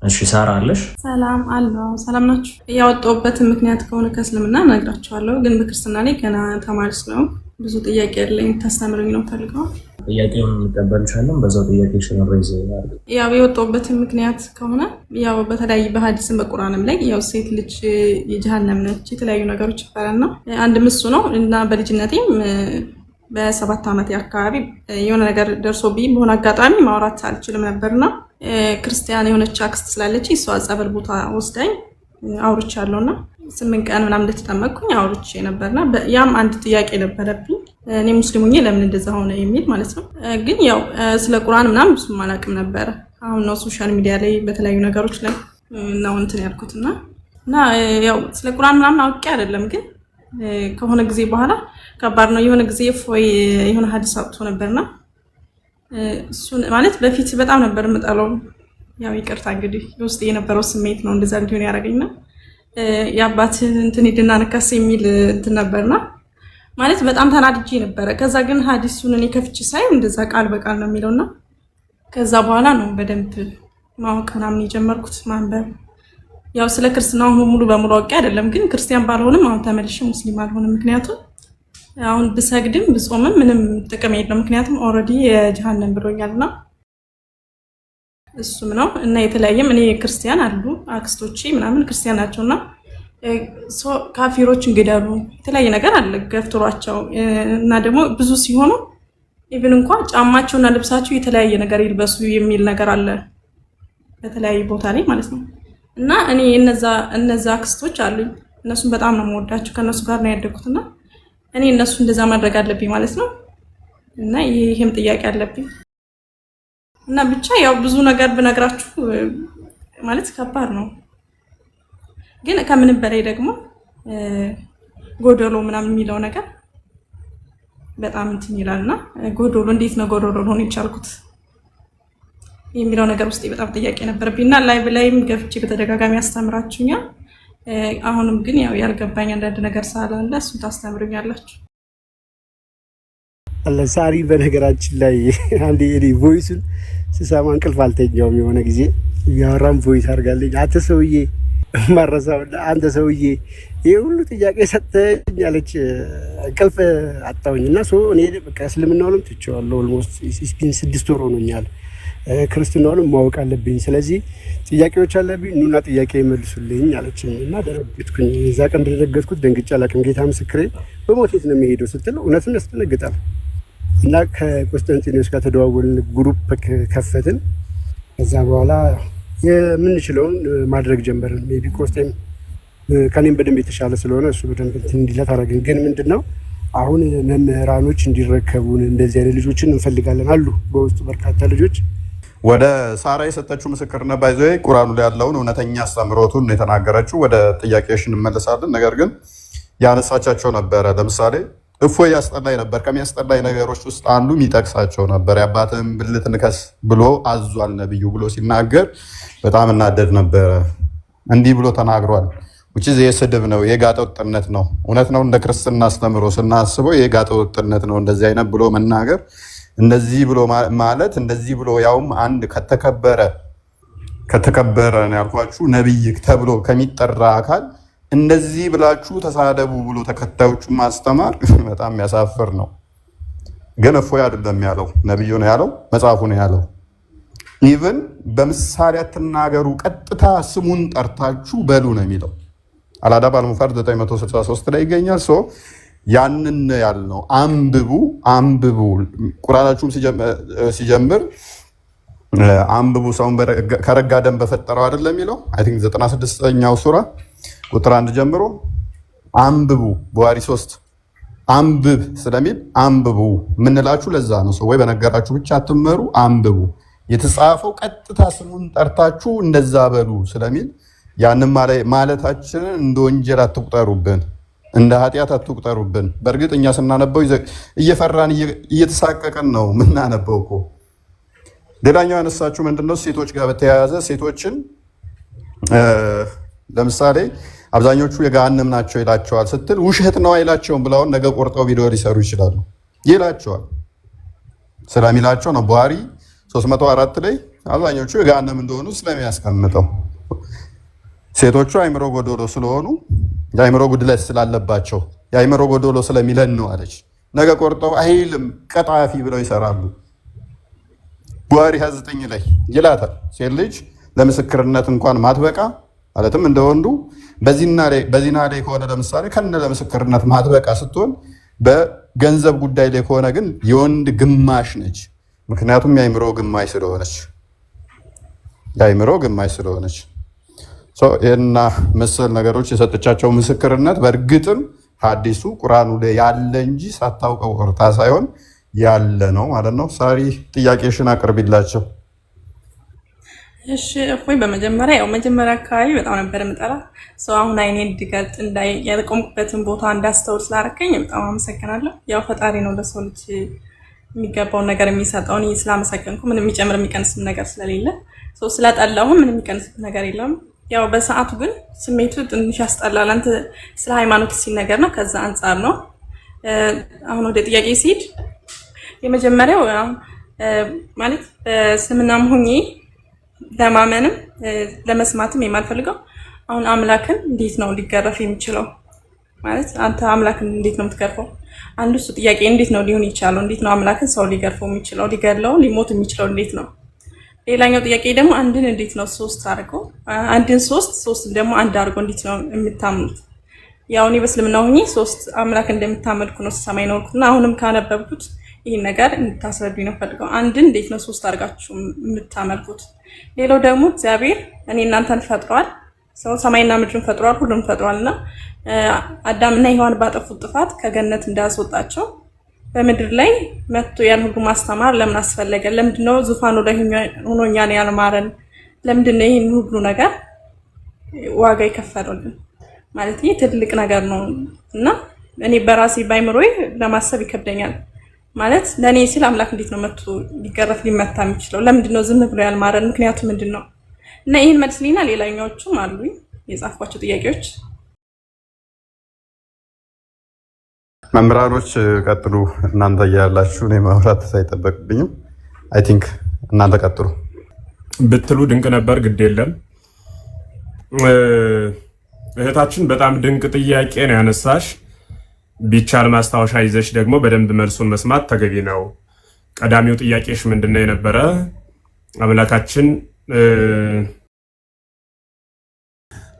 እሺ ሳራ አለሽ? ሰላም አለው። ሰላም ናችሁ? ያወጣሁበትን ምክንያት ከሆነ ከእስልምና እነግራችኋለሁ፣ ግን በክርስትና ላይ ገና ተማሪ ስለሆንኩ ብዙ ጥያቄ ያለኝ ታስተምሩኝ ነው ፈልገው። ጥያቄውን እንቀበልሻለን። በዛው ጥያቄሽን ሬዝ ያርግ። ያው የወጣሁበትን ምክንያት ከሆነ ያው በተለያዩ በሐዲስም በቁርአንም ላይ ያው ሴት ልጅ የጀሃነም ነች የተለያዩ ነገሮች ይባላልና አንድ ምሱ ነው እና በልጅነቴም በ7 ዓመት አካባቢ የሆነ ነገር ደርሶብኝ በሆነ አጋጣሚ ማውራት አልችልም ነበርና ክርስቲያን የሆነች አክስት ስላለች እሷ ጸበል ቦታ ወስዳኝ አውርቻለሁና 8 ቀን ምናምን እንደተጠመቅኩኝ አውርቼ ነበርና ያም አንድ ጥያቄ ነበረብኝ። እኔ ሙስሊም ሆኜ ለምን እንደዛ ሆነ የሚል ማለት ነው። ግን ያው ስለ ቁርአን ምናምን ብዙም አላውቅም ነበር። አሁን ነው ሶሻል ሚዲያ ላይ በተለያዩ ነገሮች ላይ ነው እንትን ያልኩትና ያው ስለ ቁርአን ምናምን አውቄ አይደለም፣ ግን ከሆነ ጊዜ በኋላ ከባድ ነው። የሆነ ጊዜ ፎይ የሆነ ሐዲስ አውጥቶ ነበርና እሱን ማለት በፊት በጣም ነበር የምጠላው። ያው ይቅርታ እንግዲህ ውስጥ የነበረው ስሜት ነው እንደዛ እንዲሆን ያደረገኝና የአባት እንትን ሄድና ነካስ የሚል እንትን ነበርና ማለት በጣም ተናድጄ ነበረ። ከዛ ግን ሐዲሱን እኔ ከፍቼ ሳይ እንደዛ ቃል በቃል ነው የሚለውና ከዛ በኋላ ነው በደንብ ማወቅ ምናምን የጀመርኩት ማንበብ። ያው ስለ ክርስትናው ሙሉ በሙሉ አውቄ አይደለም፣ ግን ክርስቲያን ባልሆንም አሁን ተመልሼ ሙስሊም አልሆንም። ምክንያቱም አሁን ብሰግድም ብጾምም ምንም ጥቅም የለውም፣ ምክንያቱም ኦልሬዲ የጀሃነም ብሎኛልና እሱም ነው እና የተለያየም እኔ ክርስቲያን አሉ አክስቶቼ ምናምን ክርስቲያን ናቸውና ካፊሮችን ግደሉ የተለያየ ነገር አለ ገፍትሯቸው እና ደግሞ ብዙ ሲሆኑ ኢቭን እንኳን ጫማቸውና ልብሳቸው የተለያየ ነገር ይልበሱ የሚል ነገር አለ በተለያየ ቦታ ላይ ማለት ነው። እና እኔ እነዛ አክስቶች አሉኝ፣ እነሱን በጣም ነው የምወዳቸው፣ ከነሱ ጋር ነው ያደግኩትና እኔ እነሱ እንደዛ ማድረግ አለብኝ ማለት ነው። እና ይሄም ጥያቄ አለብኝ እና ብቻ ያው ብዙ ነገር ብነግራችሁ ማለት ከባድ ነው፣ ግን ከምንም በላይ ደግሞ ጎዶሎ ምናምን የሚለው ነገር በጣም እንትን ይላልና ጎዶሎ እንዴት ነው ጎዶሎ ሆኖ ይቻልኩት የሚለው ነገር ውስጥ በጣም ጥያቄ ነበርብኝና ላይቭ ላይም ገብቼ በተደጋጋሚ አስተምራችሁኛል። አሁንም ግን ያው ያልገባኝ አንዳንድ ነገር ስላለ እሱን ታስተምሩኛላችሁ። ሳሪ በነገራችን ላይ አንዴ እኔ ቮይሱን ስሰማ እንቅልፍ አልተኛውም። የሆነ ጊዜ ያወራም ቮይስ አድርጋለኝ አንተ ሰውዬ ማረሳው አንተ ሰውዬ ይሄ ሁሉ ጥያቄ ሰጠኝ ያለች እንቅልፍ አጣውኝና እኔ በቃ እስልምናውንም ትቼዋለሁ። ኦልሞስት 6 ወር ሆኖኛል። ክርስትናውንም ማወቅ አለብኝ፣ ስለዚህ ጥያቄዎች አለብኝ ኑና ጥያቄ ይመልሱልኝ አለችኝ እና ደረገጥኩኝ። እዛ ቀን እንደደረገጥኩት ደንግጬ አላውቅም። ጌታ ምስክሬ በሞቴት ነው የሚሄደው ስትል እውነትም ያስደነግጣል። እና ከቆስጠንጢኖስ ጋር ተደዋወልን፣ ግሩፕ ከፈትን። ከዛ በኋላ የምንችለውን ማድረግ ጀመርን። ሜቢ ቆስጤም ከኔም በደንብ የተሻለ ስለሆነ እሱ በደንብ እንትን እንዲለት አደረግን። ግን ምንድነው አሁን መምህራኖች እንዲረከቡን እንደዚህ አይነት ልጆችን እንፈልጋለን አሉ በውስጡ በርካታ ልጆች። ወደ ሳራ የሰጠችው ምስክርነት ባይዞ ቁርአኑ ላይ ያለውን እውነተኛ አስተምሮቱን የተናገረችው። ወደ ጥያቄሽ እንመለሳለን። ነገር ግን ያነሳቻቸው ነበረ። ለምሳሌ እፎይ ያስጠላኝ ነበር። ከሚያስጠላኝ ነገሮች ውስጥ አንዱ የሚጠቅሳቸው ነበር። የአባትህን ብልት ንከስ ብሎ አዟል ነብዩ ብሎ ሲናገር በጣም እናደድ ነበረ። እንዲህ ብሎ ተናግሯል። ውጪ የስድብ ነው፣ የጋጠ ወጥነት ነው። እውነት ነው። እንደ ክርስትና አስተምሮ ስናስበው የጋጠ ወጥነት ነው እንደዚህ አይነት ብሎ መናገር። እንደዚህ ብሎ ማለት እንደዚህ ብሎ ያውም አንድ ከተከበረ ነው ያልኳችሁ ነብይ ተብሎ ከሚጠራ አካል እንደዚህ ብላችሁ ተሳደቡ ብሎ ተከታዮቹ ማስተማር በጣም የሚያሳፍር ነው። ግን እፎይ አይደለም ያለው፣ ነብዩ ነው ያለው፣ መጽሐፉ ነው ያለው። ኢቭን በምሳሌ አትናገሩ፣ ቀጥታ ስሙን ጠርታችሁ በሉ ነው የሚለው። አልአዳብ አልሙፈረድ 963 ላይ ይገኛል። ያንን ያልነው አንብቡ። ቁርአናችሁም ሲጀምር አንብቡ ሰውን ከረጋ ደም በፈጠረው አይደለም የሚለው። አይ ቲንክ 96ኛው ሱራ ቁጥር 1 ጀምሮ አንብቡ። በዋሪ 3 አንብብ ስለሚል አንብቡ ምንላችሁ ለዛ ነው። ወይ በነገራችሁ ብቻ አትመሩ፣ አንብቡ። የተጻፈው ቀጥታ ስሙን ጠርታችሁ እንደዛ በሉ ስለሚል ያንን ማለታችንን እንደ ወንጀል አትቁጠሩብን፣ እንደ ኃጢአት አትቁጠሩብን። በእርግጥ እኛ ስናነበው እየፈራን እየተሳቀቀን ነው ምናነበው እኮ። ሌላኛው ያነሳችሁ ምንድነው ሴቶች ጋር በተያያዘ ሴቶችን ለምሳሌ አብዛኞቹ የገሃነም ናቸው ይላቸዋል ስትል ውሸት ነው አይላቸውም ብለውን ነገ ቆርጠው ቪዲዮ ሊሰሩ ይችላሉ። ይላቸዋል ስለሚላቸው ነው። ቡሃሪ 304 ላይ አብዛኞቹ የገሃነም እንደሆኑ ስለሚያስቀምጠው ሴቶቹ አይምሮ ጎዶሎ ስለሆኑ የአይምሮ ጉድለት ስላለባቸው የአይምሮ ጎዶሎ ስለሚለን ነው አለች። ነገ ቆርጠው አይልም ቀጣፊ ብለው ይሰራሉ። ቡሃሪ 29 ላይ ይላታል ሴት ልጅ ለምስክርነት እንኳን ማትበቃ ማለትም እንደወንዱ በዚና ላይ ከሆነ ለምሳሌ ከነ ለምስክርነት ማትበቃ ስትሆን በገንዘብ ጉዳይ ላይ ከሆነ ግን የወንድ ግማሽ ነች። ምክንያቱም የአይምሮ ግማሽ ስለሆነች ይህና መሰል ነገሮች የሰጠቻቸው ምስክርነት በእርግጥም ሐዲሱ ቁርአኑ ላይ ያለ እንጂ ሳታውቀው ቀርታ ሳይሆን ያለ ነው ማለት ነው። ሳሪ ጥያቄሽን አቅርቢላቸው። እሺ እፎይ፣ በመጀመሪያ አካባቢ በጣም ነበር የምጠራ ሰው አሁን አይኔ እንድገልጥ እንዳይ ያልቆምኩበትን ቦታ እንዳስተውል ስላደረከኝ በጣም አመሰግናለሁ። ያው ፈጣሪ ነው ለሰው ልጅ የሚገባውን ነገር የሚሰጠው። እኔ ስላመሰገንኩ ምንም የሚጨምር የሚቀንስ ነገር ስለሌለ ሰው ስለጠላሁ ምንም የሚቀንስ ነገር የለም። ያው በሰዓቱ ግን ስሜቱ ትንሽ ያስጠላል። አንተ ስለ ሃይማኖት ሲነገር ነው፣ ከዛ አንፃር ነው። አሁን ወደ ጥያቄ ሲሄድ የመጀመሪያው ማለት በስምናም ሆኜ ለማመንም ለመስማትም የማልፈልገው አሁን አምላክን እንዴት ነው ሊገረፍ የሚችለው? ማለት አንተ አምላክን እንዴት ነው የምትገርፈው? አንዱ እሱ ጥያቄ እንዴት ነው ሊሆን ይቻለው? እንዴት ነው አምላክን ሰው ሊገርፈው የሚችለው? ሊገድለው ሊሞት የሚችለው እንዴት ነው? ሌላኛው ጥያቄ ደግሞ አንድን እንዴት ነው ሶስት አድርጎ አንድን ሶስት ደግሞ አንድ አድርጎ እንዴት ነው የምታምኑት? ያው እኔ በእስልምና ሆኜ ሶስት አምላክ እንደምታመልኩ ነው ሰማይ ነውና አሁንም ካነበብኩት ይሄን ነገር እንድታስረዱኝ ነው ፈልገው። አንድን እንዴት ነው ሶስት አድርጋችሁ የምታመልኩት? ሌላው ደግሞ እግዚአብሔር እኔ እናንተን ፈጥሯል፣ ሰው ሰማይና ምድርን ፈጥሯል፣ ሁሉም ፈጥሯልና አዳምና ሔዋን ባጠፉት ጥፋት ከገነት እንዳስወጣቸው በምድር ላይ መጥቶ ያን ሁሉ ማስተማር ለምን አስፈለገ? ለምንድነው ዙፋኑ ላይ ሆኖ እኛን ያልማረን? ለምንድነው ይሄን ሁሉ ነገር ዋጋ የከፈለልን? ማለት ይሄ ትልቅ ነገር ነው እና እኔ በራሴ ባይምሮዬ ለማሰብ ይከብደኛል። ማለት ለኔ ሲል አምላክ እንዴት ነው መጥቶ ሊገረፍ ሊመታ የሚችለው? ለምንድነው ዝም ብሎ ያልማረን? ምክንያቱ ምንድነው? እና ይሄን መልስልኝና ሌላኛዎቹም አሉ የጻፍኳቸው ጥያቄዎች። መምህራኖች ቀጥሉ። እናንተ እያላችሁ እኔ ማውራት ሳይጠበቅብኝም አይ ቲንክ እናንተ ቀጥሉ ብትሉ ድንቅ ነበር። ግድ የለም እህታችን በጣም ድንቅ ጥያቄ ነው ያነሳሽ። ቢቻል ማስታወሻ ይዘሽ ደግሞ በደንብ መልሱን መስማት ተገቢ ነው። ቀዳሚው ጥያቄሽ ምንድነው የነበረ? አምላካችን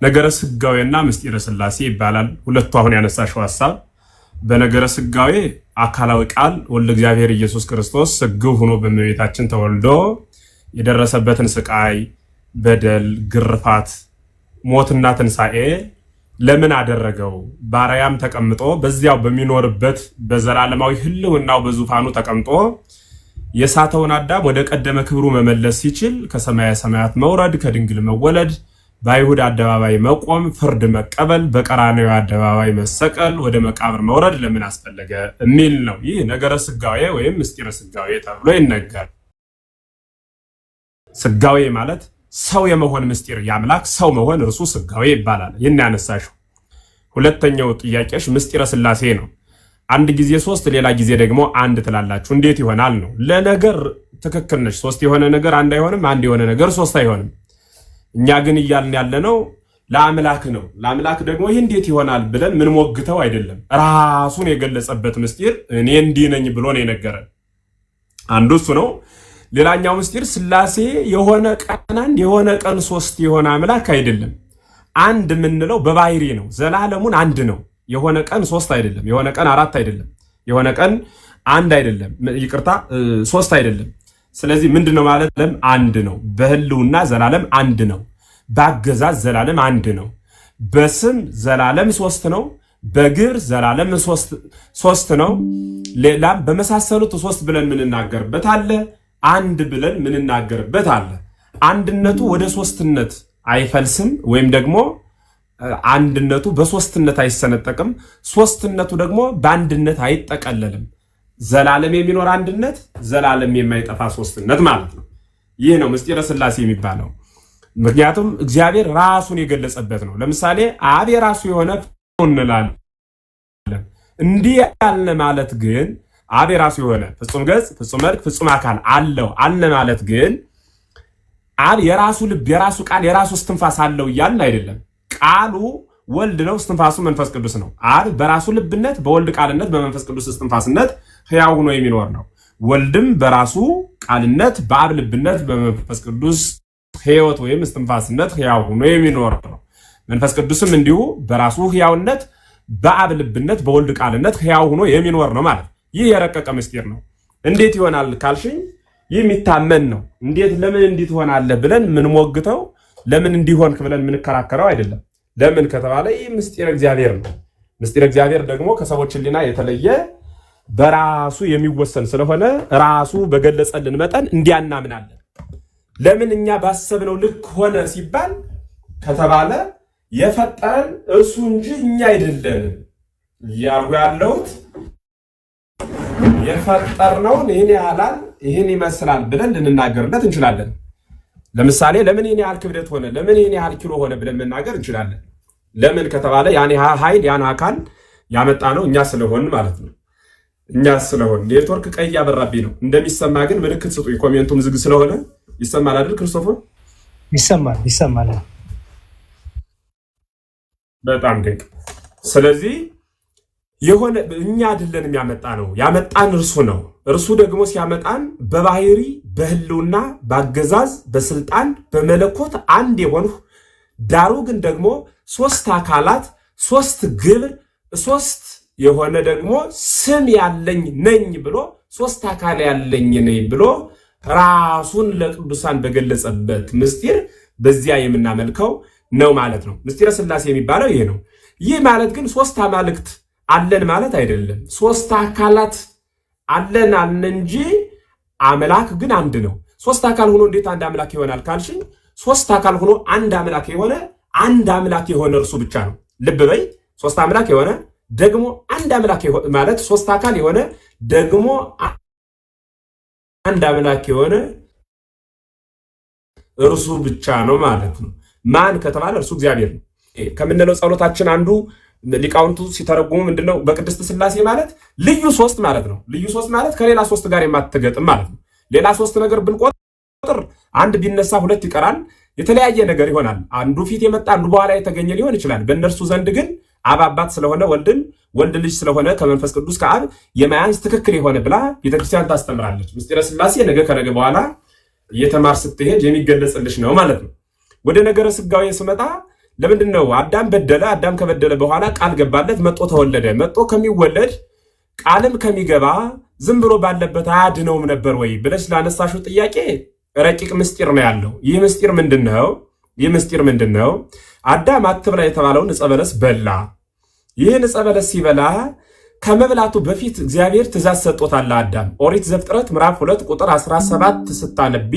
ነገረ ስጋዌና ምስጢረ ሥላሴ ይባላል ሁለቱ አሁን ያነሳሽው ሐሳብ። በነገረ ስጋዌ አካላዊ ቃል ወልደ እግዚአብሔር ኢየሱስ ክርስቶስ ስግው ሆኖ በእመቤታችን ተወልዶ የደረሰበትን ስቃይ፣ በደል፣ ግርፋት፣ ሞትና ትንሣኤ ለምን አደረገው? ባሪያም ተቀምጦ በዚያው በሚኖርበት በዘላለማዊ ህልውናው በዙፋኑ ተቀምጦ የሳተውን አዳም ወደ ቀደመ ክብሩ መመለስ ሲችል ከሰማየ ሰማያት መውረድ፣ ከድንግል መወለድ፣ በአይሁድ አደባባይ መቆም፣ ፍርድ መቀበል፣ በቀራንዮ አደባባይ መሰቀል፣ ወደ መቃብር መውረድ ለምን አስፈለገ የሚል ነው። ይህ ነገረ ስጋዌ ወይም ምስጢረ ስጋዌ ተብሎ ይነገራል። ስጋዌ ማለት ሰው የመሆን ምስጢር፣ የአምላክ ሰው መሆን እርሱ ስጋዌ ይባላል። ይህን ያነሳሽው። ሁለተኛው ጥያቄሽ ምስጢረ ሥላሴ ነው። አንድ ጊዜ ሶስት ሌላ ጊዜ ደግሞ አንድ ትላላችሁ፣ እንዴት ይሆናል ነው። ለነገር ትክክል ነሽ። ሶስት የሆነ ነገር አንድ አይሆንም፣ አንድ የሆነ ነገር ሶስት አይሆንም። እኛ ግን እያልን ያለነው ለአምላክ ነው። ለአምላክ ደግሞ ይህ እንዴት ይሆናል ብለን ምን ሞግተው አይደለም። ራሱን የገለጸበት ምስጢር እኔ እንዲህ ነኝ ብሎ ነው የነገረን። አንዱ እሱ ነው። ሌላኛው ምስጢር ሥላሴ የሆነ ቀን አንድ የሆነ ቀን ሶስት የሆነ አምላክ አይደለም። አንድ የምንለው በባህሪ ነው። ዘላለሙን አንድ ነው። የሆነ ቀን ሶስት አይደለም። የሆነ ቀን አራት አይደለም። የሆነ ቀን አንድ አይደለም። ይቅርታ ሶስት አይደለም። ስለዚህ ምንድነው ማለት? አንድ ነው። በህልውና ዘላለም አንድ ነው። በአገዛዝ ዘላለም አንድ ነው። በስም ዘላለም ሶስት ነው። በግብር ዘላለም ሶስት ነው። ሌላም በመሳሰሉት ሶስት ብለን ምንናገርበት አለ። አንድ ብለን ምንናገርበት አለ። አንድነቱ ወደ ሶስትነት አይፈልስም፣ ወይም ደግሞ አንድነቱ በሶስትነት አይሰነጠቅም። ሶስትነቱ ደግሞ በአንድነት አይጠቀለልም። ዘላለም የሚኖር አንድነት፣ ዘላለም የማይጠፋ ሶስትነት ማለት ነው። ይህ ነው ምስጢረ ሥላሴ የሚባለው። ምክንያቱም እግዚአብሔር ራሱን የገለጸበት ነው። ለምሳሌ አብ የራሱ የሆነ እንላለን። እንዲህ ያለ ማለት ግን አብ የራሱ የሆነ ፍጹም ገጽ፣ ፍጹም መልክ፣ ፍጹም አካል አለው አለ ማለት ግን አብ የራሱ ልብ፣ የራሱ ቃል፣ የራሱ እስትንፋስ አለው እያልን አይደለም። ቃሉ ወልድ ነው፣ እስትንፋሱ መንፈስ ቅዱስ ነው። አብ በራሱ ልብነት፣ በወልድ ቃልነት፣ በመንፈስ ቅዱስ እስትንፋስነት ሕያው ሆኖ የሚኖር ነው። ወልድም በራሱ ቃልነት፣ በአብ ልብነት፣ በመንፈስ ቅዱስ ሕይወት ወይም እስትንፋስነት ሕያው ሆኖ የሚኖር ነው። መንፈስ ቅዱስም እንዲሁ በራሱ ሕያውነት፣ በአብ ልብነት፣ በወልድ ቃልነት ሕያው ሆኖ የሚኖር ነው ማለት። ይህ የረቀቀ ምስጢር ነው። እንዴት ይሆናል ካልሽኝ ይህ የሚታመን ነው። እንዴት ለምን እንዲህ ትሆናለህ ብለን ምንሞግተው ለምን እንዲሆንክ ብለን ምንከራከረው አይደለም። ለምን ከተባለ ይህ ምስጢር እግዚአብሔር ነው። ምስጢር እግዚአብሔር ደግሞ ከሰዎች ሕሊና የተለየ በራሱ የሚወሰን ስለሆነ ራሱ በገለጸልን መጠን እንዲያናምናለን። ለምን እኛ ባሰብነው ልክ ሆነ ሲባል ከተባለ የፈጠረን እርሱ እንጂ እኛ አይደለንም እያልኩ ያለሁት የፈጠርነውን ይህን ያህላል ይህን ይመስላል ብለን ልንናገርለት እንችላለን። ለምሳሌ ለምን ይህን ያህል ክብደት ሆነ፣ ለምን ይህን ያህል ኪሎ ሆነ ብለን መናገር እንችላለን። ለምን ከተባለ ያን ኃይል ያን አካል ያመጣ ነው እኛ ስለሆን ማለት ነው። እኛ ስለሆን ኔትወርክ ቀይ ያበራብኝ ነው። እንደሚሰማ ግን ምልክት ስጡኝ። ኮሜንቱም ዝግ ስለሆነ ይሰማል አይደል? ክርስቶፎር ይሰማል። በጣም ድንቅ። ስለዚህ የሆነ እኛ አይደለንም ያመጣ ነው፣ ያመጣን እርሱ ነው። እርሱ ደግሞ ሲያመጣን በባህሪ በህልውና በአገዛዝ በስልጣን በመለኮት አንድ የሆኑ ዳሩ ግን ደግሞ ሶስት አካላት ሶስት ግብር ሶስት የሆነ ደግሞ ስም ያለኝ ነኝ ብሎ ሶስት አካል ያለኝ ነኝ ብሎ ራሱን ለቅዱሳን በገለጸበት ምስጢር በዚያ የምናመልከው ነው ማለት ነው። ምስጢረ ሥላሴ የሚባለው ይሄ ነው። ይህ ማለት ግን ሶስት አማልክት አለን ማለት አይደለም። ሶስት አካላት አለን እንጂ አምላክ ግን አንድ ነው። ሶስት አካል ሆኖ እንዴት አንድ አምላክ ይሆናል ካልሽኝ፣ ሶስት አካል ሆኖ አንድ አምላክ የሆነ እርሱ ብቻ ነው። ልብ በይ፣ ሶስት አምላክ የሆነ ደግሞ አንድ አምላክ ማለት ሶስት አካል የሆነ ደግሞ አንድ አምላክ የሆነ እርሱ ብቻ ነው ማለት ነው። ማን ከተባለ እርሱ እግዚአብሔር ነው። ከምንለው ጸሎታችን አንዱ ሊቃውንቱ ሲተረጉሙ ምንድነው? በቅድስት ሥላሴ ማለት ልዩ ሶስት ማለት ነው። ልዩ ሶስት ማለት ከሌላ ሶስት ጋር የማትገጥም ማለት ነው። ሌላ ሶስት ነገር ብንቆጥር አንድ ቢነሳ ሁለት ይቀራል፣ የተለያየ ነገር ይሆናል። አንዱ ፊት የመጣ አንዱ በኋላ የተገኘ ሊሆን ይችላል። በእነርሱ ዘንድ ግን አብ አባት ስለሆነ ወልድ ልጅ ስለሆነ ከመንፈስ ቅዱስ ከአብ የማያንስ ትክክል የሆነ ብላ ቤተክርስቲያን ታስተምራለች። ምስጢረ ሥላሴ ነገ ከነገ በኋላ እየተማር ስትሄድ የሚገለጽልሽ ነው ማለት ነው። ወደ ነገረ ሥጋዌ ስመጣ ለምንድን ነው አዳም በደለ? አዳም ከበደለ በኋላ ቃል ገባለት፣ መጦ ተወለደ። መጦ ከሚወለድ ቃልም ከሚገባ ዝም ብሎ ባለበት አያድነውም ነበር ወይ ብለሽ ላነሳሽው ጥያቄ ረቂቅ ምስጢር ነው ያለው። ይህ ምስጢር ምንድን ነው? አዳም አትብላ የተባለውን ዕፀ በለስ በላ። ይህን ዕፀ በለስ ሲበላ ከመብላቱ በፊት እግዚአብሔር ትእዛዝ ሰጥቶታል ለአዳም። ኦሪት ዘፍጥረት ምዕራፍ 2 ቁጥር 17 ስታነቢ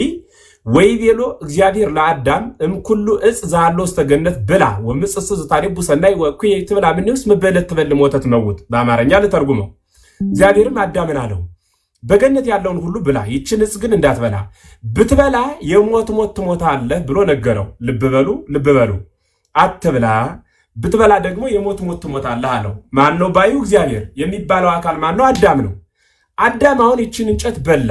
ወይ ቤሎ እግዚአብሔር ለአዳም እምኩሉ ዕፅ ዘሃሎ ውስተ ገነት ብላ ወምጽእጽ ዘታሪቡ ሰናይ ወእኩይ ትብላ ምንውስ መበለት ትበልም ወተት መውት። በአማርኛ ልተርጉመው። እግዚአብሔርም አዳምን አለው በገነት ያለውን ሁሉ ብላ፣ ይችን ዕፅ ግን እንዳትበላ፣ ብትበላ የሞት ሞት ትሞታለህ ብሎ ነገረው። ልብ በሉ አትብላ፣ ብትበላ ደግሞ የሞት ሞት ትሞታለህ አለው። ማን ነው ባዩ? እግዚአብሔር። የሚባለው አካል ማን ነው? አዳም ነው። አዳም አሁን ይችን እንጨት በላ።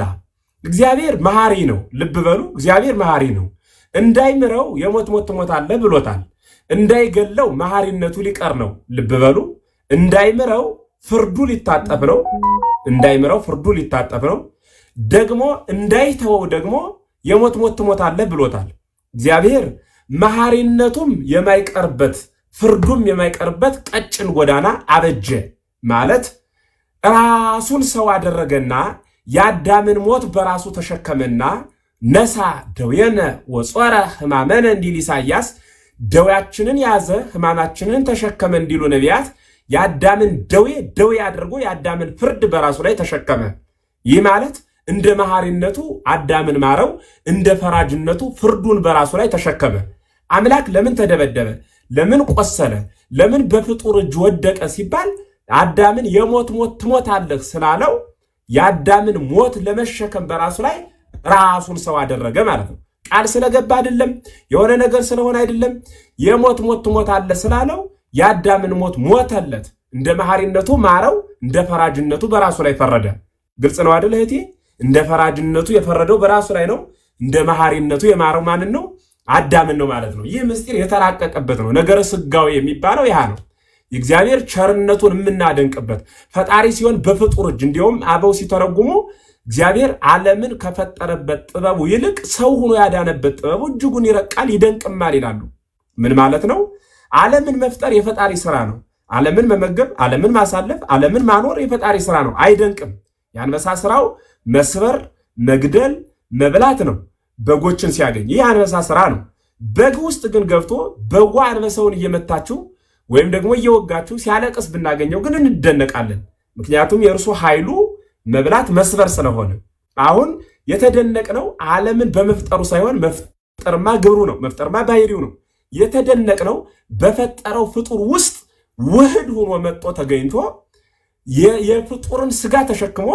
እግዚአብሔር መሐሪ ነው። ልብ በሉ፣ እግዚአብሔር መሐሪ ነው። እንዳይምረው የሞት ሞት ትሞታለህ ብሎታል። እንዳይገለው መሐሪነቱ ሊቀር ነው። ልብ በሉ፣ እንዳይምረው ፍርዱ ሊታጠፍ ነው። ደግሞ እንዳይተወው ደግሞ የሞት ሞት ትሞታለህ ብሎታል። እግዚአብሔር መሐሪነቱም የማይቀርበት ፍርዱም የማይቀርበት ቀጭን ጎዳና አበጀ ማለት ራሱን ሰው አደረገና የአዳምን ሞት በራሱ ተሸከመና ነሳ ደዌነ ወጾረ ሕማመነ እንዲል ኢሳይያስ ደዌያችንን ያዘ ሕማማችንን ተሸከመ እንዲሉ ነቢያት የአዳምን ደዌ አድርጎ የአዳምን ፍርድ በራሱ ላይ ተሸከመ። ይህ ማለት እንደ መሐሪነቱ አዳምን ማረው፣ እንደ ፈራጅነቱ ፍርዱን በራሱ ላይ ተሸከመ። አምላክ ለምን ተደበደበ? ለምን ቆሰለ? ለምን በፍጡር እጅ ወደቀ ሲባል አዳምን የሞት ሞት ትሞታለህ ስላለው የአዳምን ሞት ለመሸከም በራሱ ላይ ራሱን ሰው አደረገ ማለት ነው። ቃል ስለገባ አይደለም፣ የሆነ ነገር ስለሆነ አይደለም። የሞት ሞት ትሞታለህ ስላለው የአዳምን ሞት ሞተለት። እንደ መሐሪነቱ ማረው፣ እንደ ፈራጅነቱ በራሱ ላይ ፈረደ። ግልጽ ነው አይደል እህቴ? እንደ ፈራጅነቱ የፈረደው በራሱ ላይ ነው። እንደ መሐሪነቱ የማረው ማንን ነው? አዳምን ነው ማለት ነው። ይህ ምስጢር የተራቀቀበት ነው። ነገረ ስጋዌ የሚባለው ያ ነው። የእግዚአብሔር ቸርነቱን የምናደንቅበት ፈጣሪ ሲሆን በፍጡር እጅ። እንዲሁም አበው ሲተረጉሙ እግዚአብሔር ዓለምን ከፈጠረበት ጥበቡ ይልቅ ሰው ሆኖ ያዳነበት ጥበቡ እጅጉን ይረቃል ይደንቅማል ይላሉ። ምን ማለት ነው? ዓለምን መፍጠር የፈጣሪ ስራ ነው። ዓለምን መመገብ፣ ዓለምን ማሳለፍ፣ ዓለምን ማኖር የፈጣሪ ስራ ነው። አይደንቅም? የአንበሳ ስራው መስበር፣ መግደል፣ መብላት ነው በጎችን ሲያገኝ። ይህ አንበሳ ስራ ነው። በግ ውስጥ ግን ገብቶ በጓ አንበሳውን እየመታችው ወይም ደግሞ እየወጋችው ሲያለቅስ ብናገኘው ግን እንደነቃለን። ምክንያቱም የእርሱ ኃይሉ መብላት መስበር ስለሆነ። አሁን የተደነቅነው ዓለምን በመፍጠሩ ሳይሆን መፍጠርማ ግብሩ ነው፣ መፍጠርማ ባህሪው ነው። የተደነቅነው በፈጠረው ፍጡር ውስጥ ውህድ ሆኖ መጥቶ ተገኝቶ የፍጡርን ስጋ ተሸክሞ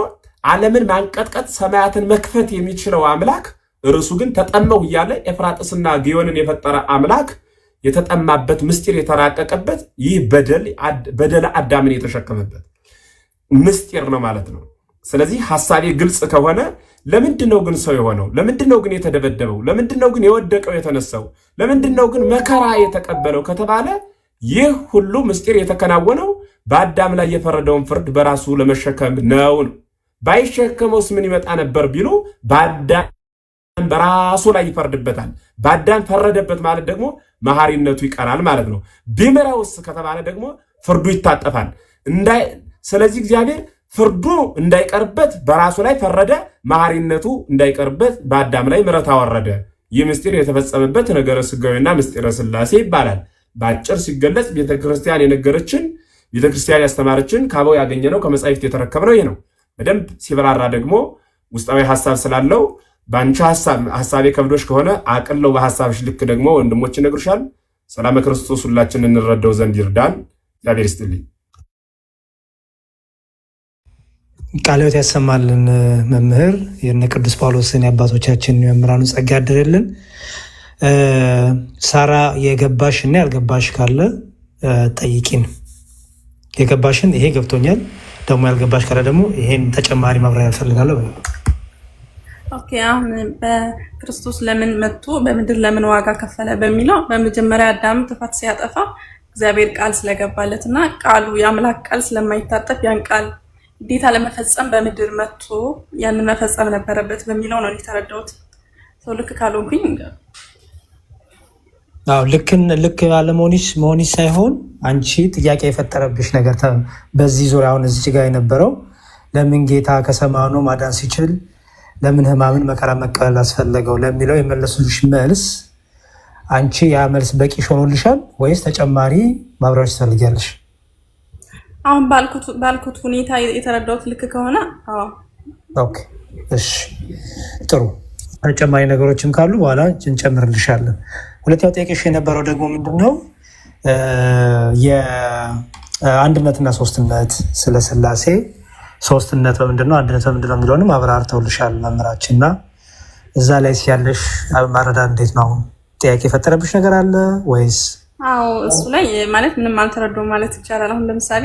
ዓለምን ማንቀጥቀጥ ሰማያትን መክፈት የሚችለው አምላክ እርሱ ግን ተጠማሁ እያለ ኤፍራጥስና ግዮንን የፈጠረ አምላክ የተጠማበት ምስጢር የተራቀቀበት ይህ በደለ አዳምን የተሸከመበት ምስጢር ነው ማለት ነው። ስለዚህ ሐሳቤ ግልጽ ከሆነ ለምንድን ነው ግን ሰው የሆነው? ለምንድን ነው ግን የተደበደበው? ለምንድን ነው ግን የወደቀው የተነሳው? ለምንድን ነው ግን መከራ የተቀበለው ከተባለ ይህ ሁሉ ምስጢር የተከናወነው በአዳም ላይ የፈረደውን ፍርድ በራሱ ለመሸከም ነው። ባይሸከመውስ ምን ይመጣ ነበር ቢሉ በአዳም በራሱ ላይ ይፈርድበታል። በአዳም ፈረደበት ማለት ደግሞ መሐሪነቱ ይቀራል ማለት ነው። ቢምረውስ ከተባለ ደግሞ ፍርዱ ይታጠፋል። ስለዚህ እግዚአብሔር ፍርዱ እንዳይቀርበት በራሱ ላይ ፈረደ፣ መሐሪነቱ እንዳይቀርበት በአዳም ላይ ምሕረት አወረደ። ይህ ምስጢር የተፈጸመበት ነገረ ስጋዊና ምስጢረ ሥላሴ ይባላል። በአጭር ሲገለጽ ቤተክርስቲያን የነገረችን ቤተክርስቲያን ያስተማረችን ከአበው ያገኘነው ከመጻሕፍት የተረከብነው ይህ ነው። በደንብ ሲበራራ ደግሞ ውስጣዊ ሐሳብ ስላለው በአንቺ ሐሳቤ ከብዶሽ ከሆነ አቅለው በሐሳብሽ ልክ ደግሞ ወንድሞች ይነግሩሻል። ሰላም ክርስቶስ ሁላችን እንረዳው ዘንድ ይርዳን። እግዚአብሔር ይስጥልኝ። ቃለ ሕይወት ያሰማልን። መምህር የነ ቅዱስ ጳውሎስን የአባቶቻችን መምህራኑ ጸጋ ያድርልን። ሳራ የገባሽ እና ያልገባሽ ካለ ጠይቂን። የገባሽን ይሄ ገብቶኛል፣ ደግሞ ያልገባሽ ካለ ደግሞ ይሄን ተጨማሪ ማብራሪያ ያፈልጋለሁ። ኦኬ፣ አሁን በክርስቶስ ለምን መጥቶ በምድር ለምን ዋጋ ከፈለ በሚለው በመጀመሪያ አዳም ጥፋት ሲያጠፋ እግዚአብሔር ቃል ስለገባለት እና ቃሉ የአምላክ ቃል ስለማይታጠፍ ያን ቃል ግዴታ ለመፈጸም በምድር መጥቶ ያንን መፈጸም ነበረበት በሚለው ነው የተረዳሁት። ሰው ልክ ካልሆንኩኝ ልክ አለመሆንሽ ሳይሆን አንቺ ጥያቄ የፈጠረብሽ ነገር በዚህ ዙሪያ አሁን እዚች ጋር የነበረው ለምን ጌታ ከሰማኑ ማዳን ሲችል ለምን ሕማምን መከራ መቀበል አስፈለገው ለሚለው የመለሱልሽ መልስ አንቺ ያ መልስ በቂ ሆኖልሻል ወይስ ተጨማሪ ማብራሪያ ትፈልጊያለሽ? አሁን ባልኩት ሁኔታ የተረዳሁት ልክ ከሆነ ኦኬ፣ እሺ፣ ጥሩ። ተጨማሪ ነገሮችም ካሉ በኋላ እንጨምርልሻለን። ሁለተኛው ጥያቄሽ የነበረው ደግሞ ምንድነው? የአንድነትና ሶስትነት ስለ ሥላሴ ሶስትነት በምንድነው አንድነት በምንድነው የሚለውንም አብራርተውልሻል መምህራችንና እዛ ላይ ሲያለሽ ማረዳት እንዴት ነው? ጥያቄ የፈጠረብሽ ነገር አለ ወይስ? አዎ፣ እሱ ላይ ማለት ምንም አልተረዳሁም ማለት ይቻላል። አሁን ለምሳሌ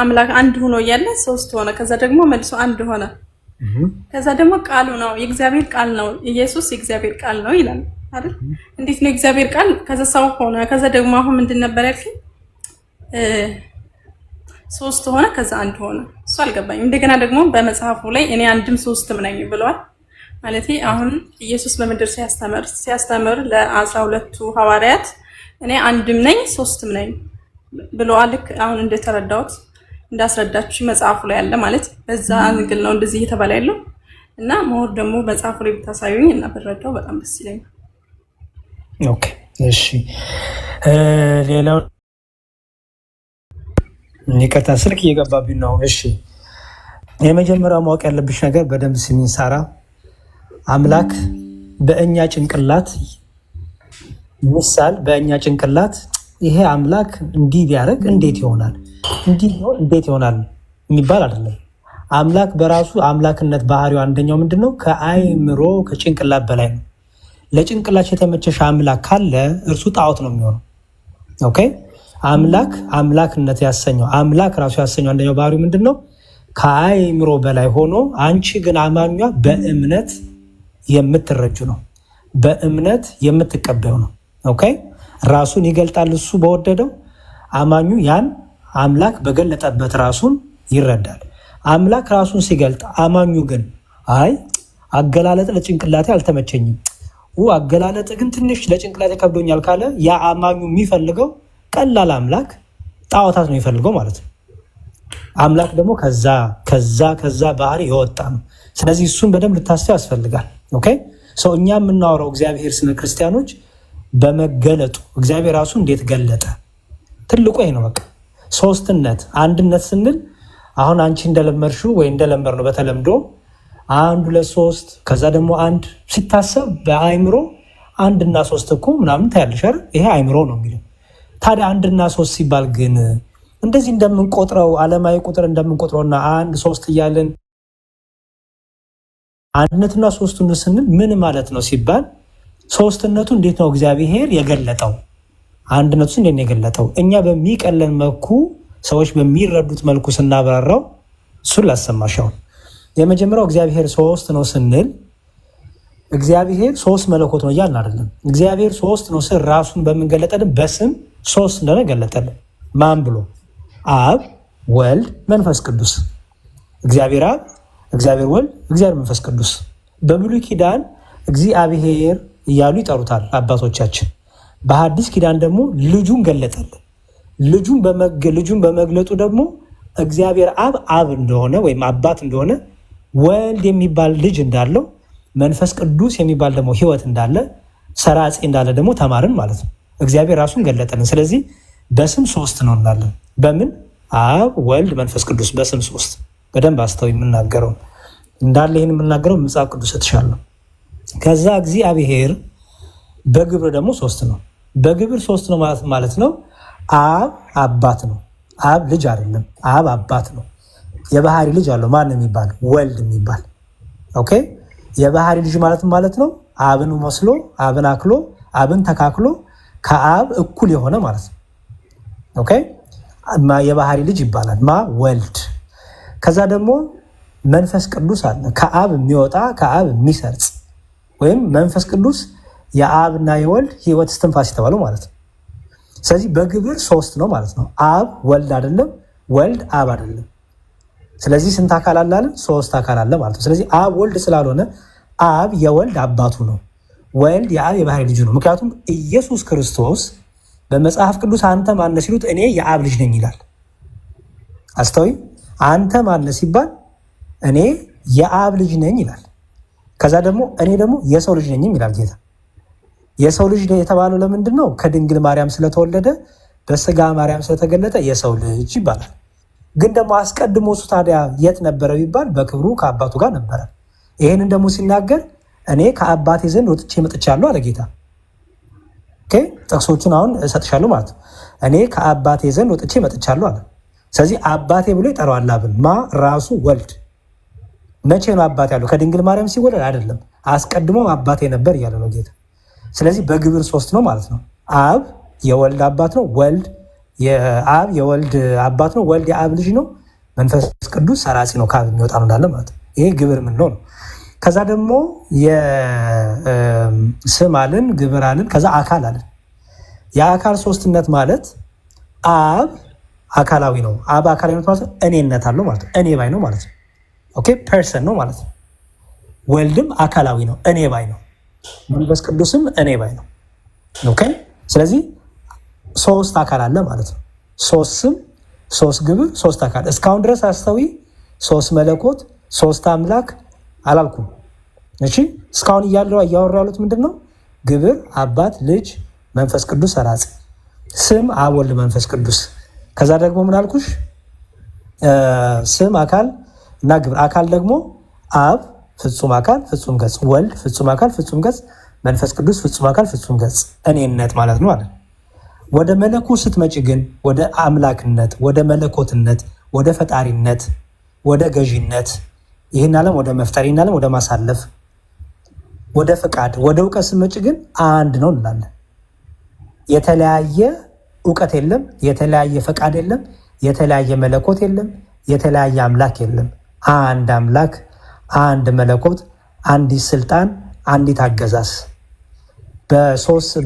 አምላክ አንድ ሆኖ እያለ ሶስት ሆነ፣ ከዛ ደግሞ መልሶ አንድ ሆነ፣ ከዛ ደግሞ ቃሉ ነው የእግዚአብሔር ቃል ነው ኢየሱስ የእግዚአብሔር ቃል ነው ይላል አይደል? እንዴት ነው የእግዚአብሔር ቃል ከዛ ሰው ሆነ፣ ከዛ ደግሞ አሁን ምንድን ነበር ያልከኝ? ሶስት ሆነ ከዛ አንድ ሆነ። እሱ አልገባኝም። እንደገና ደግሞ በመጽሐፉ ላይ እኔ አንድም ሶስትም ነኝ ብለዋል። ማለት አሁን ኢየሱስ በምድር ሲያስተምር ለ12ቱ ሐዋርያት እኔ አንድም ነኝ ሶስትም ነኝ ብለዋል። ልክ አሁን እንደተረዳሁት እንዳስረዳችሁ መጽሐፉ ላይ ያለ ማለት በዛ አንግል ነው እንደዚህ እየተባለ ያለው እና መሆር ደግሞ መጽሐፉ ላይ ብታሳዩኝ እና ብረዳው በጣም ደስ ይለኛል። ኦኬ፣ እሺ። ሌላው ይቅርታ ስልክ እየገባብኝ ነው። እሺ፣ የመጀመሪያው ማወቅ ያለብሽ ነገር በደንብ ስሚኝ ሳራ። አምላክ በእኛ ጭንቅላት ምሳል በእኛ ጭንቅላት ይሄ አምላክ እንዲህ ቢያደርግ እንዴት ይሆናል፣ እንዲህ ቢሆን እንዴት ይሆናል የሚባል አይደለም። አምላክ በራሱ አምላክነት ባህሪው አንደኛው ምንድነው? ከአይምሮ ከጭንቅላት በላይ ነው። ለጭንቅላት የተመቸሽ አምላክ ካለ እርሱ ጣዖት ነው የሚሆነው። ኦኬ፣ አምላክነት ያሰኘው አምላክ ራሱ ያሰኘው አንደኛው ባህሪው ምንድነው? ከአይምሮ በላይ ሆኖ አንቺ ግን አማኟ በእምነት የምትረጁ ነው። በእምነት የምትቀበዩ ነው። ኦኬ ራሱን ይገልጣል እሱ በወደደው። አማኙ ያን አምላክ በገለጠበት ራሱን ይረዳል። አምላክ ራሱን ሲገልጥ አማኙ ግን አይ አገላለጥ ለጭንቅላቴ አልተመቸኝም፣ አገላለጥ ግን ትንሽ ለጭንቅላቴ ከብዶኛል ካለ ያ አማኙ የሚፈልገው ቀላል አምላክ ጣዖታት ነው የሚፈልገው ማለት ነው። አምላክ ደግሞ ከዛ ባህሪ የወጣ ነው። ስለዚህ እሱን በደንብ ልታስፈ ያስፈልጋል። ኦኬ ሰው እኛ የምናወራው እግዚአብሔር ስለ ክርስቲያኖች በመገለጡ እግዚአብሔር ራሱ እንዴት ገለጠ ትልቁ ይሄ ነው። በቃ ሶስትነት አንድነት ስንል አሁን አንቺ እንደለመድሽው ወይ እንደለመር ነው በተለምዶ 1 2 3 ከዛ ደግሞ አንድ ሲታሰብ በአይምሮ 1 እና 3 እኮ ምናምን ታያለሽ አይደል? ይሄ አይምሮ ነው የሚለው። ታዲያ 1 እና 3 ሲባል ግን እንደዚህ እንደምንቆጥረው ዓለማዊ ቁጥር እንደምንቆጥረውና 1 3 እያለን አንድነትና ሶስትነት ስንል ምን ማለት ነው ሲባል ሶስትነቱ እንዴት ነው እግዚአብሔር የገለጠው? አንድነቱ እንዴት ነው የገለጠው? እኛ በሚቀለን መልኩ ሰዎች በሚረዱት መልኩ ስናብራራው እሱን ላሰማሻው። የመጀመሪያው እግዚአብሔር ሶስት ነው ስንል እግዚአብሔር ሶስት መለኮት ነው እያልን አይደለም። እግዚአብሔር ሶስት ነው ስል ራሱን በምንገለጠልን በስም ሶስት እንደሆነ ገለጠልን። ማን ብሎ? አብ፣ ወልድ፣ መንፈስ ቅዱስ። እግዚአብሔር አብ፣ እግዚአብሔር ወልድ፣ እግዚአብሔር መንፈስ ቅዱስ። በብሉይ ኪዳን እግዚአብሔር እያሉ ይጠሩታል አባቶቻችን። በሐዲስ ኪዳን ደግሞ ልጁን ገለጠልን። ልጁን በመግለጡ ደግሞ እግዚአብሔር አብ እንደሆነ ወይም አባት እንደሆነ፣ ወልድ የሚባል ልጅ እንዳለው፣ መንፈስ ቅዱስ የሚባል ደግሞ ሕይወት እንዳለ፣ ሰራጺ እንዳለ ደግሞ ተማርን ማለት ነው። እግዚአብሔር ራሱን ገለጠልን። ስለዚህ በስም ሶስት ነው እንላለን። በምን? አብ፣ ወልድ፣ መንፈስ ቅዱስ በስም ሶስት። በደንብ አስተው የምናገረው እንዳለ ይህን የምናገረው መጽሐፍ ቅዱስ ተሻለው። ከዛ እግዚአብሔር በግብር ደግሞ ሶስት ነው። በግብር ሶስት ነው ማለት ነው። አብ አባት ነው። አብ ልጅ አይደለም። አብ አባት ነው። የባህሪ ልጅ አለው። ማን የሚባል? ወልድ የሚባል። ኦኬ የባህሪ ልጅ ማለት ነው አብን መስሎ አብን አክሎ አብን ተካክሎ ከአብ እኩል የሆነ ማለት ነው። ኦኬ የባህሪ ልጅ ይባላል። ወልድ። ከዛ ደግሞ መንፈስ ቅዱስ አለ። ከአብ የሚወጣ ከአብ የሚሰርጽ ወይም መንፈስ ቅዱስ የአብና የወልድ ሕይወት እስትንፋስ የተባለው ማለት ነው። ስለዚህ በግብር ሶስት ነው ማለት ነው። አብ ወልድ አይደለም፣ ወልድ አብ አይደለም። ስለዚህ ስንት አካል አለ አለ? ሶስት አካል አለ ማለት ነው። ስለዚህ አብ ወልድ ስላልሆነ አብ የወልድ አባቱ ነው፣ ወልድ የአብ የባህሪ ልጁ ነው። ምክንያቱም ኢየሱስ ክርስቶስ በመጽሐፍ ቅዱስ አንተ ማነህ ሲሉት እኔ የአብ ልጅ ነኝ ይላል። አስተውይ። አንተ ማነህ ሲባል እኔ የአብ ልጅ ነኝ ይላል። ከዛ ደግሞ እኔ ደግሞ የሰው ልጅ ነኝም ይላል ጌታ። የሰው ልጅ የተባለው ለምንድን ነው? ከድንግል ማርያም ስለተወለደ በስጋ ማርያም ስለተገለጠ የሰው ልጅ ይባላል። ግን ደግሞ አስቀድሞ እሱ ታዲያ የት ነበረ ቢባል በክብሩ ከአባቱ ጋር ነበረ። ይህንን ደግሞ ሲናገር እኔ ከአባቴ ዘንድ ወጥቼ መጥቻለሁ አለ ጌታ። ጥቅሶቹን አሁን እሰጥሻለሁ ማለት ነው። እኔ ከአባቴ ዘንድ ወጥቼ መጥቻለሁ አለ። ስለዚህ አባቴ ብሎ ይጠራዋል አብን። ራሱ ወልድ። መቼ ነው አባቴ ያለው? ከድንግል ማርያም ሲወለድ አይደለም፣ አስቀድሞ አባቴ ነበር እያለ ነው ጌታ። ስለዚህ በግብር ሶስት ነው ማለት ነው። አብ የወልድ አባት ነው። ወልድ የአብ የወልድ አባት ነው። ወልድ የአብ ልጅ ነው። መንፈስ ቅዱስ ሰራጺ ነው፣ ከአብ የሚወጣ ነው እንዳለ ማለት ነው። ይሄ ግብር ምን ነው? ከዛ ደግሞ የስም አልን፣ ግብር አልን፣ ከዛ አካል አልን። የአካል ሶስትነት ማለት አብ አካላዊ ነው። አብ አካላዊነት ማለት እኔነት አለው ማለት ነው። እኔ ባይ ነው ማለት ነው። ኦኬ ፐርሰን ነው ማለት ነው። ወልድም አካላዊ ነው፣ እኔ ባይ ነው። መንፈስ ቅዱስም እኔ ባይ ነው። ኦኬ ስለዚህ ሶስት አካል አለ ማለት ነው። ሶስት ስም፣ ሶስት ግብር፣ ሶስት አካል። እስካሁን ድረስ አስተዊ ሶስት መለኮት፣ ሶስት አምላክ አላልኩም። እሺ እስካሁን እያወራ ያሉት ምንድን ነው? ግብር አባት፣ ልጅ፣ መንፈስ ቅዱስ ሰራጺ፣ ስም አብ፣ ወልድ፣ መንፈስ ቅዱስ። ከዛ ደግሞ ምን አልኩሽ? ስም አካል እና ግብር። አካል ደግሞ አብ ፍጹም አካል ፍጹም ገጽ፣ ወልድ ፍጹም አካል ፍጹም ገጽ፣ መንፈስ ቅዱስ ፍጹም አካል ፍጹም ገጽ፣ እኔነት ማለት ነው አለ። ወደ መለኮት ስትመጪ ግን ወደ አምላክነት፣ ወደ መለኮትነት፣ ወደ ፈጣሪነት፣ ወደ ገዢነት፣ ይህን ዓለም ወደ መፍጠር፣ ይህን ዓለም ወደ ማሳለፍ፣ ወደ ፍቃድ፣ ወደ እውቀት ስትመጪ ግን አንድ ነው እንላለን። የተለያየ እውቀት የለም፣ የተለያየ ፈቃድ የለም፣ የተለያየ መለኮት የለም፣ የተለያየ አምላክ የለም። አንድ አምላክ፣ አንድ መለኮት፣ አንዲት ስልጣን፣ አንዲት አገዛዝ፣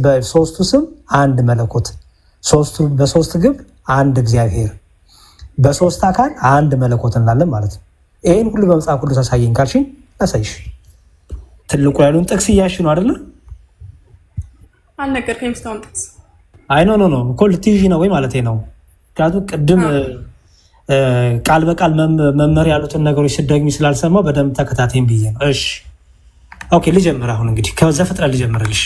በሶስቱ ስም አንድ መለኮት፣ በሶስት ግብ አንድ እግዚአብሔር፣ በሶስት አካል አንድ መለኮት እንላለን ማለት ነው። ይህን ሁሉ በመጽሐፍ ቅዱስ አሳየኝ ካልሽኝ አሳይሽ። ትልቁ ያሉን ጥቅስ እያሽ ነው አይደለ? አልነገርከኝም እስካሁን ጥቅስ። አይ ኖ እኮ ልትይዥ ነው ወይ ማለት ነው። ምክንያቱም ቅድም ቃል በቃል መመር ያሉትን ነገሮች ስደግሚ ስላልሰማው በደንብ ተከታተይም ብዬ ነው። እሺ ኦኬ፣ ልጀምር። አሁን እንግዲህ ከዘፍጥረት ልጀምርልሽ።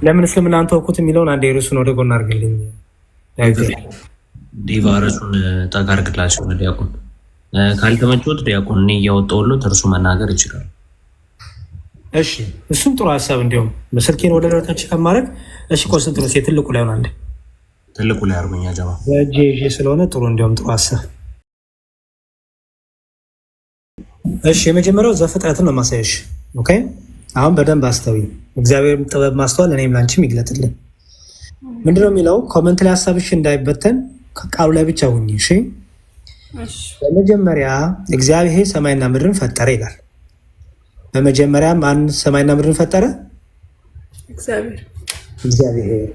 ለምን እስልምናን ተወኩት የሚለውን አንዴ ርዕሱን ወደ ጎን አድርግልኝ። ዲቫ ርዕሱን ጠጋ አድርግላቸው ዲያቆን። ካልተመቾት ዲያቆን እኔ እያወጣሁለት እርሱ መናገር ይችላል። እሺ እሱም ጥሩ ሀሳብ። እንዲሁም ስልኬን ወደ ደረታች ከማድረግ እሺ፣ ኮንሰንትሬት ትልቁ ላይ ሆነ አንዴ ትልቁ ላይ አርጎኛ ጀማ በእጄ ይዤ ስለሆነ ጥሩ፣ እንዲሁም ጥሩ ሀሳብ። እሺ የመጀመሪያው ዘፍጥረትን ነው ማሳየሽ። ኦኬ አሁን በደንብ አስተውይ። እግዚአብሔር ጥበብ ማስተዋል እኔም ላንቺም ይግለጥልን። ምንድነው የሚለው? ኮመንት ላይ ሀሳብሽ እንዳይበተን ቃሉ ላይ ብቻ ሁኚ። እሺ በመጀመሪያ እግዚአብሔር ሰማይና ምድርን ፈጠረ ይላል። በመጀመሪያ ማን ሰማይና ምድርን ፈጠረ? እግዚአብሔር።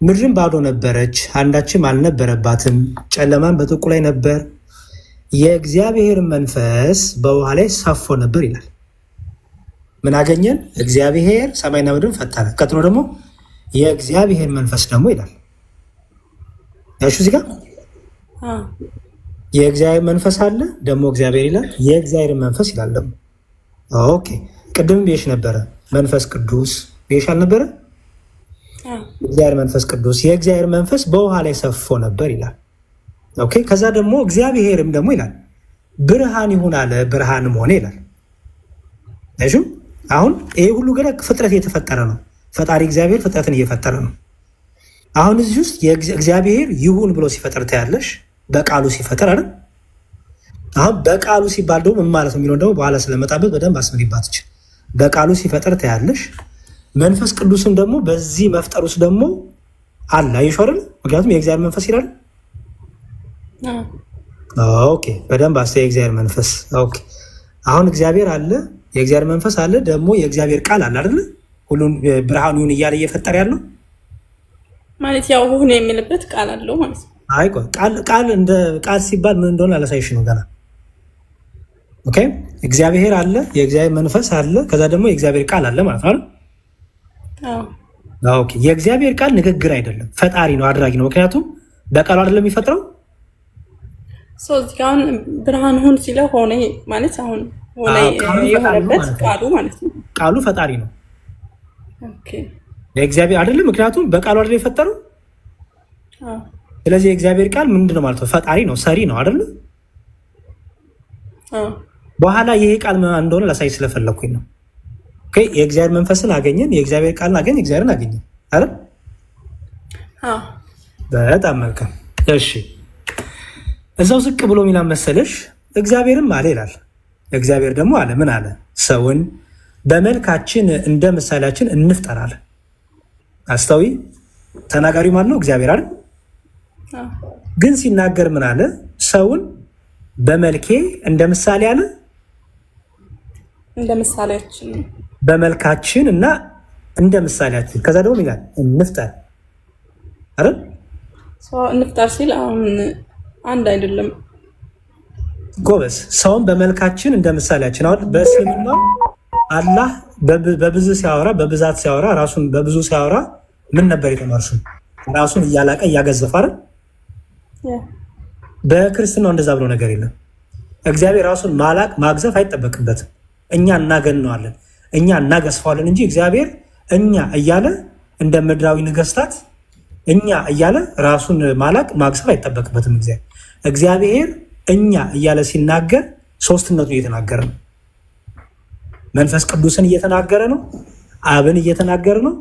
ምድርን ባዶ ነበረች፣ አንዳችም አልነበረባትም፣ ጨለማን በጥቁ ላይ ነበር፣ የእግዚአብሔር መንፈስ በውሃ ላይ ሰፎ ነበር ይላል። ምን አገኘን? እግዚአብሔር ሰማይና ምድርን ፈጠረ። ቀጥሎ ደግሞ የእግዚአብሔር መንፈስ ደግሞ ይላል። ያሹ እዚህ ጋር የእግዚአብሔር መንፈስ አለ፣ ደግሞ እግዚአብሔር ይላል፣ የእግዚአብሔር መንፈስ ይላል ደግሞ። ኦኬ ቅድም ቤሽ ነበረ መንፈስ ቅዱስ ቤሽ አልነበረ? እግዚአብሔር መንፈስ ቅዱስ፣ የእግዚአብሔር መንፈስ በውሃ ላይ ሰፎ ነበር ይላል። ኦኬ ከዛ ደግሞ እግዚአብሔርም ደግሞ ይላል ብርሃን ይሁን አለ፣ ብርሃንም ሆነ ይላል። እሺ አሁን ይሄ ሁሉ ገና ፍጥረት እየተፈጠረ ነው። ፈጣሪ እግዚአብሔር ፍጥረትን እየፈጠረ ነው። አሁን እዚህ ውስጥ እግዚአብሔር ይሁን ብሎ ሲፈጠር ታያለሽ፣ በቃሉ ሲፈጠር አይደል? አሁን በቃሉ ሲባል ደግሞ ምን ማለት ነው የሚለው ደግሞ በኋላ ስለመጣበት በደንብ አስምሪባት ይችላል። በቃሉ ሲፈጠር ታያለሽ። መንፈስ ቅዱስን ደግሞ በዚህ መፍጠር ውስጥ ደግሞ አለ። አይሽ አይደል? ምክንያቱም የእግዚአብሔር መንፈስ ይላል። ኦኬ በደንብ አስተያየ የእግዚአብሔር መንፈስ። ኦኬ አሁን እግዚአብሔር አለ፣ የእግዚአብሔር መንፈስ አለ፣ ደግሞ የእግዚአብሔር ቃል አለ አይደል? ሁሉን ብርሃን ይሁን እያለ እየፈጠረ ያለው ማለት ያው ሁን የሚልበት ቃል አለው ማለት ነው። አይ ቃል እንደ ቃል ሲባል ምን እንደሆነ አላሳይሽ ነው ገና። ኦኬ እግዚአብሔር አለ፣ የእግዚአብሔር መንፈስ አለ፣ ከዛ ደግሞ የእግዚአብሔር ቃል አለ ማለት ነው። ኦኬ የእግዚአብሔር ቃል ንግግር አይደለም፣ ፈጣሪ ነው፣ አድራጊ ነው። ምክንያቱም በቃሉ አይደለም የሚፈጥረው። እዚህ አሁን ብርሃን ሁን ሲለው ሆነ ማለት አሁን ሆነ የሆነበት ቃሉ ማለት ነው። ቃሉ ፈጣሪ ነው። ኦኬ የእግዚአብሔር አይደለም፣ ምክንያቱም በቃሉ አይደለም የፈጠረው። ስለዚህ የእግዚአብሔር ቃል ምንድነው ማለት ነው? ፈጣሪ ነው፣ ሰሪ ነው አይደለም። በኋላ ይሄ ቃል ምን እንደሆነ ላሳይ ስለፈለኩኝ ነው። ኦኬ የእግዚአብሔር መንፈስን አገኘን፣ የእግዚአብሔር ቃልን አገኘን፣ እግዚአብሔርን አገኘን አይደል? በጣም መልካም። እሺ እዛው ዝቅ ብሎ ሚላን መሰለሽ እግዚአብሔርም አለ ይላል። እግዚአብሔር ደግሞ አለ ምን አለ? ሰውን በመልካችን እንደ ምሳሌያችን እንፍጠር አለ። አስተዊ ተናጋሪ ማለት ነው እግዚአብሔር አይደል? ግን ሲናገር ምን አለ? ሰውን በመልኬ እንደ ምሳሌ አለ። እንደ ምሳሌያችን በመልካችን እና እንደ ምሳሌያችን ከዛ ደግሞ ይላል እንፍጠር አይደል? እንፍጠር ሲል አሁን አንድ አይደለም ጎበዝ። ሰውን በመልካችን እንደ ምሳሌያችን። አሁን በእስልምና አላህ በብዙ ሲያወራ በብዛት ሲያወራ ራሱን በብዙ ሲያወራ ምን ነበር የተማርሽው? ራሱን እያላቀ እያገዘፈ አይደል? በክርስትናው እንደዛ ብሎ ነገር የለም። እግዚአብሔር ራሱን ማላቅ ማግዘፍ አይጠበቅበትም። እኛ እናገነዋለን፣ እኛ እናገዝፈዋለን እንጂ እግዚአብሔር እኛ እያለ እንደ ምድራዊ ነገስታት እኛ እያለ ራሱን ማላቅ ማግዘፍ አይጠበቅበትም። እግዚአብሔር እኛ እያለ ሲናገር ሶስትነቱ እየተናገረ ነው። መንፈስ ቅዱስን እየተናገረ ነው። አብን እየተናገረ ነው።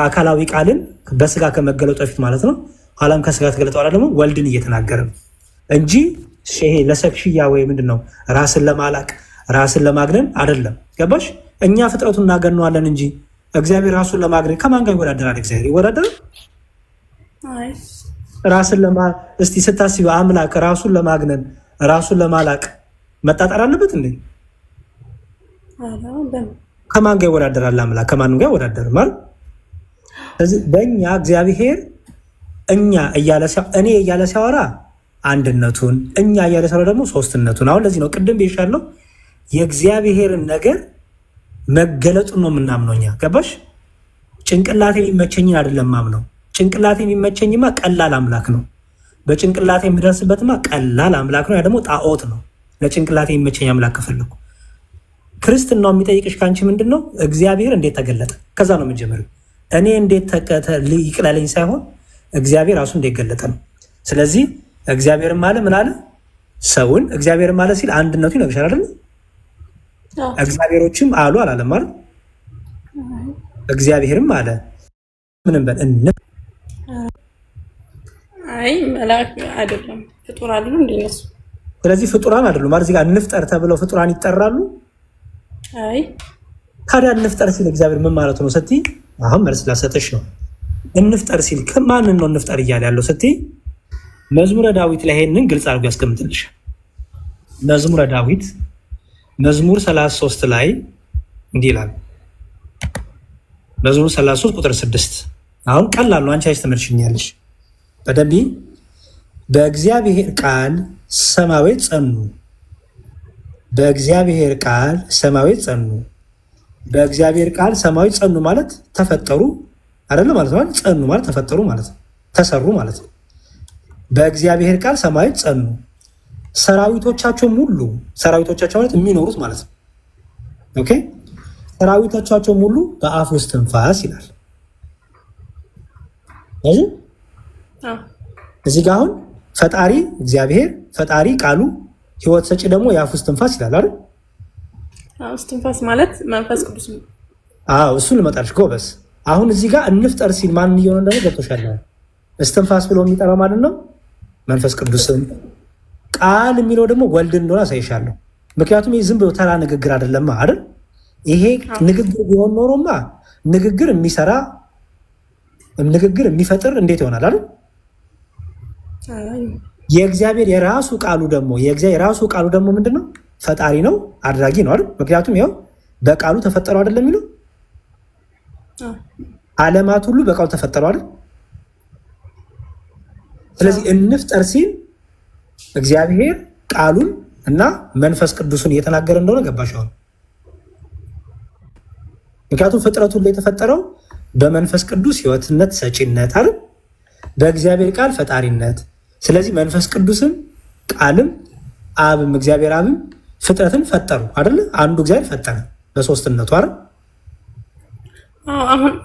አካላዊ ቃልን በስጋ ከመገለጡ በፊት ማለት ነው። ኋላም ከስጋ ተገለጠ በኋላ ደግሞ ወልድን እየተናገረ ነው እንጂ ይሄ ለሰክሽያ ወይ ምንድነው ራስን ለማላቅ ራስን ለማግነን አይደለም። ገባሽ? እኛ ፍጥረቱን እናገነዋለን እንጂ እግዚአብሔር ራሱን ለማግነን ከማን ጋር ይወዳደራል? እግዚአብሔር ይወዳደራል? አይ ራስን እስቲ ስታስቢ አምላክ ራሱን ለማግነን ራሱን ለማላቅ መጣጣር አለበት እንዴ? ከማን ጋር ይወዳደራል? አምላክ ከማንም ጋር ይወዳደር ማለት። ስለዚህ በእኛ እግዚአብሔር እኛ እኔ እያለ ሲያወራ አንድነቱን፣ እኛ እያለ ሲያወራ ደግሞ ሶስትነቱን። አሁን ለዚህ ነው ቅድም ብዬሻለሁ፣ የእግዚአብሔርን ነገር መገለጡን ነው የምናምነው እኛ። ገባሽ? ጭንቅላቴ የሚመቸኝን አይደለም ማምነው። ጭንቅላቴ የሚመቸኝማ ቀላል አምላክ ነው። በጭንቅላቴ የሚደርስበትማ ቀላል አምላክ ነው። ያ ደግሞ ጣዖት ነው። ለጭንቅላቴ የሚመቸኝ አምላክ ከፈለኩ። ክርስትናው የሚጠይቅሽ ከአንቺ ምንድን ነው? እግዚአብሔር እንዴት ተገለጠ? ከዛ ነው የምንጀምረው። እኔ እንዴት ይቅለለኝ ሳይሆን እግዚአብሔር ራሱ እንዴት ገለጠ ነው። ስለዚህ እግዚአብሔርም አለ ምን አለ? ሰውን እግዚአብሔርም አለ ሲል አንድነቱ ይነግርሻል አይደል? እግዚአብሔሮችም አሉ አላለም ማለት እግዚአብሔርም አለ ምንም በል አይ መልአክ አይደለም ፍጡር አይደለም እንዴ ነው። ስለዚህ ፍጡራን አይደሉም ማለት እዚህ ጋር እንፍጠር ተብለው ፍጡራን ይጠራሉ። አይ ታዲያ እንፍጠር ሲል እግዚአብሔር ምን ማለት ነው ስትይ፣ አሁን መልስ ላሰጥሽ ነው። እንፍጠር ሲል ከማንን ነው እንፍጠር እያለ ያለው ስትይ፣ መዝሙረ ዳዊት ላይ ይሄንን ግልጽ አድርጎ ያስቀምጥልሻል። መዝሙረ ዳዊት መዝሙር 33 ላይ እንዲህ ይላል። መዝሙር 33 ቁጥር 6 አሁን ቀላል ነው። አንቺ አይሽ ተመልሽኛለሽ በደንብ በእግዚአብሔር ቃል ሰማያት ጸኑ፣ በእግዚአብሔር ቃል ሰማያት ጸኑ። በእግዚአብሔር ቃል ሰማያት ጸኑ ማለት ተፈጠሩ አይደለም ማለት ነው። ጸኑ ማለት ተፈጠሩ ማለት ነው፣ ተሰሩ ማለት ነው። በእግዚአብሔር ቃል ሰማያት ጸኑ፣ ሰራዊቶቻቸው ሙሉ፣ ሰራዊቶቻቸው ማለት የሚኖሩት ማለት ነው። ኦኬ ሰራዊቶቻቸው ሙሉ በአፍ ውስጥ ትንፋስ ይላል። እዚህ ጋር አሁን ፈጣሪ እግዚአብሔር ፈጣሪ ቃሉ ህይወት ሰጪ ደግሞ የአፍ ውስጥ ትንፋስ ይላል አይደል? አዎ ትንፋስ ማለት መንፈስ ቅዱስ ነው። አዎ እሱን ልመጣልሽ ጎበዝ። አሁን እዚህ ጋር እንፍጠር ሲል ማን እየሆነ እንደሆነ ገብቶሻል? እስትንፋስ ብሎ የሚጠራው ማለት ነው መንፈስ ቅዱስን። ቃል የሚለው ደግሞ ወልድ እንደሆነ አሳይሻለሁ። ምክንያቱም ይህ ዝም ብሎ ተራ ንግግር አይደለም አይደል? ይሄ ንግግር ቢሆን ኖሮማ ንግግር የሚሰራ ንግግር የሚፈጥር እንዴት ይሆናል አይደል? የእግዚአብሔር የራሱ ቃሉ ደግሞ የራሱ ቃሉ ደግሞ ምንድነው? ፈጣሪ ነው፣ አድራጊ ነው አይደል? ምክንያቱም ያው በቃሉ ተፈጠሩ አይደለም የሚለው ዓለማት ሁሉ በቃሉ ተፈጠሩ አይደል? ስለዚህ እንፍጠር ሲል እግዚአብሔር ቃሉን እና መንፈስ ቅዱስን እየተናገረ እንደሆነ ገባሽ አሁን? ምክንያቱም ፍጥረቱ ሁሉ የተፈጠረው በመንፈስ ቅዱስ ህይወትነት ሰጪነት አይደል? በእግዚአብሔር ቃል ፈጣሪነት። ስለዚህ መንፈስ ቅዱስም ቃልም አብም እግዚአብሔር አብም ፍጥረትን ፈጠሩ አይደል? አንዱ እግዚአብሔር ፈጠረ በሶስትነቱ አይደል?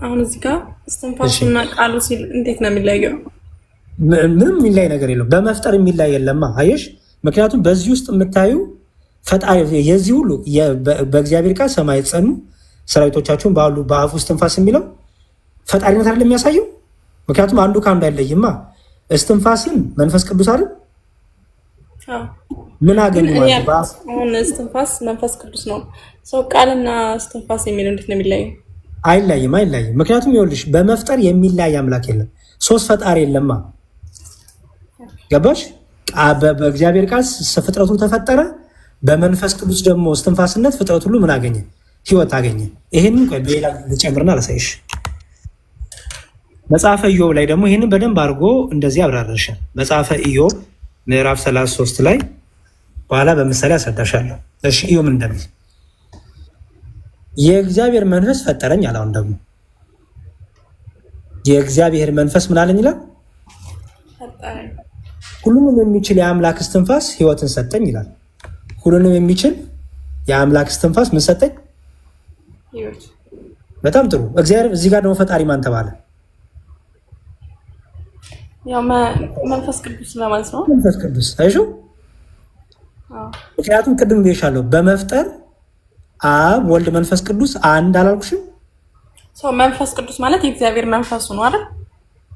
አሁን እዚህ ጋር እስትንፋሱና ቃሉ ሲል እንዴት ነው የሚለየው? ምንም የሚለይ ነገር የለውም። በመፍጠር የሚለይ የለማ አየሽ። ምክንያቱም በዚህ ውስጥ የምታዩ ፈጣሪ የዚህ ሁሉ በእግዚአብሔር ቃል ሰማያት ጸኑ፣ ሰራዊቶቻቸውን ባሉ በአፍ ውስጥ ትንፋስ የሚለው ፈጣሪነት አይደለም የሚያሳየው። ምክንያቱም አንዱ ከአንዱ አይለይማ። እስትንፋስን መንፈስ ቅዱስ አይደል? ምን አገኙ ማለት አሁን እስትንፋስ መንፈስ ቅዱስ ነው። ሰው ቃልና እስትንፋስ የሚለው እንዴት ነው የሚለየው? አይለይም። ምክንያቱም ይኸውልሽ በመፍጠር የሚለያይ አምላክ የለም። ሶስት ፈጣሪ የለማ። ገባሽ? በእግዚአብሔር ቃል ፍጥረቱ ተፈጠረ፣ በመንፈስ ቅዱስ ደግሞ እስትንፋስነት ፍጥረት ሁሉ ምን አገኘ? ህይወት አገኘ። ይሄንን በሌላ ልጨምርና ላሳይሽ። መጽሐፈ ኢዮብ ላይ ደግሞ ይህንን በደንብ አድርጎ እንደዚህ አብራራሻል። መጽሐፈ ኢዮብ ምዕራፍ 33 ላይ በኋላ በምሳሌ አስረዳሻለሁ። እሺ ኢዮብ እንደሚል የእግዚአብሔር መንፈስ ፈጠረኝ አለ። አሁን ደግሞ የእግዚአብሔር መንፈስ ምን አለኝ ይላል? ሁሉንም የሚችል የአምላክ እስትንፋስ ህይወትን ሰጠኝ ይላል። ሁሉንም የሚችል የአምላክ እስትንፋስ ምን ሰጠኝ? በጣም ጥሩ። እግዚአብሔር እዚህ ጋር ደግሞ ፈጣሪ ማን ተባለ? ያው መንፈስ ቅዱስ ለማለት ነው። መንፈስ ቅዱስ አይሹ። ምክንያቱም ቅድም ብዬሻለሁ በመፍጠር አብ ወልድ መንፈስ ቅዱስ አንድ አላልኩሽም? ሰው መንፈስ ቅዱስ ማለት የእግዚአብሔር መንፈሱ ነው አይደል?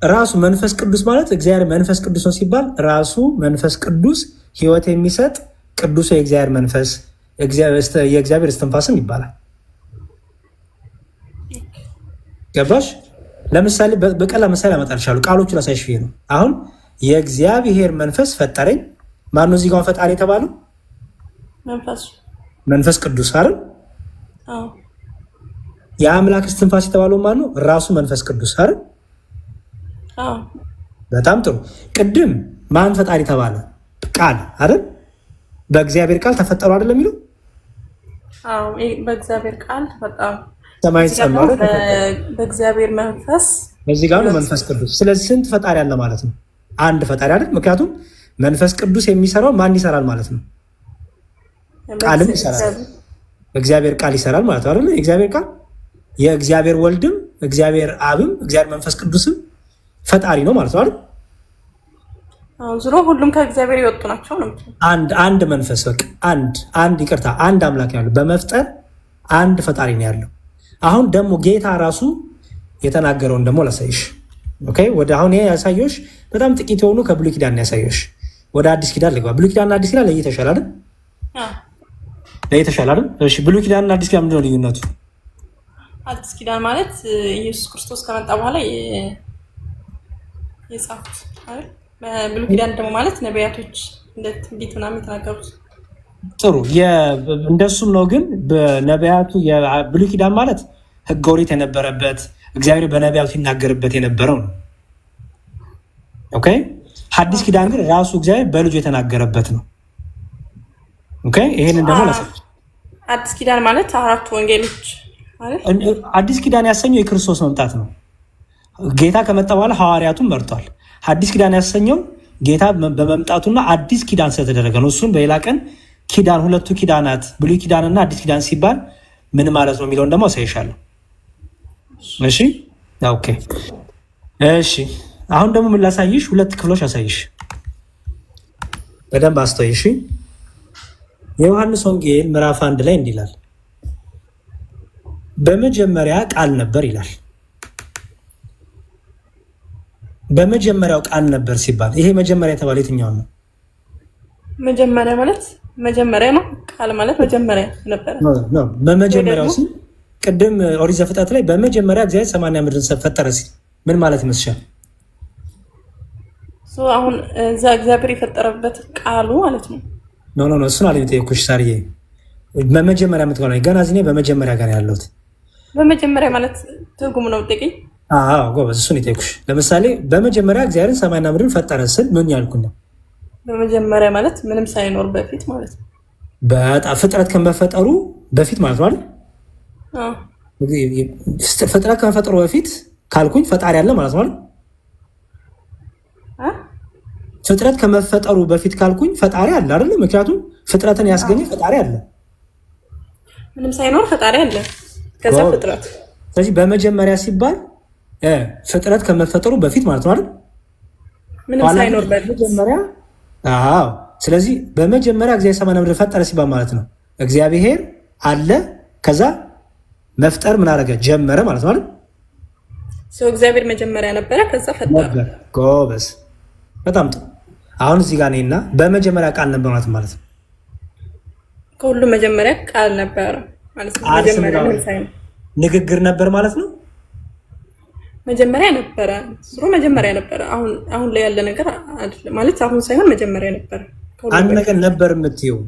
ራሱ መንፈስ ቅዱስ ማለት እግዚአብሔር መንፈስ ቅዱስ ነው ሲባል ራሱ መንፈስ ቅዱስ ህይወት የሚሰጥ ቅዱስ የእግዚአብሔር መንፈስ የእግዚአብሔር እስትንፋስም ይባላል። ገባሽ? ለምሳሌ በቀላል ምሳሌ አመጣልሻለሁ። ቃሎቹ ላሳይሽ ነው። አሁን የእግዚአብሔር መንፈስ ፈጠረኝ። ማነው እዚህ ጋር ፈጣሪ የተባለው? መንፈስ ቅዱስ አይደል? የአምላክ እስትንፋስ የተባለው ማን ነው? ራሱ መንፈስ ቅዱስ አይደል? በጣም ጥሩ። ቅድም ማን ፈጣሪ ተባለ? ቃል አይደል? በእግዚአብሔር ቃል ተፈጠሩ አይደል የሚለው? በእግዚአብሔር ቃል በጣም ሰማይ ጸማረ በእግዚአብሔር መንፈስ በዚህ ጋር ነው መንፈስ ቅዱስ። ስለዚህ ስንት ፈጣሪ አለ ማለት ነው? አንድ ፈጣሪ አይደል? ምክንያቱም መንፈስ ቅዱስ የሚሰራው ማን ይሰራል ማለት ነው? ቃልም ይሰራል። በእግዚአብሔር ቃል ይሰራል ማለት ነው አይደል? የእግዚአብሔር ቃል የእግዚአብሔር ወልድም እግዚአብሔር አብም እግዚአብሔር መንፈስ ቅዱስም ፈጣሪ ነው ማለት ነው አይደል? ዙሮ ሁሉም ከእግዚአብሔር የወጡ ናቸው ነው። አንድ መንፈስ በቃ አንድ ይቅርታ፣ አንድ አምላክ ያለው በመፍጠር አንድ ፈጣሪ ነው ያለው። አሁን ደግሞ ጌታ ራሱ የተናገረውን ደግሞ ላሳይሽ። ኦኬ፣ ወደ አሁን ይሄ ያሳየሽ በጣም ጥቂት የሆኑ ከብሉይ ኪዳን ነው ያሳየሽ። ወደ አዲስ ኪዳን ልግባ። ብሉይ ኪዳንና አዲስ ኪዳን ለይተሻል አይደል? ለይተሻል አይደል? እሺ፣ ብሉይ ኪዳንና አዲስ ኪዳን ምንድን ነው ልዩነቱ? አዲስ ኪዳን ማለት ኢየሱስ ክርስቶስ ከመጣ በኋላ የጻፉት አይደል? በብሉይ ኪዳን ደግሞ ማለት ነቢያቶች እንደ ትንቢት ምናምን የተናገሩት። ጥሩ፣ እንደሱም ነው። ግን በነቢያቱ የብሉይ ኪዳን ማለት ሕገ ኦሪት የነበረበት እግዚአብሔር በነቢያቱ ሲናገርበት የነበረው ነው። ኦኬ። ሐዲስ ኪዳን ግን ራሱ እግዚአብሔር በልጁ የተናገረበት ነው። ኦኬ። ይሄንን ደግሞ አዲስ ኪዳን ማለት አራቱ ወንጌሎች ማለት አዲስ ኪዳን ያሰኘው የክርስቶስ መምጣት ነው። ጌታ ከመጣ በኋላ ሐዋርያቱን መርቷል። አዲስ ኪዳን ያሰኘው ጌታ በመምጣቱና አዲስ ኪዳን ስለተደረገ ነው። እሱን በሌላ ቀን ኪዳን፣ ሁለቱ ኪዳናት ብሉይ ኪዳንና አዲስ ኪዳን ሲባል ምን ማለት ነው የሚለውን ደግሞ አሳይሻለሁ። እሺ ኦኬ። እሺ አሁን ደግሞ ምን ላሳይሽ? ሁለት ክፍሎች አሳይሽ። በደንብ አስተውይ። እሺ የዮሐንስ ወንጌል ምዕራፍ 1 ላይ እንዲህ ይላል፣ በመጀመሪያ ቃል ነበር ይላል። በመጀመሪያው ቃል ነበር ሲባል ይሄ መጀመሪያ የተባለ የትኛው ነው? መጀመሪያ ማለት መጀመሪያ ነው። ቃል ማለት መጀመሪያ ነበር ነው። በመጀመሪያው ሲል ቅድም ኦሪት ዘፍጥረት ላይ በመጀመሪያ እግዚአብሔር ሰማይና ምድርን ፈጠረ ሲል ምን ማለት ይመስልሻል? አሁን እዛ እግዚአብሔር የፈጠረበት ቃሉ ማለት ነው። ኖ እሱን አለ የጠየኩሽ ሳርዬ። በመጀመሪያ የምትሆነ ገና እዚህ በመጀመሪያ ጋር ያለሁት በመጀመሪያ ማለት ትርጉሙ ነው ጥቂት። አዎ ጎበዝ፣ እሱን የጠየኩሽ። ለምሳሌ በመጀመሪያ እግዚአብሔርን ሰማይና ምድርን ፈጠረ ስል ምን ያልኩኝ ነው? በመጀመሪያ ማለት ምንም ሳይኖር በፊት ማለት ነው። በጣም ፍጥረት ከመፈጠሩ በፊት ማለት ነው አይደል? ፍጥረት ከመፈጠሩ በፊት ካልኩኝ ፈጣሪ አለ ማለት ነው አይደል? ፍጥረት ከመፈጠሩ በፊት ካልኩኝ ፈጣሪ አለ አይደል? ምክንያቱም ፍጥረትን ያስገኘ ፈጣሪ አለ። ምንም ሳይኖር ፈጣሪ አለ፣ ከዛ ፍጥረት። ስለዚህ በመጀመሪያ ሲባል ፍጥረት ከመፈጠሩ በፊት ማለት ነው አይደል? ምንም ሳይኖር በፊት መጀመሪያ። አዎ። ስለዚህ በመጀመሪያ እግዚአብሔር ሰማይና ምድር ፈጠረ ሲባል ማለት ነው እግዚአብሔር አለ፣ ከዛ መፍጠር ምን አደረገ? ጀመረ ማለት ነው አይደል? እግዚአብሔር መጀመሪያ ነበረ፣ ከዛ ፈጠረ። ጎበዝ፣ በጣም ጥሩ። አሁን እዚህ ጋር ነኝና በመጀመሪያ ቃል ነበር ማለት ነው። ከሁሉም መጀመሪያ ቃል ነበረ ማለት ነው። መጀመሪያ ምን ሳይሆን ንግግር ነበር ማለት ነው። መጀመሪያ ነበረ፣ ዙሮ መጀመሪያ ነበረ። አሁን ላይ ያለ ነገር አይደለም ማለት አሁን ሳይሆን መጀመሪያ ነበረ። አንድ ነገር ነበር የምትይው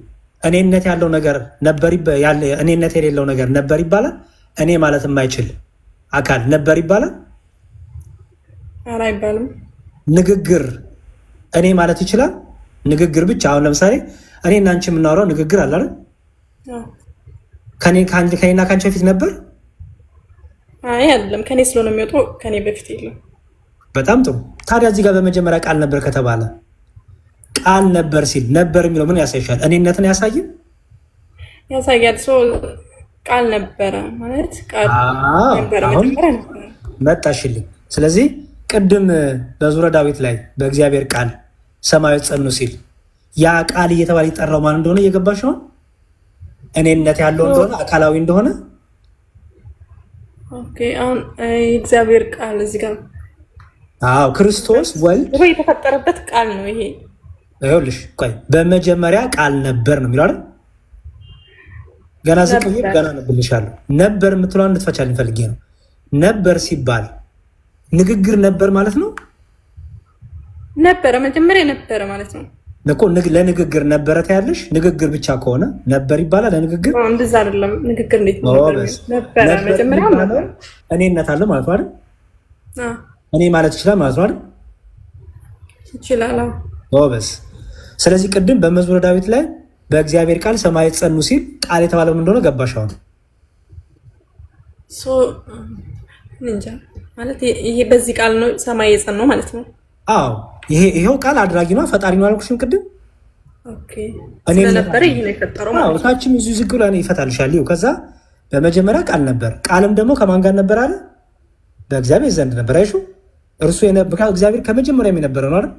እኔነት ያለው ነገር ነበር ያለ፣ እኔነት የሌለው ነገር ነበር ይባላል። እኔ ማለት የማይችል አካል ነበር ይባላል። ኧረ አይባልም። ንግግር እኔ ማለት ይችላል። ንግግር ብቻ። አሁን ለምሳሌ እኔ እና አንቺ የምናወራው ንግግር አለ አይደል? ከኔና ከአንቺ በፊት ነበር? አይ አይደለም፣ ከኔ ስለሆነ የሚወጣው ከኔ በፊት የለም። በጣም ጥሩ። ታዲያ እዚህ ጋር በመጀመሪያ ቃል ነበር ከተባለ ቃል ነበር ሲል ነበር የሚለው ምን ያሳይሻል? እኔነትን ያሳያል? ያሳያል። ቃል ነበረ ማለት ቃል ነበረ፣ መጀመሪያ ነበረ። መጣሽልኝ። ስለዚህ ቅድም በዙረ ዳዊት ላይ በእግዚአብሔር ቃል ሰማዮች ጸኑ ሲል ያ ቃል እየተባለ ይጠራው ማን እንደሆነ እየገባሽ ነው? እኔነት ያለው እንደሆነ አካላዊ እንደሆነ። ኦኬ። አሁን የእግዚአብሔር ቃል እዚህ ጋር ክርስቶስ ወልድ የተፈጠረበት ቃል ነው ይሄ። ይኸውልሽ ቆይ በመጀመሪያ ቃል ነበር ነው የሚለው አይደል? ገና ዝቅ ብዬ ገና ነብልሻለሁ። ነበር የምትለዋን እንድትፈቻልኝ ፈልጌ ነው። ነበር ሲባል ንግግር ነበር ማለት ነው። ነበረ መጀመሪያ ነበረ ማለት ነው። እኮ ለንግግር ነበረ ታያለሽ። ንግግር ብቻ ከሆነ ነበር ይባላል። ለንግግር እንደዛ አይደለም። ንግግር እንዴት ነው ነበረ? መጀመሪያ ነበር እኔነት አለ ማለት ነው አይደል? እኔ ማለት ይችላል ማለት ነው አይደል? ይችላል። ጎበዝ። ስለዚህ ቅድም በመዝሙረ ዳዊት ላይ በእግዚአብሔር ቃል ሰማያት ጸኑ ሲል ቃል የተባለው ምን እንደሆነ ገባሽ? አሁን እንጃ ማለት ይሄ በዚህ ቃል ነው ሰማይ የጸናው ማለት ነው። አዎ ይሄው ቃል አድራጊ ነው ፈጣሪ ነው አልኩሽም ቅድም። ኦኬ ስለነበረ ይሄ ነው የፈጠረው ማለት ነው። ታችም እዚህ ዝግ ብላ ነው ይፈታልሻል። ይኸው ከዛ በመጀመሪያ ቃል ነበር፣ ቃልም ደግሞ ከማን ጋር ነበር አለ? በእግዚአብሔር ዘንድ ነበር። አይሹ እርሱ እግዚአብሔር ከመጀመሪያም የነበረ ነው አይደል?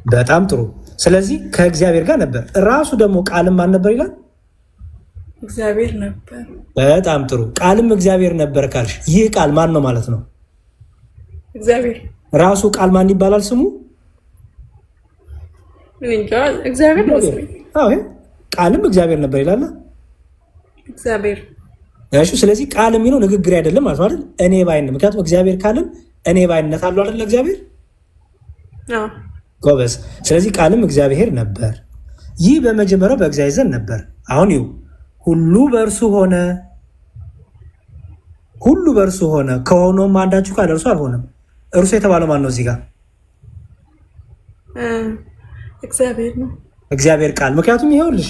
በጣም ጥሩ። ስለዚህ ከእግዚአብሔር ጋር ነበር። ራሱ ደግሞ ቃልም ማን ነበር ይላል? እግዚአብሔር ነበር። በጣም ጥሩ። ቃልም እግዚአብሔር ነበር ካልሽ ይህ ቃል ማን ነው ማለት ነው? እግዚአብሔር ራሱ ቃል ማን ይባላል ስሙ? እግዚአብሔር ነው። አዎ ቃልም እግዚአብሔር ነበር ይላል እግዚአብሔር። እሺ ስለዚህ ቃል የሚለው ንግግር አይደለም ማለት አይደል? እኔ ባይነት። ምክንያቱም እግዚአብሔር ቃልም እኔ ባይነት አለው አይደል? እግዚአብሔር ጎበዝ። ስለዚህ ቃልም እግዚአብሔር ነበር። ይህ በመጀመሪያው በእግዚአብሔር ዘንድ ነበር። አሁን ይኸው ሁሉ በእርሱ ሆነ፣ ሁሉ በእርሱ ሆነ፣ ከሆነውም አንዳችሁ ካለ እርሱ አልሆነም። እርሱ የተባለው ማን ነው እዚህ ጋር? እግዚአብሔር ነው። እግዚአብሔር ቃል። ምክንያቱም ይኸውልሽ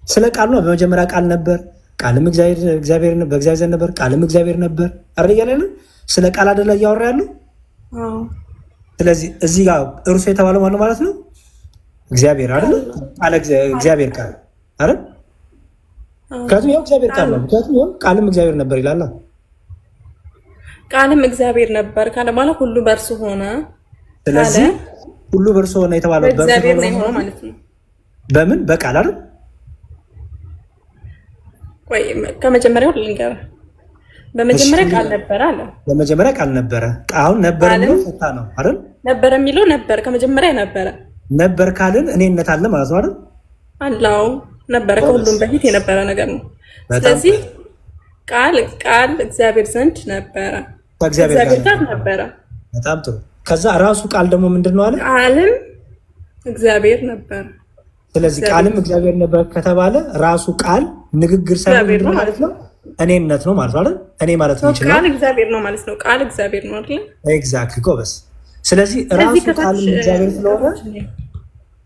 ስለ ቃል ነው። በመጀመሪያ ቃል ነበር፣ ቃልም እግዚአብሔር በእግዚአብሔር ዘንድ ነበር፣ ቃልም እግዚአብሔር ነበር አይደል? እያለ ስለ ቃል አይደለ እያወራ ያለው? ስለዚህ እዚህ ጋር እርሱ የተባለው ማን ነው ማለት ነው? እግዚአብሔር አይደል? እግዚአብሔር ቃል አይደል? ምክንያቱም ያው እግዚአብሔር ቃል ነው። ምክንያቱም ያው ቃልም እግዚአብሔር ነበር ይላል። ቃልም እግዚአብሔር ነበር ካለ ማለት ሁሉ በእርሱ ሆነ። ስለዚህ ሁሉ በእርሱ ሆነ የተባለው በእግዚአብሔር ነው ማለት ነው። በምን በቃል አይደል? ቆይ ከመጀመሪያው ልንገርህ። በመጀመሪያ ቃል ነበር አለ። በመጀመሪያ ቃል ነበረ። አሁን ነበር የሚለው ፈታ ነው አይደል? ነበር የሚለው ነበር ከመጀመሪያ ነበረ። ነበር ካልን እኔነት አለ ማለት ነው አይደል? አላው ነበረ ከሁሉም በፊት የነበረ ነገር ነው። ስለዚህ ቃል እግዚአብሔር ዘንድ ነበረ፣ ከእግዚአብሔር ጋር ነበረ። በጣም ጥሩ። ከዛ ራሱ ቃል ደግሞ ምንድነው አለ? ቃልም እግዚአብሔር ነበር። ስለዚህ ቃልም እግዚአብሔር ነበር ከተባለ ራሱ ቃል ንግግር ሳይሆን ማለት ነው እኔነት ነው ማለት አይደል? እኔ ማለት ነው ይችላል። ቃል እግዚአብሔር ነው ማለት ነው። ቃል እግዚአብሔር ነው አይደል? ኤግዛክትሊ ጎበስ። ስለዚህ ራሱ ቃል እግዚአብሔር ስለሆነ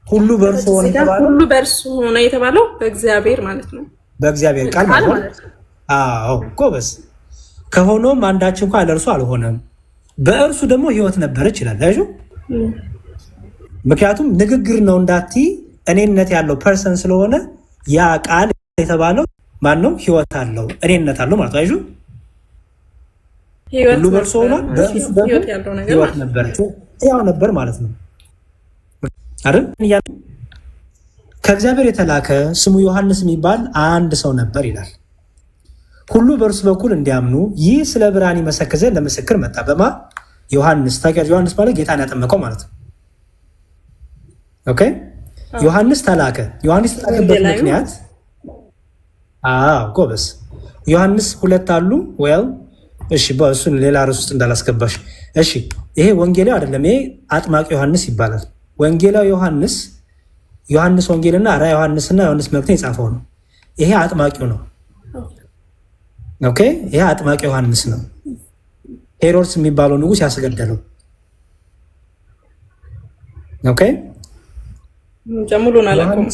ሁሉ በእርሱ ሆነ የተባለው ሁሉ በእርሱ ሆነ የተባለው በእግዚአብሔር ማለት ነው። በእግዚአብሔር ቃል ማለት ነው። አዎ ጎበስ። ከሆነውም አንዳች እንኳን ለእርሱ አልሆነም፣ በእርሱ ደግሞ ሕይወት ነበረች ይላል። አይሹ ምክንያቱም ንግግር ነው እንዳትዪ እኔነት ያለው ፐርሰን ስለሆነ ያ ቃል የተባለው ማን ነው? ሕይወት አለው እኔነት አለው ማለት አይሹ ሁሉ በእርሱ ሆነ፣ በእርሱ ደግሞ ሕይወት ነበረች፣ ያው ነበር ማለት ነው አይደል? ከእግዚአብሔር የተላከ ስሙ ዮሐንስ የሚባል አንድ ሰው ነበር ይላል። ሁሉ በእርሱ በኩል እንዲያምኑ ይህ ስለ ብርሃን ይመሰክር ዘንድ ለምስክር መጣ። በማ ዮሐንስ ታውቂያለሽ? ዮሐንስ ማለት ጌታን ያጠመቀው ማለት ነው። ኦኬ ዮሐንስ ተላከ። ዮሐንስ የተላከበት ምክንያት ጎበስ። ዮሐንስ ሁለት አሉ ወይ? እሺ በእሱን ሌላ ርዕስ ውስጥ እንዳላስገባሽ። እሺ ይሄ ወንጌላዊ አይደለም፣ ይሄ አጥማቂ ዮሐንስ ይባላል። ወንጌላዊ ዮሐንስ ወንጌልና ራዕየ ዮሐንስና ዮሐንስ መልእክትን የጻፈው ነው። ይሄ አጥማቂው ነው። ኦኬ ይሄ አጥማቂ ዮሐንስ ነው። ሄሮድስ የሚባለው ንጉስ ያስገደለው። ኦኬ ጀምሩን አላውቅም።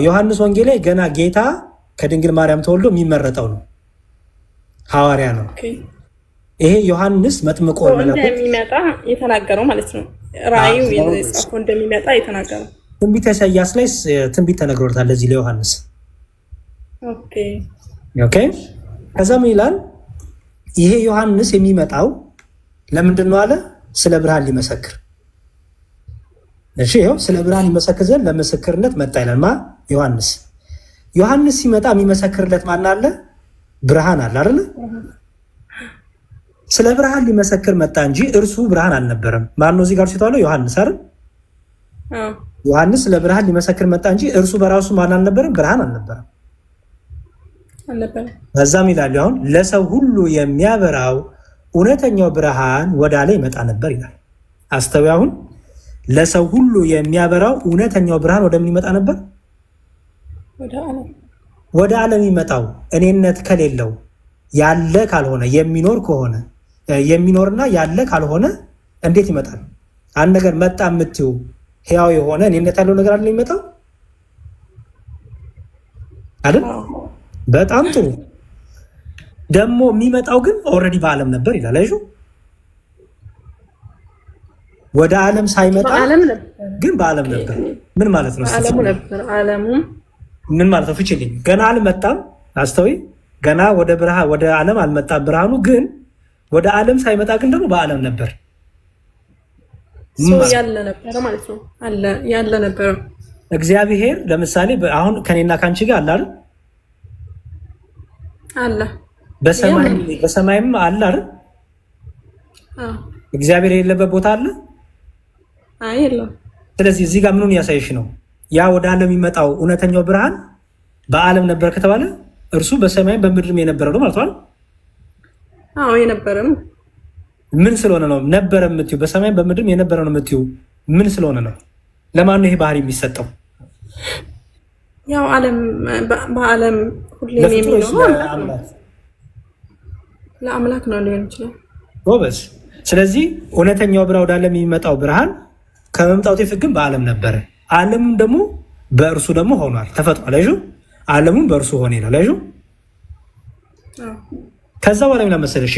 ዮሐንስ ወንጌላዊ ገና ጌታ ከድንግል ማርያም ተወልዶ የሚመረጠው ነው፣ ሐዋርያ ነው። ይሄ ዮሐንስ መጥምቆ እንደሚመጣ የተናገረው ማለት ነው። ራእዩ የጻፈው እንደሚመጣ የተናገረው ትንቢተ ኢሳይያስ ላይ ትንቢት ተነግሮታል ለዚህ ለዮሐንስ። ኦኬ ከዛ ምን ይላል? ይሄ ዮሐንስ የሚመጣው ለምንድን ነው አለ? ስለ ብርሃን ሊመሰክር። እሺ ይኸው ስለ ብርሃን ሊመሰክር ዘንድ ለምስክርነት መጣ ይላል። ዮሐንስ ሲመጣ የሚመሰክርለት ማን አለ? ብርሃን አለ አይደል? ስለ ብርሃን ሊመሰክር መጣ እንጂ እርሱ ብርሃን አልነበረም። ማን ነው እዚህ ጋር ሲተዋለው? ዮሐንስ አይደል? ዮሐንስ ስለ ብርሃን ሊመሰክር መጣ እንጂ እርሱ በራሱ ማን አልነበረም? ብርሃን አልነበረም። በዛም ይላል አሁን ለሰው ሁሉ የሚያበራው እውነተኛው ብርሃን ወዳለ ይመጣ ነበር ይላል። አስተውይ። አሁን ለሰው ሁሉ የሚያበራው እውነተኛው ብርሃን ወደ ምን ይመጣ ነበር? ወደ ዓለም ይመጣው እኔነት ከሌለው ያለ ካልሆነ የሚኖር ከሆነ የሚኖርና ያለ ካልሆነ እንዴት ይመጣል? አንድ ነገር መጣ የምትይው ሕያው የሆነ እኔነት ያለው ነገር አይደል የሚመጣው አይደል? በጣም ጥሩ። ደግሞ የሚመጣው ግን ኦልሬዲ በዓለም ነበር ይላል። አይሹ ወደ ዓለም ሳይመጣ ግን በዓለም ነበር። ምን ማለት ነው? ዓለሙ ነበር። ዓለሙ ምን ማለት ነው? ፍቺልኝ። ገና አልመጣም። አስተውይ። ገና ወደ ዓለም አልመጣም ብርሃኑ። ግን ወደ ዓለም ሳይመጣ ግን ደግሞ በዓለም ነበር። ሰው ያለ ነበር ማለት ነው። ያለ ነበር እግዚአብሔር። ለምሳሌ አሁን ከኔና ካንቺ ጋር አለ አይደል? አለ። በሰማይም አለ አይደል? እግዚአብሔር የሌለበት ቦታ አለ? አይ የለም። ስለዚህ እዚህ ጋር ምኑን ያሳይሽ ነው? ያ ወደ ዓለም የሚመጣው እውነተኛው ብርሃን በዓለም ነበር ከተባለ እርሱ በሰማይም በምድርም የነበረ ነው ማለት ነው። አዎ የነበረም። ምን ስለሆነ ነው ነበረ የምትይው? በሰማይም በምድርም የነበረ ነው የምትይው ምን ስለሆነ ነው? ለማን ነው ይሄ ባህሪ የሚሰጠው? ያው በዓለም ሁሌም የሚኖረው ለአምላክ ነው ሊሆን ይችላል። ጎበዝ። ስለዚህ እውነተኛው ብርሃን ወደ ዓለም የሚመጣው ብርሃን ከመምጣቱ በፊት ግን በዓለም ነበረ። ዓለሙም ደግሞ በእርሱ ደግሞ ሆኗል፣ ተፈጥሯል። አይሹ ዓለሙም በእርሱ ሆነ ይላል። አይሹ ከዛ በኋላ ምን መሰለሽ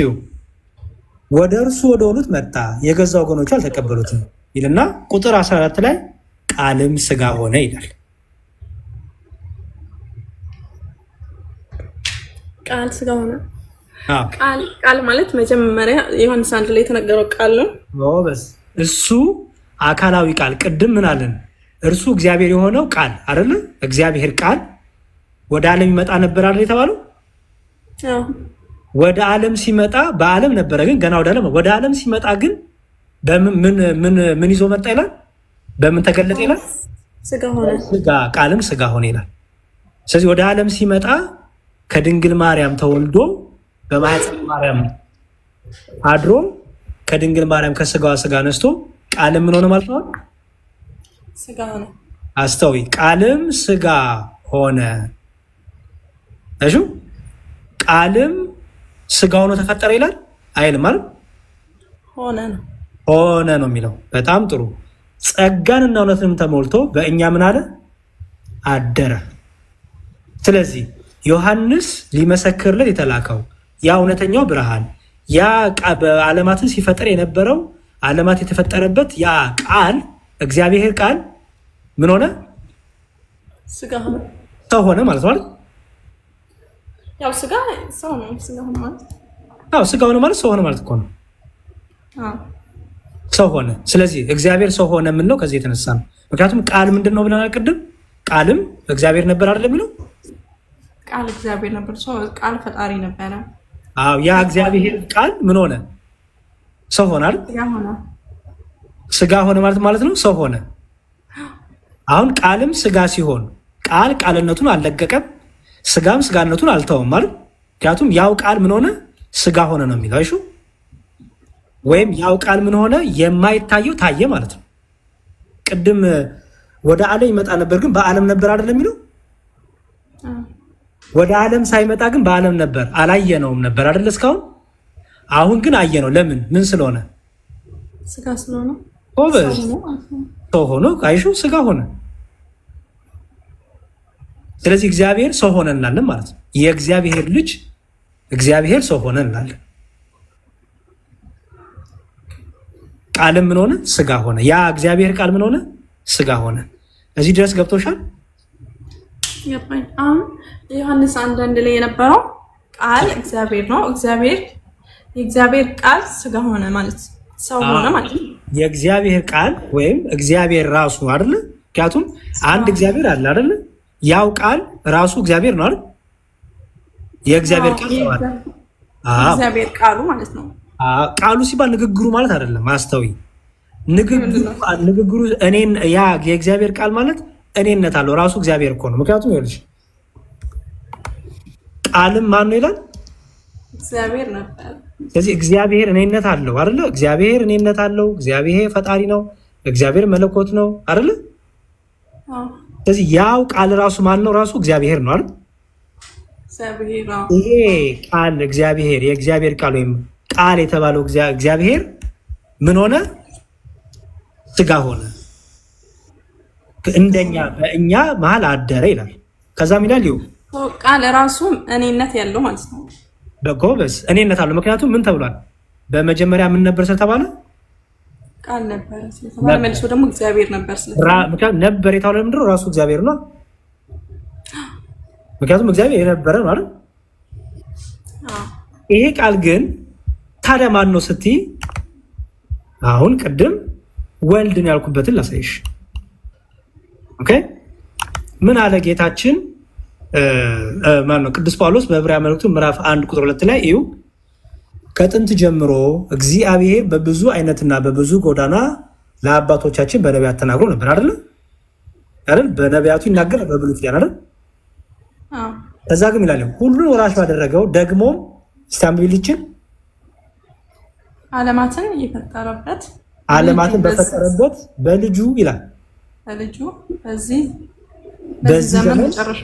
ወደ እርሱ ወደ ሆኑት መጣ፣ የገዛ ወገኖቹ አልተቀበሉትም ይልና ቁጥር 14 ላይ ቃልም ስጋ ሆነ ይላል። ቃል ስጋ ሆነ። ቃል ማለት መጀመሪያ ዮሐንስ 1 ላይ የተነገረው ቃል ነው። ጎበዝ። እሱ አካላዊ ቃል። ቅድም ምን አለን? እርሱ እግዚአብሔር የሆነው ቃል አይደለ? እግዚአብሔር ቃል ወደ ዓለም ይመጣ ነበር አይደል የተባለው? ወደ ዓለም ሲመጣ በዓለም ነበረ፣ ግን ገና ወደ ዓለም ሲመጣ ግን ምን ይዞ መጣ ይላል? በምን ተገለጠ ይላል? ስጋ ሆነ። ቃልም ስጋ ሆነ ይላል። ስለዚህ ወደ ዓለም ሲመጣ ከድንግል ማርያም ተወልዶ በማኅፀነ ማርያም አድሮ ከድንግል ማርያም ከስጋዋ ስጋ ነስቶ ቃልም ምን ሆነ ማለት ነው? ስጋ ሆነ። አስተዊ። ቃልም ስጋ ሆነ። እሺ ቃልም ስጋ ሆኖ ተፈጠረ ይላል አይልም? ማለት ሆነ ነው የሚለው። በጣም ጥሩ። ጸጋንና እውነትንም ተሞልቶ በእኛ ምን አለ? አደረ። ስለዚህ ዮሐንስ ሊመሰክርለት የተላከው ያ እውነተኛው ብርሃን ያ በዓለማትን ሲፈጠር የነበረው ዓለማት የተፈጠረበት ያ ቃል እግዚአብሔር ቃል ምን ሆነ? ስጋ ሆነ። ሰው ሆነ ማለት ነው። ያው ስጋ ሰው ነው። ስጋ ሆነ ማለት ስጋ ሆነ ማለት ሰው ሆነ ማለት እኮ ነው። ሰው ሆነ። ስለዚህ እግዚአብሔር ሰው ሆነ የምንለው ከዚህ የተነሳ ነው። ምክንያቱም ቃል ምንድን ነው ብለናል ቅድም? ቃልም እግዚአብሔር ነበር አይደለም የሚለው? ቃል እግዚአብሔር ነበር። ቃል ፈጣሪ ነበረ። ያ እግዚአብሔር ቃል ምን ሆነ? ሰው ሆነ አይደል? ስጋ ሆነ ማለት ነው። ሰው ሆነ። አሁን ቃልም ስጋ ሲሆን ቃል ቃልነቱን አልለቀቀም፣ ስጋም ስጋነቱን አልተውም ማለት። ምክንያቱም ያው ቃል ምን ሆነ? ስጋ ሆነ ነው የሚለው። አይሹ ወይም ያው ቃል ምን ሆነ? የማይታየው ታየ ማለት ነው። ቅድም ወደ ዓለም ይመጣ ነበር ግን በዓለም ነበር አይደለም የሚለው? ወደ ዓለም ሳይመጣ ግን በዓለም ነበር፣ አላየነውም ነበር አይደል እስካሁን። አሁን ግን አየነው። ለምን? ምን ስለሆነ? ስጋ ስለሆነ። ሰው ሆኖ አይሹ ስጋ ሆነ። ስለዚህ እግዚአብሔር ሰው ሆነ እንላለን ማለት ነው። የእግዚአብሔር ልጅ እግዚአብሔር ሰው ሆነ እንላለን። ቃልም ምን ሆነ? ስጋ ሆነ። ያ እግዚአብሔር ቃል ምን ሆነ? ስጋ ሆነ። እዚህ ድረስ ገብቶሻል? ገባኝ። አሁን ዮሐንስ 1 ላይ የነበረው ቃል እግዚአብሔር ነው። የእግዚአብሔር ቃል ስጋ ሆነ ማለት ሰው ሆነ ማለት ነው። የእግዚአብሔር ቃል ወይም እግዚአብሔር ራሱ አይደለ? ምክንያቱም አንድ እግዚአብሔር አለ አይደለ? ያው ቃል ራሱ እግዚአብሔር ነው አይደል? የእግዚአብሔር ቃል እግዚአብሔር ቃሉ ማለት ነው። ቃሉ ሲባል ንግግሩ ማለት አይደለም። አስተዊ ንግግሩ እኔን ያ የእግዚአብሔር ቃል ማለት እኔነት አለው ራሱ እግዚአብሔር እኮ ነው። ምክንያቱም ይኸውልሽ ቃልም ማን ነው ይላል? እግዚአብሔር ነበር። ስለዚህ እግዚአብሔር እኔነት አለው አይደለ? እግዚአብሔር እኔነት አለው። እግዚአብሔር ፈጣሪ ነው። እግዚአብሔር መለኮት ነው አይደለ? ስለዚህ ያው ቃል ራሱ ማን ነው? ራሱ እግዚአብሔር ነው አይደል? ይሄ ቃል እግዚአብሔር የእግዚአብሔር ቃል ወይም ቃል የተባለው እግዚአብሔር ምን ሆነ? ስጋ ሆነ፣ እንደኛ በእኛ መሀል አደረ ይላል። ከዛም ይላል ቃል ራሱ እኔነት ያለው ማለት ነው። በጎበዝ እኔነት አለው። ምክንያቱም ምን ተብሏል? በመጀመሪያ ምን ነበር ስለተባለ ቃል ነበር ስለተባለ መልሶ ደግሞ እግዚአብሔር ነበር ስለተባለ ነበር የተባለው ምንድነው? ራሱ እግዚአብሔር ነው። ምክንያቱም እግዚአብሔር የነበረ ነው አይደል? ይሄ ቃል ግን ታዲያ ማን ነው ስትይ፣ አሁን ቅድም ወልድን ያልኩበትን ላሳይሽ። ኦኬ ምን አለ ጌታችን ማን ነው? ቅዱስ ጳውሎስ በዕብራውያን መልእክቱ ምዕራፍ 1 ቁጥር 2 ላይ እዩ፣ ከጥንት ጀምሮ እግዚአብሔር በብዙ አይነትና በብዙ ጎዳና ለአባቶቻችን በነቢያት ተናግሮ ነበር አይደል? በነቢያቱ ይናገር በብሉይ ኪዳን አይደል? ከዛ ግን ይላል ሁሉን ወራሽ ባደረገው ደግሞ ስታምቢልችን ዓለማትን በፈጠረበት በልጁ ይላል። በልጁ በዚህ ዘመን መጨረሻ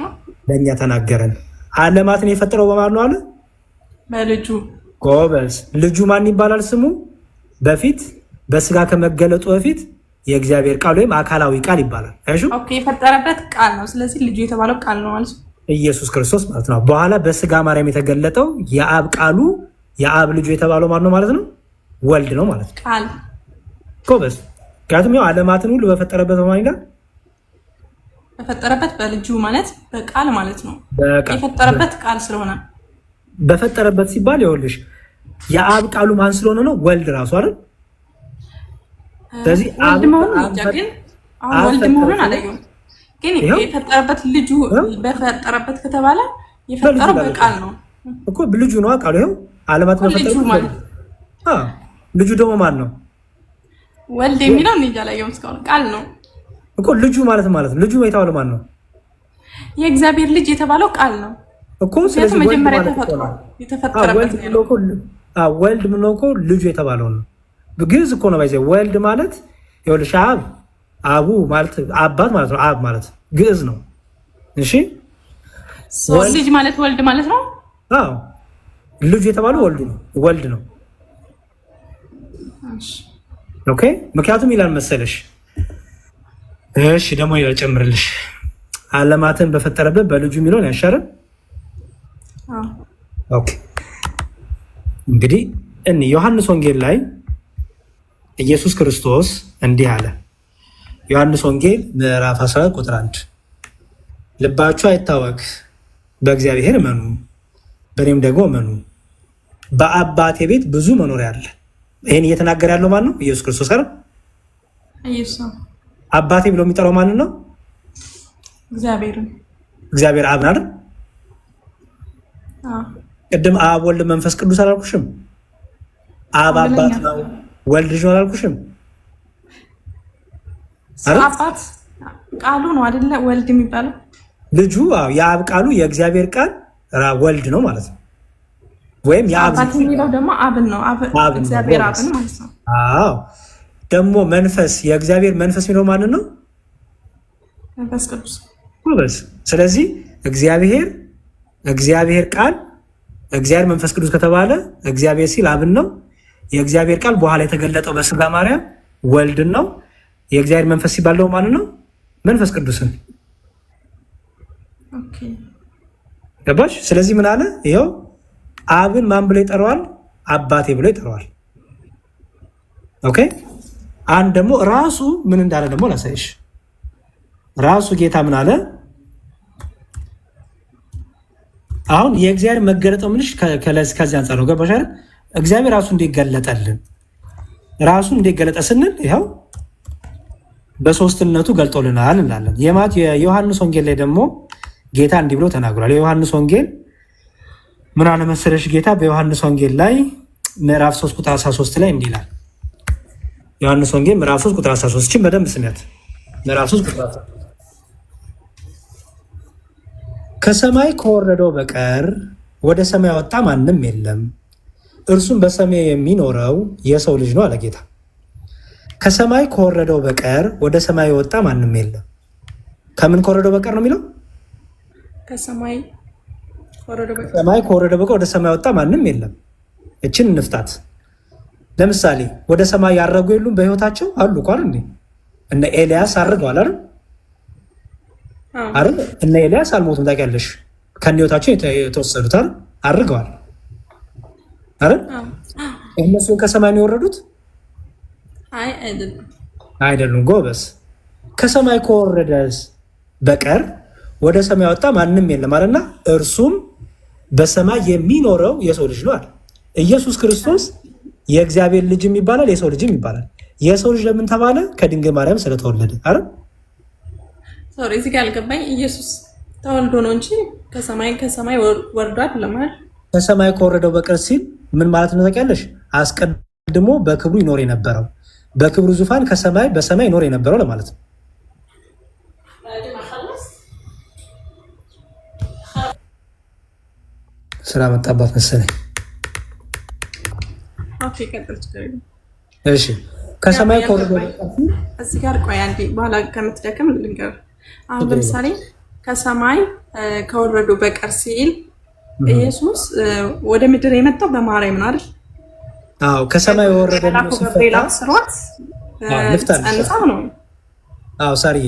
ለእኛ ተናገረን። ዓለማትን የፈጠረው በማን ነው አለ? በልጁ። ጎበዝ። ልጁ ማን ይባላል ስሙ? በፊት በስጋ ከመገለጡ በፊት የእግዚአብሔር ቃል ወይም አካላዊ ቃል ይባላል። ኦኬ የፈጠረበት ቃል ነው። ስለዚህ ልጁ የተባለው ቃል ነው ማለት ነው፣ ኢየሱስ ክርስቶስ ማለት ነው። በኋላ በስጋ ማርያም የተገለጠው የአብ ቃሉ የአብ ልጁ የተባለው ማን ነው ማለት ነው? ወልድ ነው ማለት ነው። ቃል ጎበዝ። ምክንያቱም ያው ዓለማትን ሁሉ በፈጠረበት በማን ይላል? በፈጠረበት በልጁ ማለት በቃል ማለት ነው። የፈጠረበት ቃል ስለሆነ በፈጠረበት ሲባል ይኸውልሽ የአብ ቃሉ ማን ስለሆነ ነው? ወልድ ራሱ አይደል? ስለዚህ ወልድ መሆኑን ግን አሁን ወልድ መሆኑን አላየሁም። ግን የፈጠረበት ልጁ በፈጠረበት ከተባለ የፈጠረው በቃል ነው እኮ ልጁ ነው ቃሉ። ይኸው ዓለማት በፈጠረበት ማለት ልጁ ደግሞ ማን ነው? ወልድ የሚለው እንጃ አላየሁም እስካሁን። ቃል ነው እኮ ልጁ ማለት ነው። ልጁ የተባለው ማን ነው? የእግዚአብሔር ልጅ የተባለው ቃል ነው እኮ። ስለዚህ መጀመሪያ የተፈጠረበት ነው። ወልድ ምን ነው እኮ ልጁ የተባለው ነው። ግዕዝ እኮ ነው ባይዘ ወልድ ማለት ይኸውልሽ አቡ ማለት አባት ማለት ነው። አብ ማለት ግዕዝ ነው። እሺ ልጅ ማለት ወልድ ማለት ነው። አዎ ልጁ የተባለው ወልድ ነው። ኦኬ ምክንያቱም ይላል መሰለሽ። እሺ ደግሞ ይጨምርልሽ ዓለማትን በፈጠረበት በልጁ የሚለውን ያሻረን። ኦኬ እንግዲህ ዮሐንስ ወንጌል ላይ ኢየሱስ ክርስቶስ እንዲህ አለ። ዮሐንስ ወንጌል ምዕራፍ 14 ቁጥር 1 ልባችሁ አይታወክ፣ በእግዚአብሔር እመኑ፣ በእኔም ደግሞ እመኑ። በአባቴ ቤት ብዙ መኖሪያ አለ። ይሄን እየተናገረ ያለው ማን ነው? ኢየሱስ ክርስቶስ አይደል? አባቴ ብሎ የሚጠራው ማንን ነው? እግዚአብሔር አብ አይደል? ቅድም አብ ወልድ መንፈስ ቅዱስ አላልኩሽም? አብ አባት ነው፣ ወልድ ልጅ ነው አላልኩሽም? አባት ቃሉ ነው አይደለ? ወልድ የሚባለው ልጁ የአብ ቃሉ የእግዚአብሔር ቃል ወልድ ነው ማለት ነው። ወይም አባት የሚለው ደግሞ አብን ነው። እግዚአብሔር አብን ማለት ነው። አዎ ደግሞ መንፈስ የእግዚአብሔር መንፈስ የሚለው ማንን ነው? መንፈስ ቅዱስ። ስለዚህ እግዚአብሔር ቃል እግዚአብሔር መንፈስ ቅዱስ ከተባለ እግዚአብሔር ሲል አብን ነው። የእግዚአብሔር ቃል በኋላ የተገለጠው በስጋ ማርያም ወልድን ነው። የእግዚአብሔር መንፈስ ሲባል ደግሞ ማንን ነው? መንፈስ ቅዱስን። ገባሽ? ስለዚህ ምን አለ? ይኸው አብን ማን ብሎ ይጠራዋል? አባቴ ብሎ ይጠራዋል። ኦኬ አንድ ደግሞ ራሱ ምን እንዳለ ደግሞ ላሳይሽ። ራሱ ጌታ ምን አለ? አሁን የእግዚአብሔር መገለጠው ምንሽ ከዚህ አንጻር ነው። ገባሽ አይደል? እግዚአብሔር ራሱ እንዲገለጠልን ራሱ እንዲገለጠ ስንል ይኸው በሶስትነቱ ገልጦልናል እንላለን። የዮሐንስ ወንጌል ላይ ደግሞ ጌታ እንዲህ ብሎ ተናግሯል። የዮሐንስ ወንጌል ምን አለ መሰለሽ? ጌታ በዮሐንስ ወንጌል ላይ ምዕራፍ 3 ቁጥር 13 ላይ እንዲህ ይላል። ዮሐንስ ወንጌል ምዕራፍ 3 ቁጥር 13 እቺን በደንብ ስሚያት። ምዕራፍ 3 ቁጥር 13 ከሰማይ ከወረደው በቀር ወደ ሰማይ ወጣ ማንም የለም፣ እርሱም በሰማይ የሚኖረው የሰው ልጅ ነው አለ ጌታ። ከሰማይ ከወረደው በቀር ወደ ሰማይ የወጣ ማንም የለም። ከምን ከወረደው በቀር ነው የሚለው? ከሰማይ ከወረደው በቀር ወደ ሰማይ የወጣ ማንም የለም። እችን እንፍታት። ለምሳሌ ወደ ሰማይ ያረጉ የሉም? በህይወታቸው አሉ እኮ አይደል? እነ ኤልያስ አርገዋል አይደል? አይደል? እነ ኤልያስ አልሞቱም ታውቂያለሽ? ከህይወታቸው የተወሰዱት አይደል? አርገዋል አይደል? እነሱ ከሰማይ ነው የወረዱት? አይደሉም። ጎበስ። ከሰማይ ከወረደስ በቀር ወደ ሰማይ ወጣ ማንም የለም አለና እርሱም በሰማይ የሚኖረው የሰው ልጅ ነው አለ። ኢየሱስ ክርስቶስ የእግዚአብሔር ልጅም ይባላል የሰው ልጅም ይባላል። የሰው ልጅ ለምን ተባለ? ከድንግል ማርያም ስለተወለደ አይደል? ሶሪ እዚህ ጋር አልገባኝ። ኢየሱስ ተወልዶ ነው እንጂ ከሰማይ ወርዶ አይደለም አይደል? ከሰማይ ከወረደው በቀር ሲል ምን ማለት ነው ታውቂያለሽ? አስቀድሞ በክብሩ ይኖር የነበረው በክብሩ ዙፋን በሰማይ ይኖር የነበረው ለማለት ነው። ስራ መጣባት መሰለኝ። ኦኬ ቀጥል። እሺ ከሰማይ ከወረደው እዚህ ጋር ቆይ አንዴ፣ በኋላ ከምትደክም ልንገር። አሁን ለምሳሌ ከሰማይ ከወረዱ በቀር ሲል ኢየሱስ ወደ ምድር የመጣው በማርያም ነው አይደል? አዎ ከሰማይ ወረደ ነው ነው። አዎ ሳሪ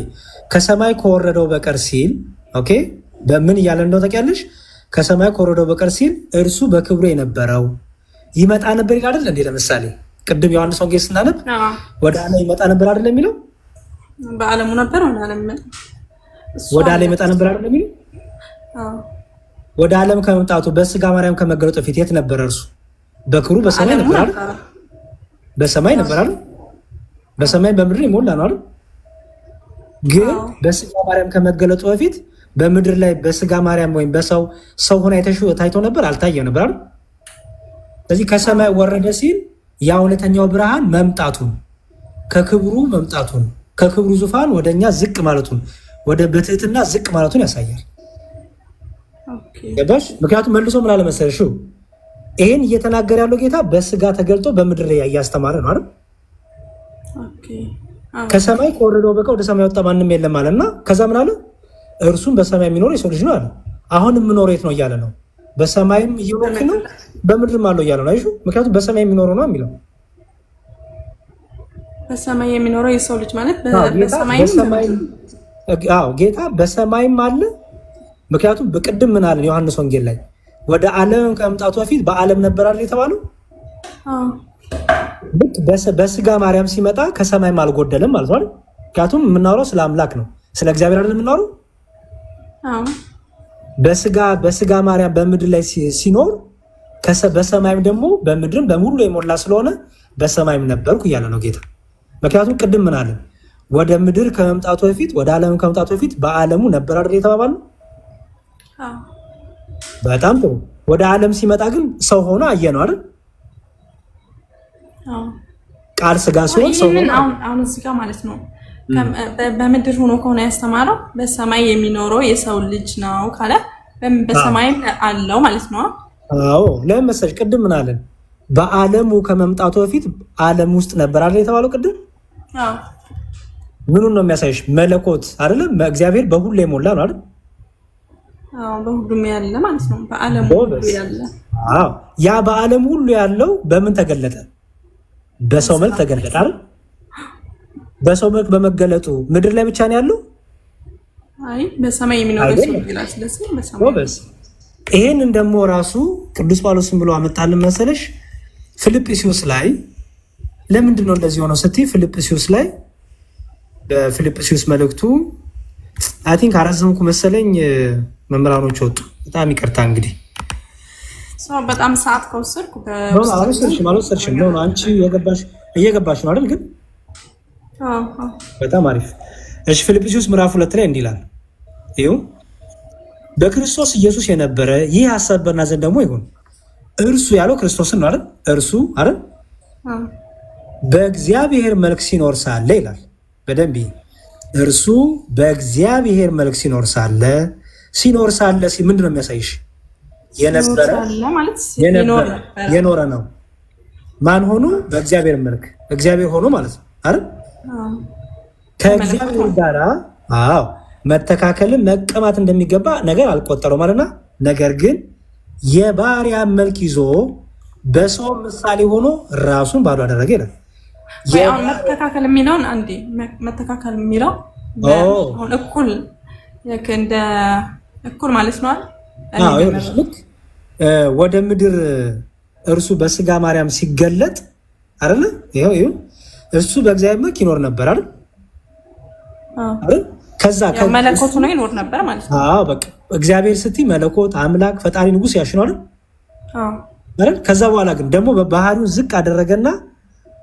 ከሰማይ ከወረደው በቀር ሲል ኦኬ፣ በምን እያለ እንደው ታውቂያለሽ? ከሰማይ ከወረደው በቀር ሲል እርሱ በክብሩ የነበረው ይመጣ ነበር ይላል አይደል እንዴ? ለምሳሌ ቅድም ዮሐንስ ወንጌል ስናነብ ወደ ዓለም ይመጣ ነበር አይደል የሚለው? በዓለሙ ነበር ወደ ዓለም ይመጣ ነበር አይደል የሚለው? ወደ ዓለም ከመምጣቱ በስጋ ማርያም ከመገለጡ በፊት የት ነበር እርሱ? በክብሩ በሰማይ ነበር አይደል? በሰማይ ነበር አይደል? በሰማይ በምድር ይሞላ ነው አይደል? ግን በስጋ ማርያም ከመገለጡ በፊት በምድር ላይ በስጋ ማርያም ወይም ሰው ሆነ ታይቶ ነበር? አልታየም ነበር አይደል? ስለዚህ ከሰማይ ወረደ ሲል ያ እውነተኛው ብርሃን መምጣቱን ከክብሩ ዙፋን ወደኛ ዝቅ ማለቱን ወደ በትህትና ዝቅ ማለቱን ያሳያል። ገባሽ? ምክንያቱም መልሶ ምን አለ መሰለሽ፣ ይሄን እየተናገረ ያለው ጌታ በስጋ ተገልጦ በምድር ላይ እያስተማረ ነው አይደል? ከሰማይ ከወረደው በቀር ወደ ሰማይ ወጣ ማንም የለም አለና ከዛ ምን አለ? እርሱም በሰማይ የሚኖር የሰው ልጅ ነው አለ። አሁን የምኖረው የት ነው እያለ ነው? በሰማይም እየኖርክ ነው በምድርም አለው እያለ ነው። አይሹ ምክንያቱም በሰማይ የሚኖረው ነው የሚለው። በሰማይ የሚኖረው የሰው ልጅ ማለት ጌታ በሰማይም አለ። ምክንያቱም በቅድም ምን አለን ዮሐንስ ወንጌል ላይ ወደ ዓለም ከመምጣቱ በፊት በዓለም ነበር አይደል የተባለው? ልክ በስጋ ማርያም ሲመጣ ከሰማይም አልጎደለም ማለት ነው። ምክንያቱም የምናወራው ስለ አምላክ ነው፣ ስለ እግዚአብሔር አይደል የምናወራው? በስጋ ማርያም በምድር ላይ ሲኖር በሰማይም ደግሞ በምድርም በሙሉ የሞላ ስለሆነ በሰማይም ነበርኩ እያለ ነው ጌታ። ምክንያቱም ቅድም ምን አለን? ወደ ምድር ከመምጣቱ በፊት ወደ ዓለም ከመምጣቱ በፊት በዓለሙ ነበር አይደል የተባባለው? በጣም ጥሩ። ወደ ዓለም ሲመጣ ግን ሰው ሆኖ አየ ነው አይደል? ቃል ስጋ ሲሆን ሰው ሆኖ አሁን እዚህ ጋር ማለት ነው በምድር ሆኖ ከሆነ ያስተማረው በሰማይ የሚኖረው የሰው ልጅ ነው ካለ በሰማይም አለው ማለት ነው። አዎ ለምን መሰለሽ ቅድም ምን አለን? በዓለሙ ከመምጣቱ በፊት ዓለም ውስጥ ነበር አይደል የተባለው ቅድም? አዎ ምኑን ነው የሚያሳይሽ? መለኮት አይደለም እግዚአብሔር በሁሉ የሞላ ነው አይደል? አዎ በሁሉም ያለ ማለት ነው። በዓለም ሁሉ ያለ። አዎ ያ በዓለም ሁሉ ያለው በምን ተገለጠ? በሰው መልክ ተገለጠ አይደል? በሰው መልክ በመገለጡ ምድር ላይ ብቻ ነው ያለው? አይ በሰማይ የሚኖረው ሰው ይላል። ስለዚህ በሰማይ ይሄንን ደግሞ ራሱ ቅዱስ ጳውሎስን ብሎ አመጣልን መሰለሽ ፊልጵስዩስ ላይ። ለምንድን ነው እንደዚህ ሆነው ስትይ ፊልጵስዩስ ላይ በፊልጵስዩስ መልእክቱ አይ ቲንክ አራዘምኩ መሰለኝ መምህራኖች ወጡ። በጣም ይቅርታ እንግዲህ በጣም ሰዓት ከወሰድኩ አልወሰድሽም ነው አንቺ እየገባሽ ነው አይደል? ግን በጣም አሪፍ። እሺ ፊልጵስዩስ ምዕራፍ 2 ላይ እንዲህ ይላል፣ ይኸው በክርስቶስ ኢየሱስ የነበረ ይህ ሐሳብ በእናንተ ዘንድ ደግሞ ይሁን። እርሱ ያለው ክርስቶስን ነው አይደል? እርሱ አይደል በእግዚአብሔር መልክ ሲኖር ሳለ ይላል። በደንብ እርሱ በእግዚአብሔር መልክ ሲኖር ሳለ ምንድን ነው የሚያሳይሽ? የኖረ ነው። ማን ሆኖ? በእግዚአብሔር መልክ እግዚአብሔር ሆኖ ማለት ነው። አይደል? ከእግዚአብሔር ጋር መተካከልን መቀማት እንደሚገባ ነገር አልቆጠረው ማለትና ነገር ግን የባሪያ መልክ ይዞ በሰው ምሳሌ ሆኖ ራሱን ባዶ አደረገ ይላል። መተካከል የሚለውን አንዴ መተካከል የሚለው እኩል እንደ እኩል ማለት ነው። ልክ ወደ ምድር እርሱ በስጋ ማርያም ሲገለጥ አይደለ? ይሄው እርሱ በእግዚአብሔር መልክ ይኖር ነበር አይደል? ከዛ መለኮቱ ነው ይኖር ነበር ማለት ነው። በቃ እግዚአብሔር ስትይ መለኮት አምላክ ፈጣሪ ንጉስ ያሽኗል አይደል? ከዛ በኋላ ግን ደግሞ በባህሪው ዝቅ አደረገና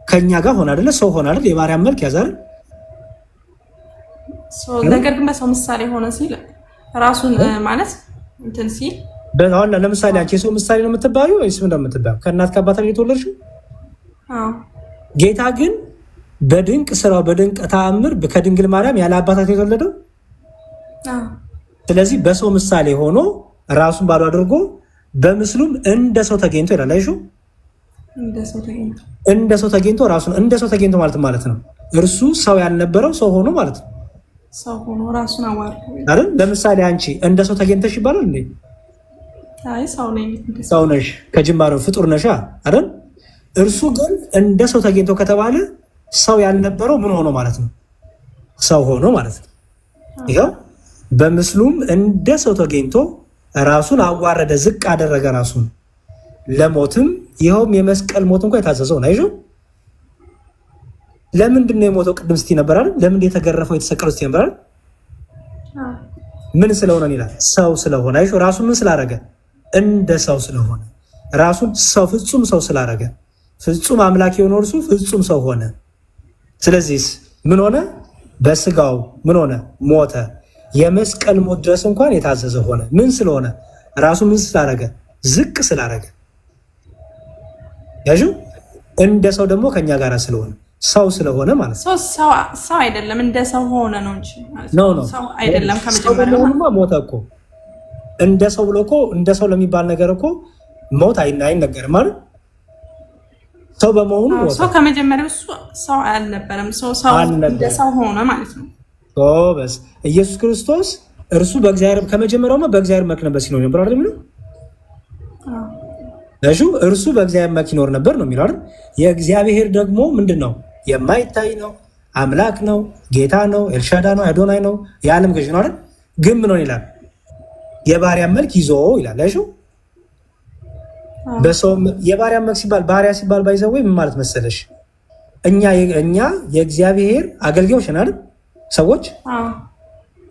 ከኛ ጋር ሆነ አይደለ? ሰው ሆነ አይደል? የማርያም መልክ ያዘ አይደል? ነገር ግን በሰው ምሳሌ ሆነ ሲል ራሱን ማለት እንትን ሲል አሁን ለምሳሌ አንቺ የሰው ምሳሌ ነው የምትባዩ ወይስ ምን ነው የምትባዩ? ከእናት ከአባት ነው የተወለድሽው? ጌታ ግን በድንቅ ስራው በድንቅ ተአምር ከድንግል ማርያም ያለ አባታት የተወለደው። ስለዚህ በሰው ምሳሌ ሆኖ ራሱን ባዶ አድርጎ በምስሉም እንደ ሰው ተገኝቶ ይላል። አይሹ እንደ ሰው ተገኝቶ ራሱን እንደ ሰው ተገኝቶ ማለት ነው እርሱ ሰው ያልነበረው ሰው ሆኖ ማለት ነው። ሰው ሆኖ ራሱን አዋርዶ አይደል? ለምሳሌ አንቺ እንደ ሰው ተገኝተሽ ይባላል እንዴ? አይ ሰው ነኝ። ሰው ነሽ፣ ከጅማሬ ፍጡር ነሽ አይደል? እርሱ ግን እንደ ሰው ተገኝቶ ከተባለ ሰው ያልነበረው ምን ሆኖ ማለት ነው? ሰው ሆኖ ማለት ነው። ይሄው በምስሉም እንደ ሰው ተገኝቶ ራሱን አዋረደ፣ ዝቅ አደረገ ራሱን ለሞትም፣ ይኸውም የመስቀል ሞት እንኳን የታዘዘው ነው። አይዞህ ለምንድን ነው የሞተው? ቅድም ስትይ ነበር አይደል? ለምንድን የተገረፈው የተሰቀለው ስትይ ነበር አይደል? ምን ስለሆነ ይላል? ሰው ስለሆነ። አይዞህ ራሱ ምን ስላደረገ? እንደ ሰው ስለሆነ ራሱን ሰው ፍጹም ሰው ስላደረገ ፍጹም አምላክ የሆነው እርሱ ፍጹም ሰው ሆነ። ስለዚህ ምን ሆነ? በስጋው ምን ሆነ? ሞተ። የመስቀል ሞት ድረስ እንኳን የታዘዘ ሆነ። ምን ስለሆነ? ራሱ ምን ስላደረገ? ዝቅ ስላደረገ። ያዡ እንደ ሰው ደግሞ ከኛ ጋር ስለሆነ ሰው ስለሆነ ማለት ነው። ሰው አይደለም እንደ ሰው ሆነ ነው እንጂ ሰው አይደለም። ከመጀመሪያው ሞተ እኮ እንደ ሰው ብሎ እኮ እንደ ሰው ለሚባል ነገር እኮ ሞት አይነገርም ማለት ሰው በመሆኑ ሞተ። ሰው ከመጀመሪያው ሰው አልነበረም። ሰው እንደ ሰው ሆነ ማለት ነው። በስ ኢየሱስ ክርስቶስ እርሱ በእግዚአብሔር ከመጀመሪያውማ በእግዚአብሔር መልክ ነበር ሲኖር ነበር አይደል? እርሱ በእግዚአብሔር መልክ ይኖር ነበር ነው የሚለው አይደል? የእግዚአብሔር ደግሞ ምንድነው? የማይታይ ነው፣ አምላክ ነው፣ ጌታ ነው፣ ኤልሻዳ ነው፣ አዶናይ ነው፣ የዓለም ገዥ ነው አይደል? ግን ምን ይላል? የባሪያ መልክ ይዞ ይላል። አይሹ በሰው የባሪያ መልክ ሲባል ባሪያ ሲባል ባይዘው ምን ማለት መሰለሽ? እኛ የእግዚአብሔር አገልጋዮች ነን አይደል? ሰዎች።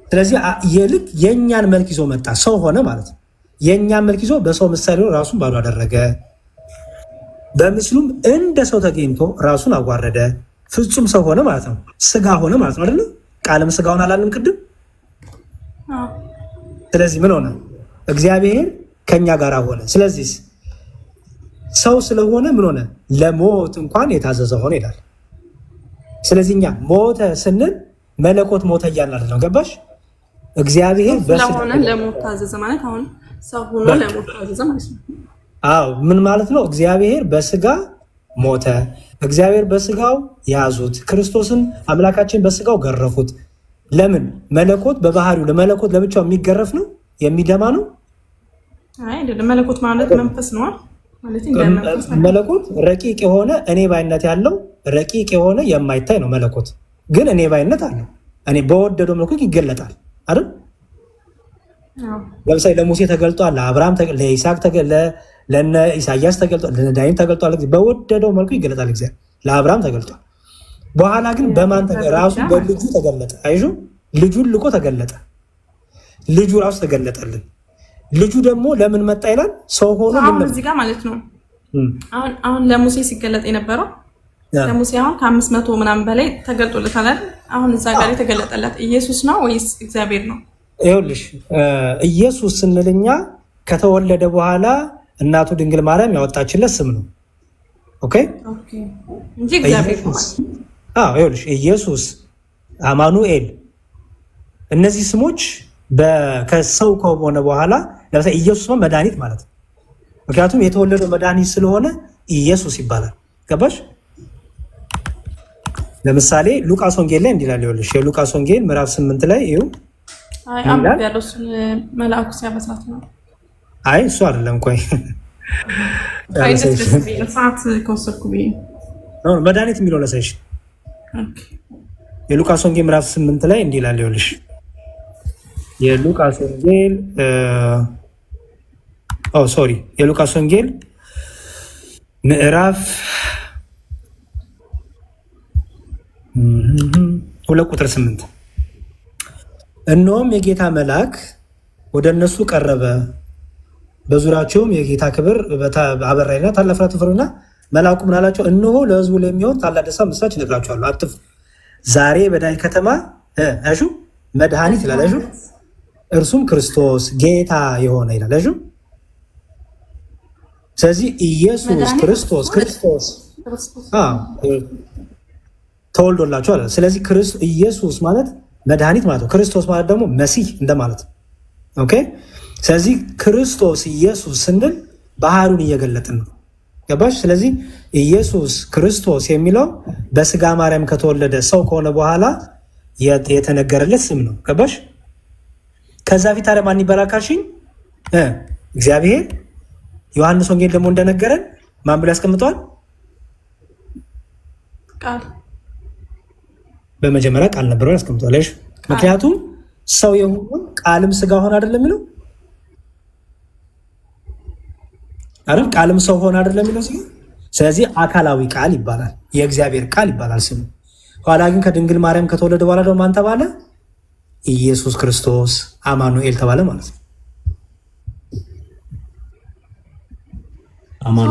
ስለዚህ የልክ የኛን መልክ ይዞ መጣ፣ ሰው ሆነ ማለት ነው። የኛን መልክ ይዞ በሰው ምሳሌ ራሱን ባዶ አደረገ። በምስሉም እንደ ሰው ተገኝቶ ራሱን አዋረደ፣ ፍጹም ሰው ሆነ ማለት ነው። ስጋ ሆነ ማለት ነው አይደል? ቃልም ስጋውን አላለም ቅድም? ስለዚህ ምን ሆነ? እግዚአብሔር ከኛ ጋር ሆነ። ስለዚህ ሰው ስለሆነ ምን ሆነ? ለሞት እንኳን የታዘዘ ሆነ ይላል። ስለዚህ እኛ ሞተ ስንል መለኮት ሞተ እያልን አይደለም። ገባሽ? እግዚአብሔር ስለሆነ ለሞት ታዘዘ ማለት አሁን ሰው ሆኖ ለሞት ታዘዘ ማለት ነው። ምን ማለት ነው? እግዚአብሔር በስጋ ሞተ። እግዚአብሔር በስጋው ያዙት። ክርስቶስን አምላካችን በስጋው ገረፉት። ለምን? መለኮት በባህሪው ለመለኮት ለብቻው የሚገረፍ ነው የሚደማ ነው አይደለም። መለኮት ማለት መንፈስ ነው ማለት ነው። መለኮት ረቂቅ የሆነ እኔ ባይነት ያለው ረቂቅ የሆነ የማይታይ ነው። መለኮት ግን እኔ ባይነት አለው። እኔ በወደደው መልኩ ይገለጣል አይደል? ለምሳሌ ለሙሴ ተገልጧል፣ ለአብርሃም፣ ለይስሐቅ፣ ለነ ኢሳያስ ተገልጧል፣ ለነ ዳዊት ተገልጧል። በወደደው መልኩ ይገለጣል። እግዚአብሔር ለአብርሃም ተገልጧል። በኋላ ግን በማን ራሱ በልጁ ተገለጠ። አይሹ ልጁን ልቆ ተገለጠ። ልጁ ራሱ ተገለጠልን። ልጁ ደግሞ ለምን መጣ ይላል? ሰው ሆኖ አሁን እዚህ ጋር ማለት ነው። አሁን ለሙሴ ሲገለጥ የነበረው ለሙሴ አሁን ከ500 ምናምን በላይ ተገልጦለታል። አሁን እዛ ጋር የተገለጠለት ኢየሱስ ነው ወይስ እግዚአብሔር ነው? ይኸውልሽ ኢየሱስ ስንልኛ ከተወለደ በኋላ እናቱ ድንግል ማርያም ያወጣችለት ስም ነው። ኦኬ እንጂ እግዚአብሔር ነው። ይኸውልሽ ኢየሱስ፣ አማኑኤል እነዚህ ስሞች ከሰው ከሆነ በኋላ ለምሳሌ ኢየሱስ ነው መድኃኒት ማለት ነው። ምክንያቱም የተወለደው መድኃኒት ስለሆነ ኢየሱስ ይባላል። ገባሽ? ለምሳሌ ሉቃስ ወንጌል ላይ እንዲላል ይኸውልሽ፣ የሉቃስ ወንጌል ምዕራፍ 8 ላይ ይኸው አንብብ ያለው እሱን መልአኩ ሲያበስራት ነው። አይ እሱ አይደለም። ቆይ ሰዓት ከወሰድኩ ብዬ ነው መድኃኒት የሚለው ለሰይሽ የሉቃስ ወንጌል ምዕራፍ 8 ላይ እንዲላል ይኸውልሽ፣ የሉቃስ ወንጌል የሉቃስ ወንጌል ምዕራፍ 2:8 እነሆም የጌታ መልአክ ወደ እነሱ ቀረበ፣ በዙሪያቸውም የጌታ ክብር አበራይና ታላቅ ፍርሃት ፈሩና፣ መልአኩ ምን አላቸው? እነሆ ለሕዝቡ ለሚሆን ታላቅ ደስታ ምስራች እነግራችኋለሁ፣ አትፍሩ። ዛሬ በዳዊት ከተማ እሹ መድኃኒት ይላል እሹ እርሱም ክርስቶስ ጌታ የሆነ ይላል እሹ። ስለዚህ ኢየሱስ ክርስቶስ ተወልዶላችኋል። ስለዚህ ኢየሱስ ማለት መድኃኒት ማለት ነው። ክርስቶስ ማለት ደግሞ መሲህ እንደማለት ነው። ኦኬ። ስለዚህ ክርስቶስ ኢየሱስ ስንል ባህሩን እየገለጥን ነው። ገባሽ? ስለዚህ ኢየሱስ ክርስቶስ የሚለው በስጋ ማርያም ከተወለደ ሰው ከሆነ በኋላ የተነገረለት ስም ነው። ገባሽ? ከዛ ፊት ታዲያ ማን ይባላል ካልሽኝ እግዚአብሔር። ዮሐንስ ወንጌል ደግሞ እንደነገረን ማን ብሎ ያስቀምጠዋል? ቃል በመጀመሪያ ቃል ነበረው ያስቀምጠዋል። ምክንያቱም ሰው የሆነ ቃልም ስጋ ሆነ አይደለም የሚለው አይደል? ቃልም ሰው ሆነ አይደለም የሚለው ሲል፣ ስለዚህ አካላዊ ቃል ይባላል፣ የእግዚአብሔር ቃል ይባላል ስሙ። ኋላ ግን ከድንግል ማርያም ከተወለደ በኋላ ደግሞ ማን ተባለ? ኢየሱስ ክርስቶስ አማኑኤል ተባለ ማለት ነው።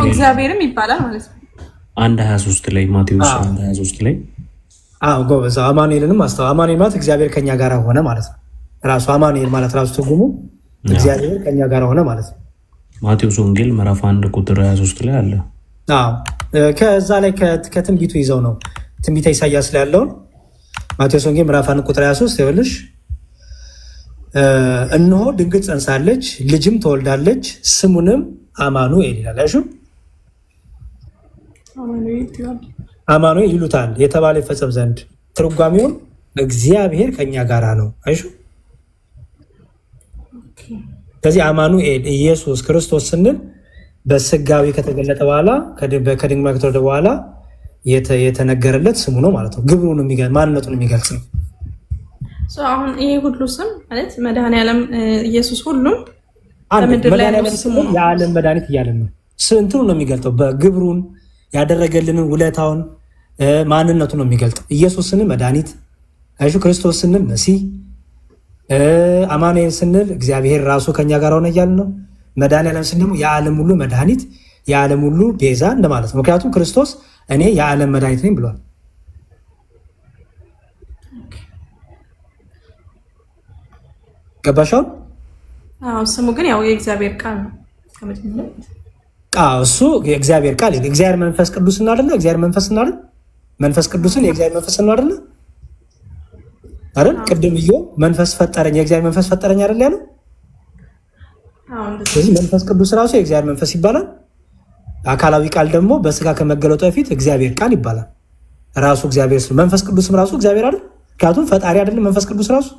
እግዚአብሔርም ይባላል ማለት ነው። 1:23 ላይ ማቴዎስ 1:23 ላይ ጎበዝ። አማኑኤልንም አስተው። አማኑኤል ማለት እግዚአብሔር ከኛ ጋር ሆነ ማለት ነው። ራሱ አማኑኤል ማለት ራሱ ትርጉሙ እግዚአብሔር ከኛ ጋር ሆነ ማለት ነው። ማቴዎስ ወንጌል ምዕራፍ 1 ቁጥር 23 ላይ አለ። ከዛ ላይ ከትንቢቱ ይዘው ነው ትንቢተ ኢሳያስ ላይ ያለውን ማቴዎስ ወንጌል ምዕራፍ 1 ቁጥር 23 ይኸውልሽ፣ እነሆ ድንግል ጸንሳለች፣ ልጅም ትወልዳለች፣ ስሙንም አማኑኤል ይላል። አይሹ አማኑኤል ይሉታል የተባለ ይፈጸም ዘንድ፣ ትርጓሜውን እግዚአብሔር ከኛ ጋር ነው። አይሹ ስለዚህ አማኑኤል ኢየሱስ ክርስቶስ ስንል በስጋዊ ከተገለጠ በኋላ ከድንግል ከተወለደ በኋላ የተነገረለት ስሙ ነው ማለት ነው። ግብሩን ማንነቱን የሚገልጽ ነው። አሁን ይሄ ሁሉ ስም ማለት መድኃኔዓለም ኢየሱስ ሁሉም በምድር ላይ ያለው ስሙ የዓለም መድኃኒት እያለን ነው። እንትኑ ነው የሚገልጠው፣ በግብሩን ያደረገልንን ውለታውን ማንነቱን ነው የሚገልጠው። ኢየሱስ ስንል መድኃኒት፣ አይሹ ክርስቶስ ስንል መሲህ፣ አማኑኤል ስንል እግዚአብሔር ራሱ ከኛ ጋር ሆነ እያልን ነው። መድኃኔዓለም ስንል ደግሞ የዓለም ሁሉ መድኃኒት፣ የዓለም ሁሉ ቤዛ እንደማለት ነው። ምክንያቱም ክርስቶስ እኔ የዓለም መድኃኒት ነኝ ብሏል። ገባሻው? ስሙ ግን ያው የእግዚአብሔር ቃል ነው። እሱ የእግዚአብሔር ቃል እግዚአብሔር መንፈስ ቅዱስ እናደለ እግዚአብሔር መንፈስ እናደለ መንፈስ ቅዱስን የእግዚአብሔር መንፈስ እናደለ አይደል? ቅድም እዮ መንፈስ ፈጠረኝ የእግዚአብሔር መንፈስ ፈጠረኝ አይደል ያለው? ስለዚህ መንፈስ ቅዱስ ራሱ የእግዚአብሔር መንፈስ ይባላል። አካላዊ ቃል ደግሞ በስጋ ከመገለጡ በፊት እግዚአብሔር ቃል ይባላል። ራሱ እግዚአብሔር ስለ መንፈስ ቅዱስም ራሱ እግዚአብሔር አይደል? ምክንያቱም ፈጣሪ አይደለም መንፈስ ቅዱስ ራሱ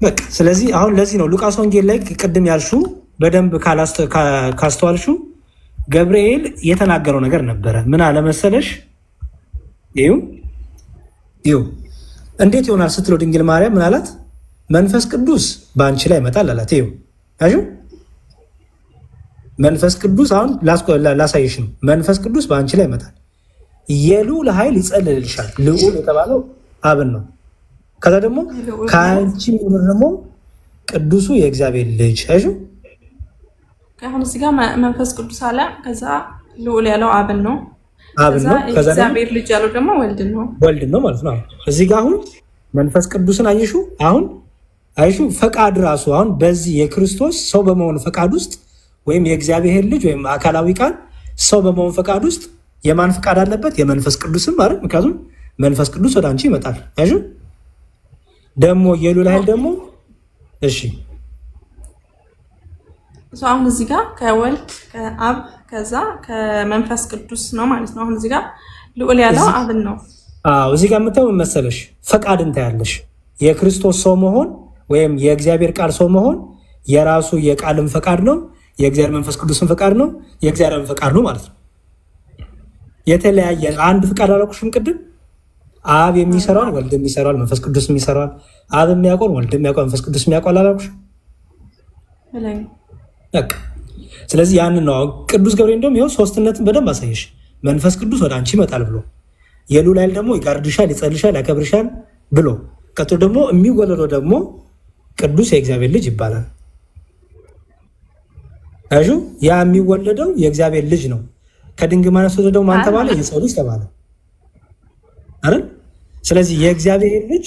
በቃ። ስለዚህ አሁን ለዚህ ነው ሉቃስ ወንጌል ላይ ቅድም ያልሽው በደንብ ካስተዋልሽው ገብርኤል የተናገረው ነገር ነበረ። ምን አለ መሰለሽ? ይኸው እንዴት ይሆናል ስትለው ድንግል ማርያም ምን አላት? መንፈስ ቅዱስ በአንቺ ላይ ይመጣል አላት። ይኸው አሹ መንፈስ ቅዱስ አሁን ላሳይሽ ነው። መንፈስ ቅዱስ በአንቺ ላይ ይመጣል፣ የልዑል ኃይል ይጸልልልሻል። ልዑል የተባለው አብን ነው። ከዛ ደግሞ ከአንቺ የሚሆነው ደግሞ ቅዱሱ የእግዚአብሔር ልጅ አሹ አሁን እዚህ ጋር መንፈስ ቅዱስ አለ። ከዛ ልዑል ያለው አብን ነው። ከዛ እግዚአብሔር ልጅ ያለው ደግሞ ወልድ ነው ማለት ነው። እዚህ ጋር አሁን መንፈስ ቅዱስን አየሹ። አሁን አይሹ ፈቃድ ራሱ አሁን በዚህ የክርስቶስ ሰው በመሆን ፈቃድ ውስጥ ወይም የእግዚአብሔር ልጅ ወይም አካላዊ ቃል ሰው በመሆን ፈቃድ ውስጥ የማን ፈቃድ አለበት? የመንፈስ ቅዱስም ማለት። ምክንያቱም መንፈስ ቅዱስ ወደ አንቺ ይመጣል። አይሹ ደግሞ የልዑል ኃይል ደግሞ እሺ አሁን እዚህ ጋር ከወልድ ከአብ ከዛ ከመንፈስ ቅዱስ ነው ማለት ነው። አሁን እዚህ ጋር ልዑል ያለው አብን ነው። እዚህ ጋር የምታየው ምን መሰለሽ? ፈቃድን ታያለሽ። የክርስቶስ ሰው መሆን ወይም የእግዚአብሔር ቃል ሰው መሆን የራሱ የቃልም ፈቃድ ነው፣ የእግዚአብሔር መንፈስ ቅዱስን ፈቃድ ነው፣ የእግዚአብሔር ፈቃድ ነው ማለት ነው። የተለያየ አንድ ፈቃድ አላልኩሽም ቅድም? አብ የሚሰራውን ወልድ የሚሰራውን መንፈስ ቅዱስ የሚሰራውን፣ አብ የሚያውቀውን ወልድ የሚያውቀውን መንፈስ ቅዱስ የሚያውቀውን አላልኩሽም? በቃ ስለዚህ ያንን ነው ቅዱስ ገብርኤል እንደውም ይኸው ሶስትነትን በደንብ አሳየሽ። መንፈስ ቅዱስ ወደ አንቺ ይመጣል ብሎ የልዑል ኃይል ደግሞ ይጋርድሻል፣ ይጸልሻል፣ ያከብርሻል ብሎ ቀጥሎ ደግሞ የሚወለደው ደግሞ ቅዱስ የእግዚአብሔር ልጅ ይባላል። አሹ ያ የሚወለደው የእግዚአብሔር ልጅ ነው። ከድንግል ማርያም የተወለደው ማን ተባለ? የሰው ልጅ ተባለ አይደል? ስለዚህ የእግዚአብሔር ልጅ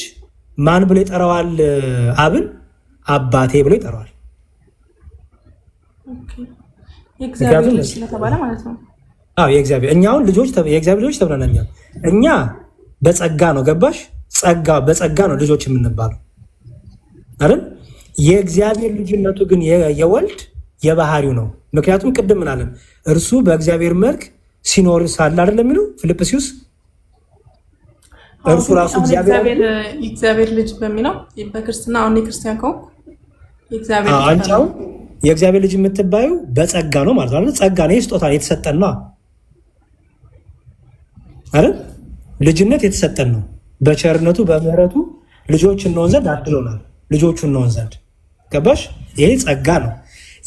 ማን ብሎ ይጠራዋል? አብን አባቴ ብሎ ይጠራዋል። የእግዚአብሔር ልጅ ስለተባለ ማለት ነው። የእግዚአብሔር እኛውን ልጆች የእግዚአብሔር ልጆች ተብለናል። እኛ በጸጋ ነው ገባሽ? በጸጋ ነው ልጆች የምንባለው አይደል? የእግዚአብሔር ልጅነቱ ግን የወልድ የባህሪው ነው። ምክንያቱም ቅድም ምን አለን? እርሱ በእግዚአብሔር መልክ ሲኖር ሳለ አይደለም የሚለው ፊልጵስዩስ። እርሱ ራሱ እግዚአብሔር ልጅ በሚለው በክርስትና አሁን የክርስቲያን ከሆንኩ የእግዚአብሔር ልጅ የምትባዩ በጸጋ ነው ማለት ነው። ጸጋ ነው፣ ስጦታ የተሰጠን ነው አይደል? ልጅነት የተሰጠን ነው። በቸርነቱ በምህረቱ ልጆች እንሆን ዘንድ አድሎናል። ልጆቹ እንሆን ዘንድ ገባሽ? ይሄ ጸጋ ነው።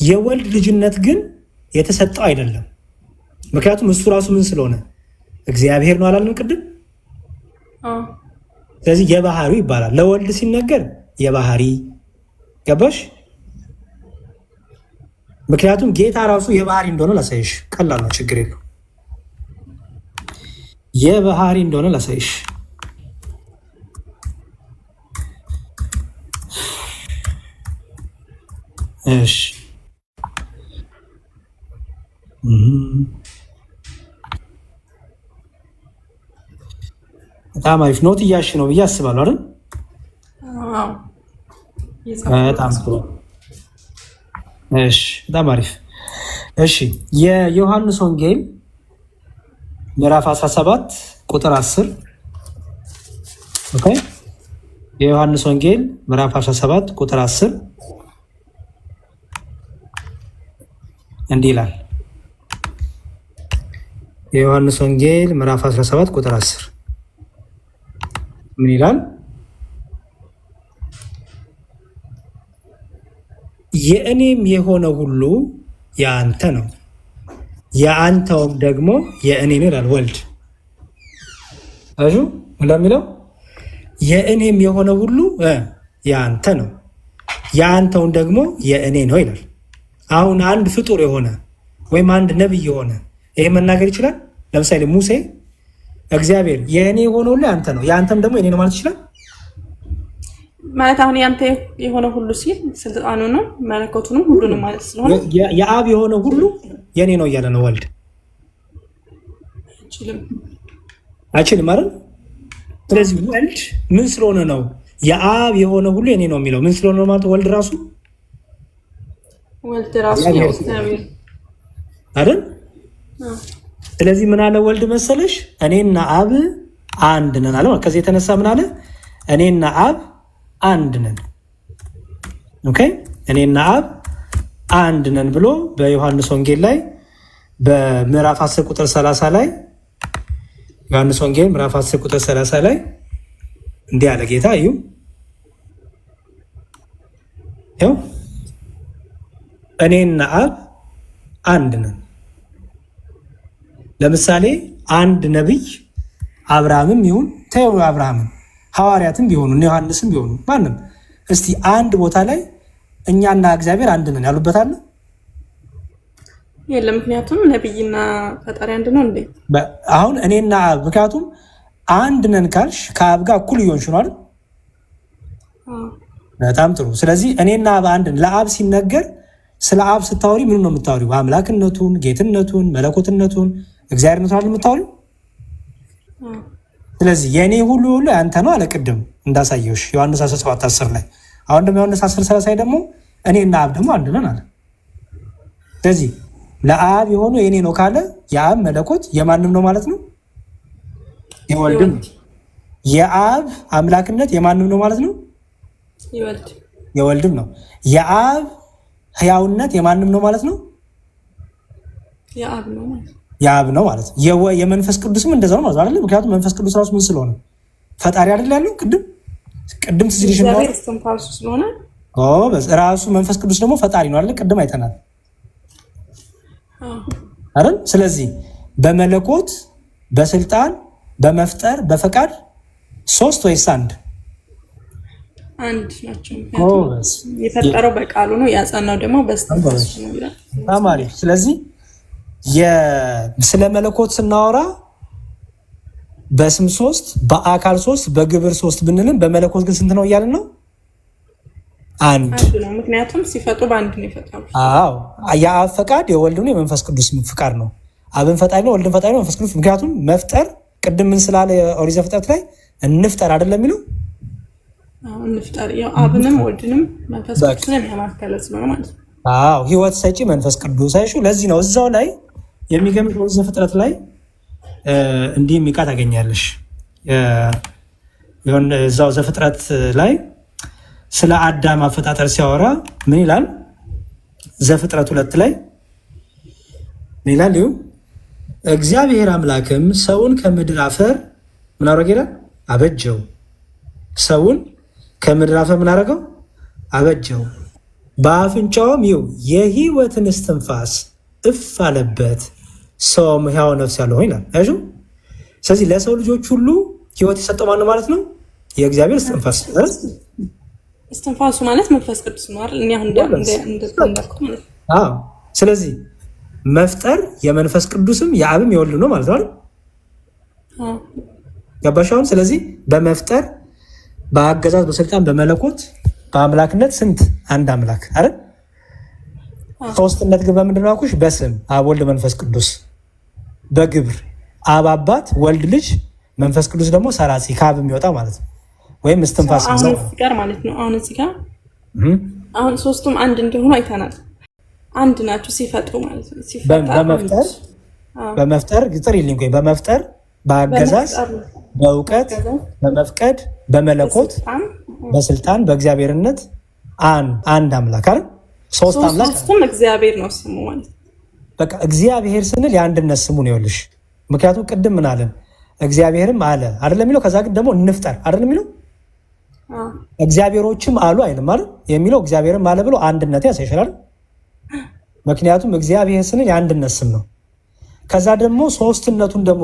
የወልድ ልጅነት ግን የተሰጠው አይደለም። ምክንያቱም እሱ ራሱ ምን ስለሆነ እግዚአብሔር ነው አላለም ቅድም? ስለዚህ የባህሪ ይባላል። ለወልድ ሲነገር የባህሪ ገባሽ? ምክንያቱም ጌታ ራሱ የባህሪ እንደሆነ ላሳይሽ። ቀላል ነው፣ ችግር የለው። የባህሪ እንደሆነ ላሳይሽ። እሺ በጣም አሪፍ ኖት እያልሽ ነው ብዬ አስባለሁ አይደል? በጣም ጥሩ። እሺ በጣም አሪፍ። እሺ የዮሐንስ ወንጌል ምዕራፍ 17 ቁጥር 10 ኦኬ። የዮሐንስ ወንጌል ምዕራፍ 17 ቁጥር 10 እንዲህ ይላል። የዮሐንስ ወንጌል ምዕራፍ 17 ቁጥር 10 ምን ይላል? የእኔም የሆነ ሁሉ የአንተ ነው፣ የአንተውም ደግሞ የእኔ ነው ይላል ወልድ። እሺ እንደሚለው የእኔም የሆነ ሁሉ የአንተ ነው፣ የአንተውን ደግሞ የእኔ ነው ይላል። አሁን አንድ ፍጡር የሆነ ወይም አንድ ነቢይ የሆነ ይሄ መናገር ይችላል። ለምሳሌ ሙሴ እግዚአብሔር የእኔ የሆነ ሁሉ የአንተ ነው፣ የአንተም ደግሞ የእኔ ነው ማለት ይችላል ማለት። አሁን ያንተ የሆነ ሁሉ ሲል ስልጣኑንም መለኮቱንም ሁሉንም ማለት ስለሆነ የአብ የሆነ ሁሉ የኔ ነው እያለ ነው ወልድ። አይችልም አይደል? ስለዚህ ወልድ ምን ስለሆነ ነው የአብ የሆነ ሁሉ የኔ ነው የሚለው? ምን ስለሆነ ነው ማለት ወልድ ራሱ አይደል? ስለዚህ ምን አለ ወልድ መሰለሽ? እኔና አብ አንድ ነን አለ። ከዚህ የተነሳ ምን አለ? እኔና አብ አንድ ነን። ኦኬ፣ እኔና አብ አንድ ነን ብሎ በዮሐንስ ወንጌል ላይ በምዕራፍ 10 ቁጥር 30 ላይ ዮሐንስ ወንጌል ምዕራፍ 10 ቁጥር 30 ላይ እንዲህ አለ ጌታ። እዩ ይኸው እኔና አብ አንድ ነን። ለምሳሌ አንድ ነቢይ አብርሃምም ይሁን ተይው አብርሃምም ሐዋርያትም ቢሆኑ እነ ዮሐንስም ቢሆኑ ማንም እስቲ አንድ ቦታ ላይ እኛና እግዚአብሔር አንድ ነን ያሉበት አለ? የለም። ምክንያቱም ነቢይና ፈጣሪ አንድ ነው እንዴ? አሁን እኔና አብ ምክንያቱም አንድ ነን ካልሽ ከአብ ጋር እኩል እየሆንሽ ነው አይደል? በጣም ጥሩ። ስለዚህ እኔና አብ አንድ ነን ለአብ ሲነገር ስለ አብ ስታወሪ ምን ነው የምታወሪው? አምላክነቱን፣ ጌትነቱን፣ መለኮትነቱን፣ እግዚአብሔርነቱን አይደል የምታወሪው? ስለዚህ የኔ ሁሉ አንተ ነው አለ ቅድም እንዳሳየውሽ ዮሐንስ 17:10 ላይ። አሁን ደግሞ ዮሐንስ 10:30 ደግሞ እኔና አብ ደግሞ አንድ ነን አለ። ስለዚህ ለአብ የሆኑ የኔ ነው ካለ የአብ መለኮት የማንም ነው ማለት ነው? የወልድም። የአብ አምላክነት የማንም ነው ማለት ነው? የወልድም ነው። የአብ ህያውነት የማንም ነው ማለት ነው? የአብ ነው ማለት ነው። የመንፈስ ቅዱስም እንደዛ ነው ማለት አይደል? ምክንያቱም መንፈስ ቅዱስ ራሱ ምን ስለሆነ ፈጣሪ አይደል ያለው? ቅድም ትዝልሽ ነው ስለሆነ ራሱ መንፈስ ቅዱስ ደግሞ ፈጣሪ ነው አይደል? ቅድም አይተናል አይደል? ስለዚህ በመለኮት በስልጣን በመፍጠር በፈቃድ ሶስት ወይስ አንድ? አንድ ናቸው። የፈጠረው በቃሉ ነው፣ ያጸናው ደግሞ በስተንፋሱ ነው ይላል። አማሪ። ስለዚህ ስለ መለኮት ስናወራ በስም 3 በአካል 3 በግብር 3 ብንልም በመለኮት ግን ስንት ነው እያልን ነው? አንድ ነው። ምክንያቱም ሲፈጥሩ በአንድ ነው የፈጠሩት። አዎ የአብ ፈቃድ የወልድም የመንፈስ ቅዱስ ፈቃድ ነው። አብን ፈጣሪ ነው፣ ወልድን ፈጣሪ ነው፣ መንፈስ ቅዱስ። ምክንያቱም መፍጠር ቅድም ምን ስላለ ኦሪት ዘፍጥረት ላይ እንፍጠር አይደለም የሚለው? እንፍጠር ያው አብንም ወልድንም መንፈስ ቅዱስንም ያማከለ ስለሆነ ማለት ነው። አዎ ህይወት ሰጪ መንፈስ ቅዱስ አይሹ። ለዚህ ነው እዛው ላይ የሚገምት ኦሪት ዘፍጥረት ላይ እንዲህ የሚቃ ታገኛለሽ። ይሁን እዛው ዘፍጥረት ላይ ስለ አዳም አፈጣጠር ሲያወራ ምን ይላል? ዘፍጥረት 2 ላይ ምን ይላል? እግዚአብሔር አምላክም ሰውን ከምድር አፈር ምን አደረገ ይላል? አበጀው። ሰውን ከምድር አፈር ምን አደረገው? አበጀው። በአፍንጫውም የህይወትን እስትንፋስ እፍ አለበት፣ ሰውም ሕያው ነፍስ ያለው ይላል። አይሹ። ስለዚህ ለሰው ልጆች ሁሉ ህይወት የሰጠው ማን ማለት ነው? የእግዚአብሔር እስትንፋስ። እስትንፋሱ ማለት መንፈስ ቅዱስ ነው አይደል? እኛ እንደተናገርኩት ማለት ነው። አዎ። ስለዚህ መፍጠር የመንፈስ ቅዱስም የአብም የወልድ ነው ማለት ነው አይደል? አዎ። ገባሻውን? ስለዚህ በመፍጠር በአገዛዝ በስልጣን በመለኮት በአምላክነት ስንት? አንድ አምላክ አይደል? ሶስትነት ግን በምንድን ነው አልኩሽ? በስም አብ ወልድ መንፈስ ቅዱስ፣ በግብር አብ አባት ወልድ ልጅ መንፈስ ቅዱስ ደግሞ ሰራጺ ከአብ የሚወጣ ማለት ነው፣ ወይም እስትንፋስ ነው ማለት ነው። አሁን እዚህ ጋር አሁን ሶስቱም አንድ እንደሆኑ አይተናል። አንድ ናቸው ሲፈጥሩ ማለት ነው። በመፍጠር ግጥር ይልኝ ቆይ በመፍጠር በአገዛዝ በእውቀት በመፍቀድ በመለኮት በስልጣን በእግዚአብሔርነት አንድ አምላክ አይደል? ሶስት አምላክ ሶስቱም እግዚአብሔር ነው ስሙ ማለት ነው። በቃ እግዚአብሔር ስንል የአንድነት ስሙ ነው ይኸውልሽ። ምክንያቱም ቅድም ምን አለን? እግዚአብሔርም አለ አይደለም የሚለው። ከዛ ግን ደግሞ እንፍጠር አይደለም የሚለው። እግዚአብሔሮችም አሉ አይልም አይደል የሚለው። እግዚአብሔርም አለ ብሎ አንድነት ያሳይሻል። ምክንያቱም እግዚአብሔር ስንል የአንድነት ስም ነው። ከዛ ደግሞ ሶስትነቱን ደግሞ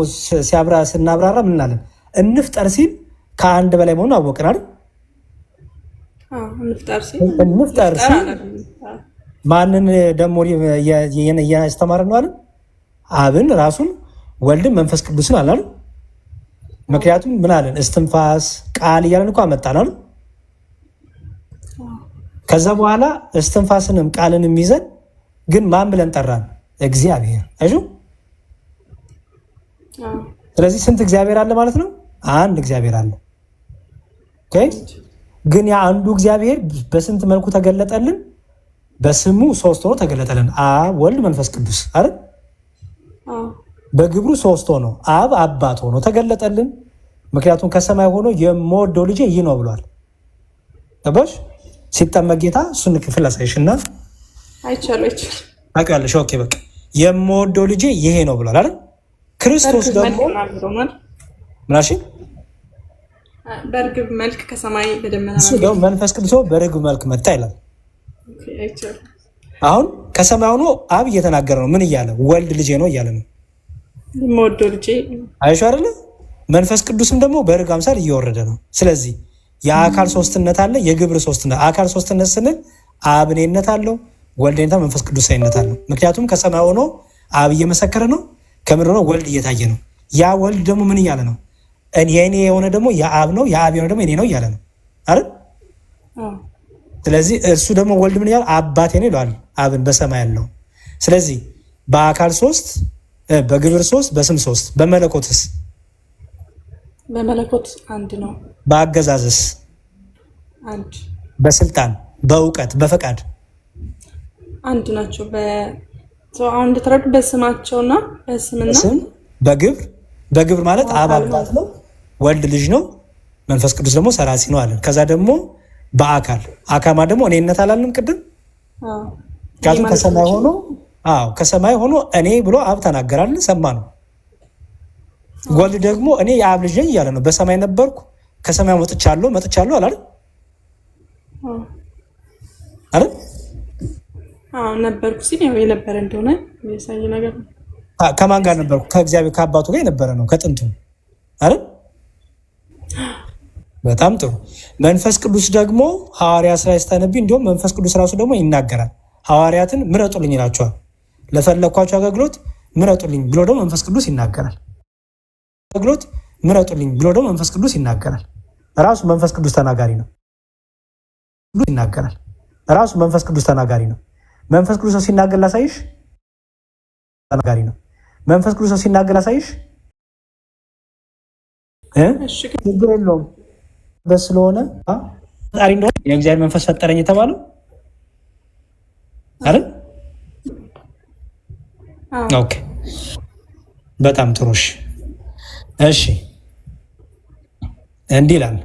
ስናብራራ ምን አለን? እንፍጠር ሲል ከአንድ በላይ መሆኑን አወቅን አይደል? እንፍጠር ሲል ማንን ደግሞ እያስተማረን ነው አለ? አብን ራሱን ወልድን መንፈስ ቅዱስን አላል። ምክንያቱም ምን አለን? እስትንፋስ ቃል እያለን እኮ አመጣን አይደል? ከዛ በኋላ እስትንፋስንም ቃልንም ይዘን ግን ማን ብለን ጠራን? እግዚአብሔር። አይሹ። ስለዚህ ስንት እግዚአብሔር አለ ማለት ነው? አንድ እግዚአብሔር አለ። ኦኬ። ግን ያ አንዱ እግዚአብሔር በስንት መልኩ ተገለጠልን? በስሙ 3 ሆኖ ተገለጠልን። አብ ወልድ መንፈስ ቅዱስ አይደል? በግብሩ 3 ሆኖ አብ አባት ሆኖ ተገለጠልን። ምክንያቱም ከሰማይ ሆኖ የምወደው ልጄ ይህ ነው ብሏል። ገባሽ? ሲጠመቅ ጌታ እሱን ክፍል አሳይሽና አይቻለች ታውቂያለሽ። ኦኬ በቃ የምወደው ልጄ ይሄ ነው ብሏል አይደል? ክርስቶስ ደግሞ ምናሽ በርግብ መልክ ከሰማይ በደመና ነው መንፈስ ቅዱስ በርግብ መልክ መጣ ይላል። አሁን ከሰማይ ሆኖ አብ እየተናገረ ነው። ምን እያለ? ወልድ ልጄ ነው እያለ ነው። የምወደው ልጄ አይሽ አይደለ? መንፈስ ቅዱስም ደግሞ በርግብ አምሳል እየወረደ ነው። ስለዚህ የአካል ሶስትነት አለ፣ የግብር ሶስትነት። አካል ሶስትነት ስንል አብ እኔነት አለው፣ ወልድ እኔነት፣ መንፈስ ቅዱስ እኔነት አለው። ምክንያቱም ከሰማይ ሆኖ አብ እየመሰከረ ነው፣ ከምድር ሆኖ ወልድ እየታየ ነው። ያ ወልድ ደግሞ ምን እያለ ነው? የኔ የሆነ ደግሞ የአብ ነው፣ የአብ የሆነ ደግሞ የኔ ነው እያለ ነው አይደል? ስለዚህ እርሱ ደግሞ ወልድ ምን ይላል? አባቴ ነው ይለዋል አብን በሰማይ ያለው። ስለዚህ በአካል 3 በግብር 3 በስም 3 በመለኮትስ? በመለኮት አንድ ነው። በአገዛዝስ? አንድ። በስልጣን በእውቀት በፈቃድ አንድ ናቸው። አሁን እንደተረዱ በስማቸውና በስምና በግብር ማለት አብ አባት ነው፣ ወልድ ልጅ ነው፣ መንፈስ ቅዱስ ደግሞ ሰራሲ ነው አለን። ከዛ ደግሞ በአካል አካማ ደግሞ እኔነት አላለም ቅድም። ምክንያቱም ከሰማይ ሆኖ እኔ ብሎ አብ ተናገራል፣ ሰማ ነው። ወልድ ደግሞ እኔ የአብ ልጅ ነኝ እያለ ነው። በሰማይ ነበርኩ ከሰማይ መጥቻለሁ አላል አይደል? ነበርኩ ሲል የነበረ እንደሆነ የሚያሳይ ነገር ነው። ከማን ጋር ነበርኩ? ከእግዚአብሔር ከአባቱ ጋር የነበረ ነው ከጥንቱ አይደል? በጣም ጥሩ። መንፈስ ቅዱስ ደግሞ ሐዋርያ ስራ ስታነቢ እንዲሁም መንፈስ ቅዱስ ራሱ ደግሞ ይናገራል። ሐዋርያትን ምረጡልኝ ይላቸዋል። ለፈለኳቸው አገልግሎት ምረጡልኝ ብሎ ደግሞ መንፈስ ቅዱስ ይናገራል። ራሱ መንፈስ ቅዱስ ተናጋሪ ነው። መንፈስ ቅዱስ ሲናገር ላሳይሽ። ችግር የለውም። በስለሆነ ፈጣሪ እንደሆነ የእግዚአብሔር መንፈስ ፈጠረኝ የተባለው አይደል? ኦኬ፣ በጣም ጥሩ። እሺ እንዲህ ይላል።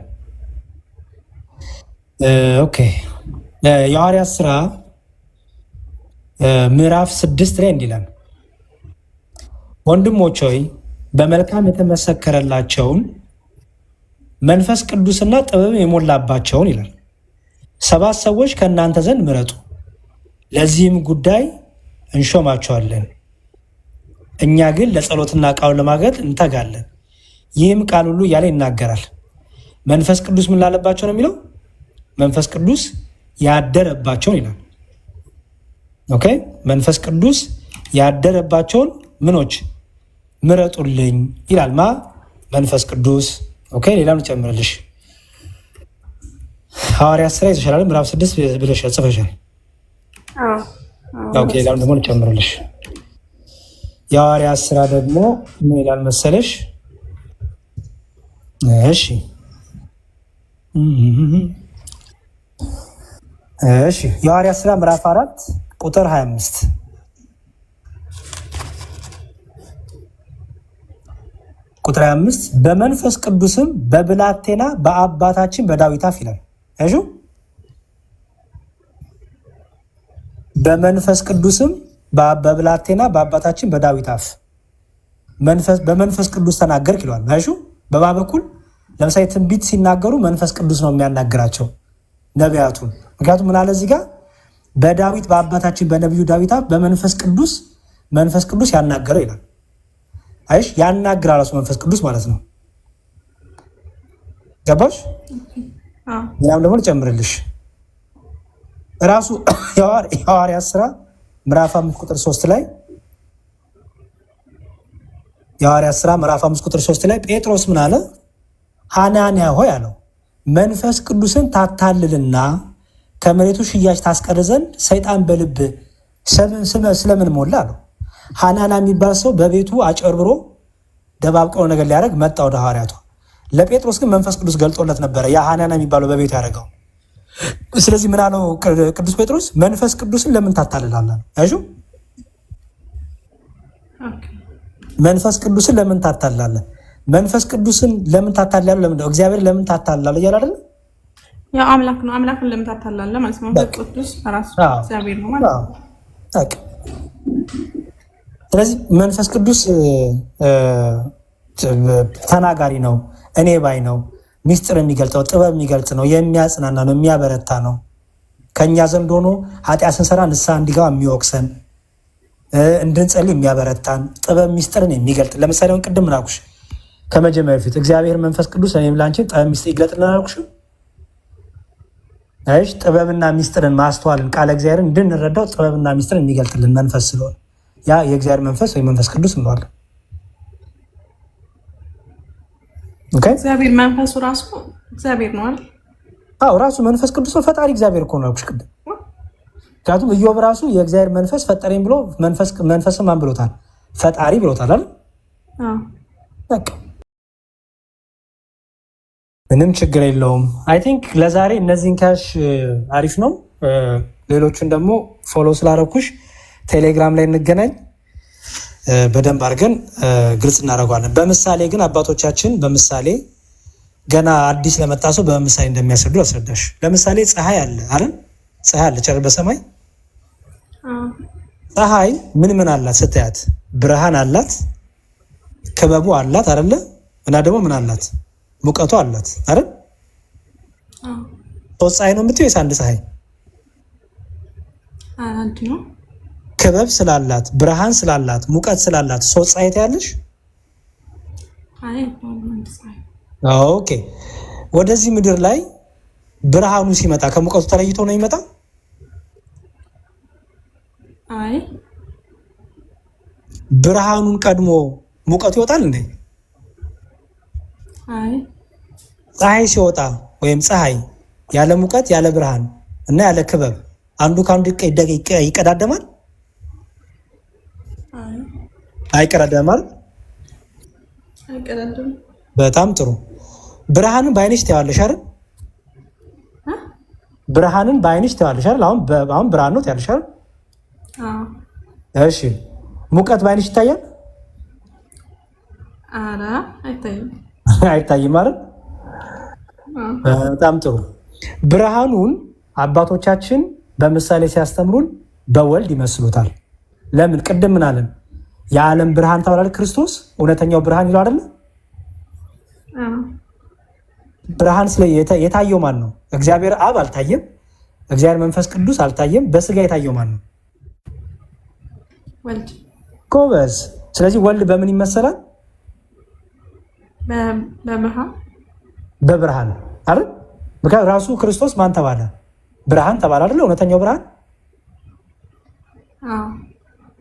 ኦኬ፣ የሐዋርያት ሥራ ምዕራፍ 6 ላይ እንዲህ ይላል፣ ወንድሞች ሆይ በመልካም የተመሰከረላቸውን መንፈስ ቅዱስና ጥበብ የሞላባቸውን ይላል 7 ሰዎች ከእናንተ ዘንድ ምረጡ፣ ለዚህም ጉዳይ እንሾማቸዋለን። እኛ ግን ለጸሎትና ቃሉን ለማገልገል እንተጋለን። ይህም ቃል ሁሉ እያለ ይናገራል። መንፈስ ቅዱስ ምን ላለባቸው ነው የሚለው? መንፈስ ቅዱስ ያደረባቸውን ይላል። ኦኬ፣ መንፈስ ቅዱስ ያደረባቸውን ምኖች ምረጡልኝ ይላል። መንፈስ ቅዱስ። ኦኬ፣ ሌላም ልጨምርልሽ። ሐዋርያት ሥራ ይዘሻል፣ ምዕራፍ 6 ብለሽ ጽፈሻል። ኦኬ፣ ሌላም ደግሞ ልጨምርልሽ። የሐዋርያት ሥራ ደግሞ ምን ይላል መሰለሽ? እሺ የሐዋርያት ሥራ ምዕራፍ 4 ቁጥር 25 በመንፈስ ቅዱስም በብላቴና በአባታችን በዳዊት አፍ ይላል። እሺ፣ በመንፈስ ቅዱስም በብላቴና በአባታችን በዳዊት አፍ በመንፈስ ቅዱስ ተናገርክ ይለዋል። እሺ፣ በማ በኩል ለምሳሌ ትንቢት ሲናገሩ መንፈስ ቅዱስ ነው የሚያናግራቸው ነቢያቱን። ምክንያቱም ምን አለ እዚህ ጋር በዳዊት በአባታችን በነቢዩ ዳዊት አፍ በመንፈስ ቅዱስ ያናገረው ይላል። አይሽ ያናግራል ራሱ መንፈስ ቅዱስ ማለት ነው። ገባሽ? ምናምን ደግሞ ልጨምርልሽ። ራሱ የሐዋርያት ሥራ ምዕራፍ 5 ቁጥር 3 ላይ የሐዋርያት ሥራ ምዕራፍ 5 ቁጥር 3 ላይ ጴጥሮስ ምን አለ? ሐናንያ ሆይ አለው፣ መንፈስ ቅዱስን ታታልልና ከመሬቱ ሽያጭ ታስቀር ዘንድ ሰይጣን በልብ ስለምን ሞላ አለው። ሐናንያ የሚባል ሰው በቤቱ አጨርብሮ ደባብቀው ነገር ሊያደርግ መጣ ወደ ሐዋርያቱ። ለጴጥሮስ ግን መንፈስ ቅዱስ ገልጦለት ነበረ ያ ሐናንያ የሚባለው በቤቱ ያደረገው። ስለዚህ ምን አለው ቅዱስ ጴጥሮስ? መንፈስ ቅዱስን ለምን ታታልላለህ? አይሹ መንፈስ ቅዱስን ለምን ታታልላለህ? መንፈስ ቅዱስን ለምን ታታልላለህ? ለምን እግዚአብሔር ለምን ታታልላለህ እያለ አይደል? ያ አምላክ ነው። አምላክን ለምን ታታልላለህ ማለት ነው። መንፈስ ቅዱስ ራሱ እግዚአብሔር ነው ማለት ነው። ስለዚህ መንፈስ ቅዱስ ተናጋሪ ነው፣ እኔ ባይ ነው፣ ሚስጥር የሚገልጠው ጥበብ የሚገልጽ ነው፣ የሚያጽናና ነው፣ የሚያበረታ ነው። ከኛ ዘንድ ሆኖ ኃጢአት ስንሰራ ንስሐ እንዲገባ የሚወቅሰን፣ እንድንጸልይ የሚያበረታን፣ ጥበብ ሚስጥርን የሚገልጥ። ለምሳሌ አሁን ቅድም ምን አልኩሽ? ከመጀመሪያ በፊት እግዚአብሔር መንፈስ ቅዱስ እኔም ላንቺን ጥበብ ሚስጥር ይግለጥልን አልኩሽም? አይሽ ጥበብና ሚስጥርን ማስተዋልን ቃለ እግዚአብሔርን እንድንረዳው ጥበብና ሚስጥርን የሚገልጥልን መንፈስ ስለሆነ ያ የእግዚአብሔር መንፈስ ወይ መንፈስ ቅዱስ እንለዋለን። ኦኬ፣ እግዚአብሔር መንፈሱ ራሱ እግዚአብሔር ነው አይደል? አዎ፣ ራሱ መንፈስ ቅዱስ ነው። ፈጣሪ እግዚአብሔር እኮ ነው ያልኩሽ ቅድም። ምክንያቱም ኢዮብ ራሱ የእግዚአብሔር መንፈስ ፈጠረኝ ብሎ መንፈስን ማን ብሎታል? ፈጣሪ ብሎታል አይደል? በቃ ምንም ችግር የለውም። አይ ቲንክ ለዛሬ እነዚህን ካሽ አሪፍ ነው። ሌሎቹን ደግሞ ፎሎ ስላረኩሽ ቴሌግራም ላይ እንገናኝ። በደንብ አድርገን ግልጽ እናደርገዋለን። በምሳሌ ግን አባቶቻችን በምሳሌ ገና አዲስ ለመጣ ሰው በምሳሌ እንደሚያስረዱ አስረዳሽ። ለምሳሌ ፀሐይ አለ አይደል? ፀሐይ አለ ጨር በሰማይ ፀሐይ ምን አላት ስታያት? ብርሃን አላት፣ ክበቡ አላት አይደለ? እና ደግሞ ምን አላት? ሙቀቱ አላት አይደል? ሶስት ፀሐይ ነው የምትይው ወይስ አንድ ፀሐይ? አንድ ነው። ክበብ ስላላት ብርሃን ስላላት ሙቀት ስላላት ሶስት ፀሐይ ታያለሽ? አይ አንድ ፀሐይ። ኦኬ። ወደዚህ ምድር ላይ ብርሃኑ ሲመጣ ከሙቀቱ ተለይቶ ነው የሚመጣ? አይ ብርሃኑን ቀድሞ ሙቀቱ ይወጣል እንዴ? አይ ፀሐይ ሲወጣ ወይም ፀሐይ ያለ ሙቀት ያለ ብርሃን እና ያለ ክበብ አንዱ ከአንዱ ይቀዳደማል? አይቀዳደማል? አይቀዳደም። በጣም ጥሩ። ብርሃንን በአይንሽ ታያለሽ አይደል? ብርሃንን በአይንሽ ታያለሽ አይደል? አሁን ብርሃን ነው ታያለሽ አይደል? እሺ ሙቀት በአይንሽ ይታያል? ኧረ አይታይም። አይታይም አይደል? በጣም ጥሩ። ብርሃኑን አባቶቻችን በምሳሌ ሲያስተምሩን በወልድ ይመስሉታል። ለምን? ቅድም ምን አለን? የዓለም ብርሃን ተባለ ክርስቶስ እውነተኛው ብርሃን ይለው አይደል? ብርሃን ስለ የታየው ማን ነው? እግዚአብሔር አብ አልታየም፣ እግዚአብሔር መንፈስ ቅዱስ አልታየም። በስጋ የታየው ማን ነው? ወልድ። ጎበዝ። ስለዚህ ወልድ በምን ይመሰላል? በብርሃን። በብርሃን አይደል? ምክንያቱም ራሱ ክርስቶስ ማን ተባለ? ብርሃን ተባለ አይደል? እውነተኛው ብርሃን።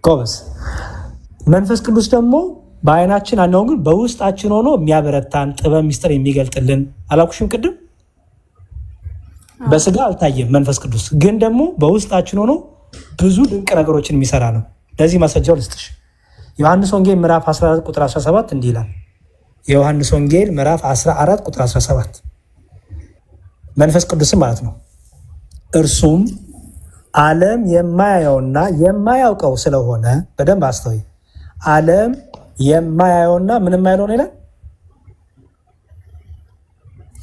ጎበዝ። መንፈስ ቅዱስ ደግሞ በአይናችን አናው ግን በውስጣችን ሆኖ የሚያበረታን ጥበብ ሚስጥር የሚገልጥልን አላልኩሽም ቅድም? በስጋ አልታየም መንፈስ ቅዱስ ግን ደግሞ በውስጣችን ሆኖ ብዙ ድንቅ ነገሮችን የሚሰራ ነው። ለዚህ ማስረጃው ልስጥሽ። ዮሐንስ ወንጌል ምዕራፍ 14 ቁጥር 17 እንዲህ ይላል። የዮሐንስ ወንጌል ምዕራፍ 14 ቁጥር 17 መንፈስ ቅዱስም ማለት ነው እርሱም ዓለም የማያየውና የማያውቀው ስለሆነ በደንብ አስተውይ። ዓለም የማያየውና ምንም የማይለው ነው ይላል።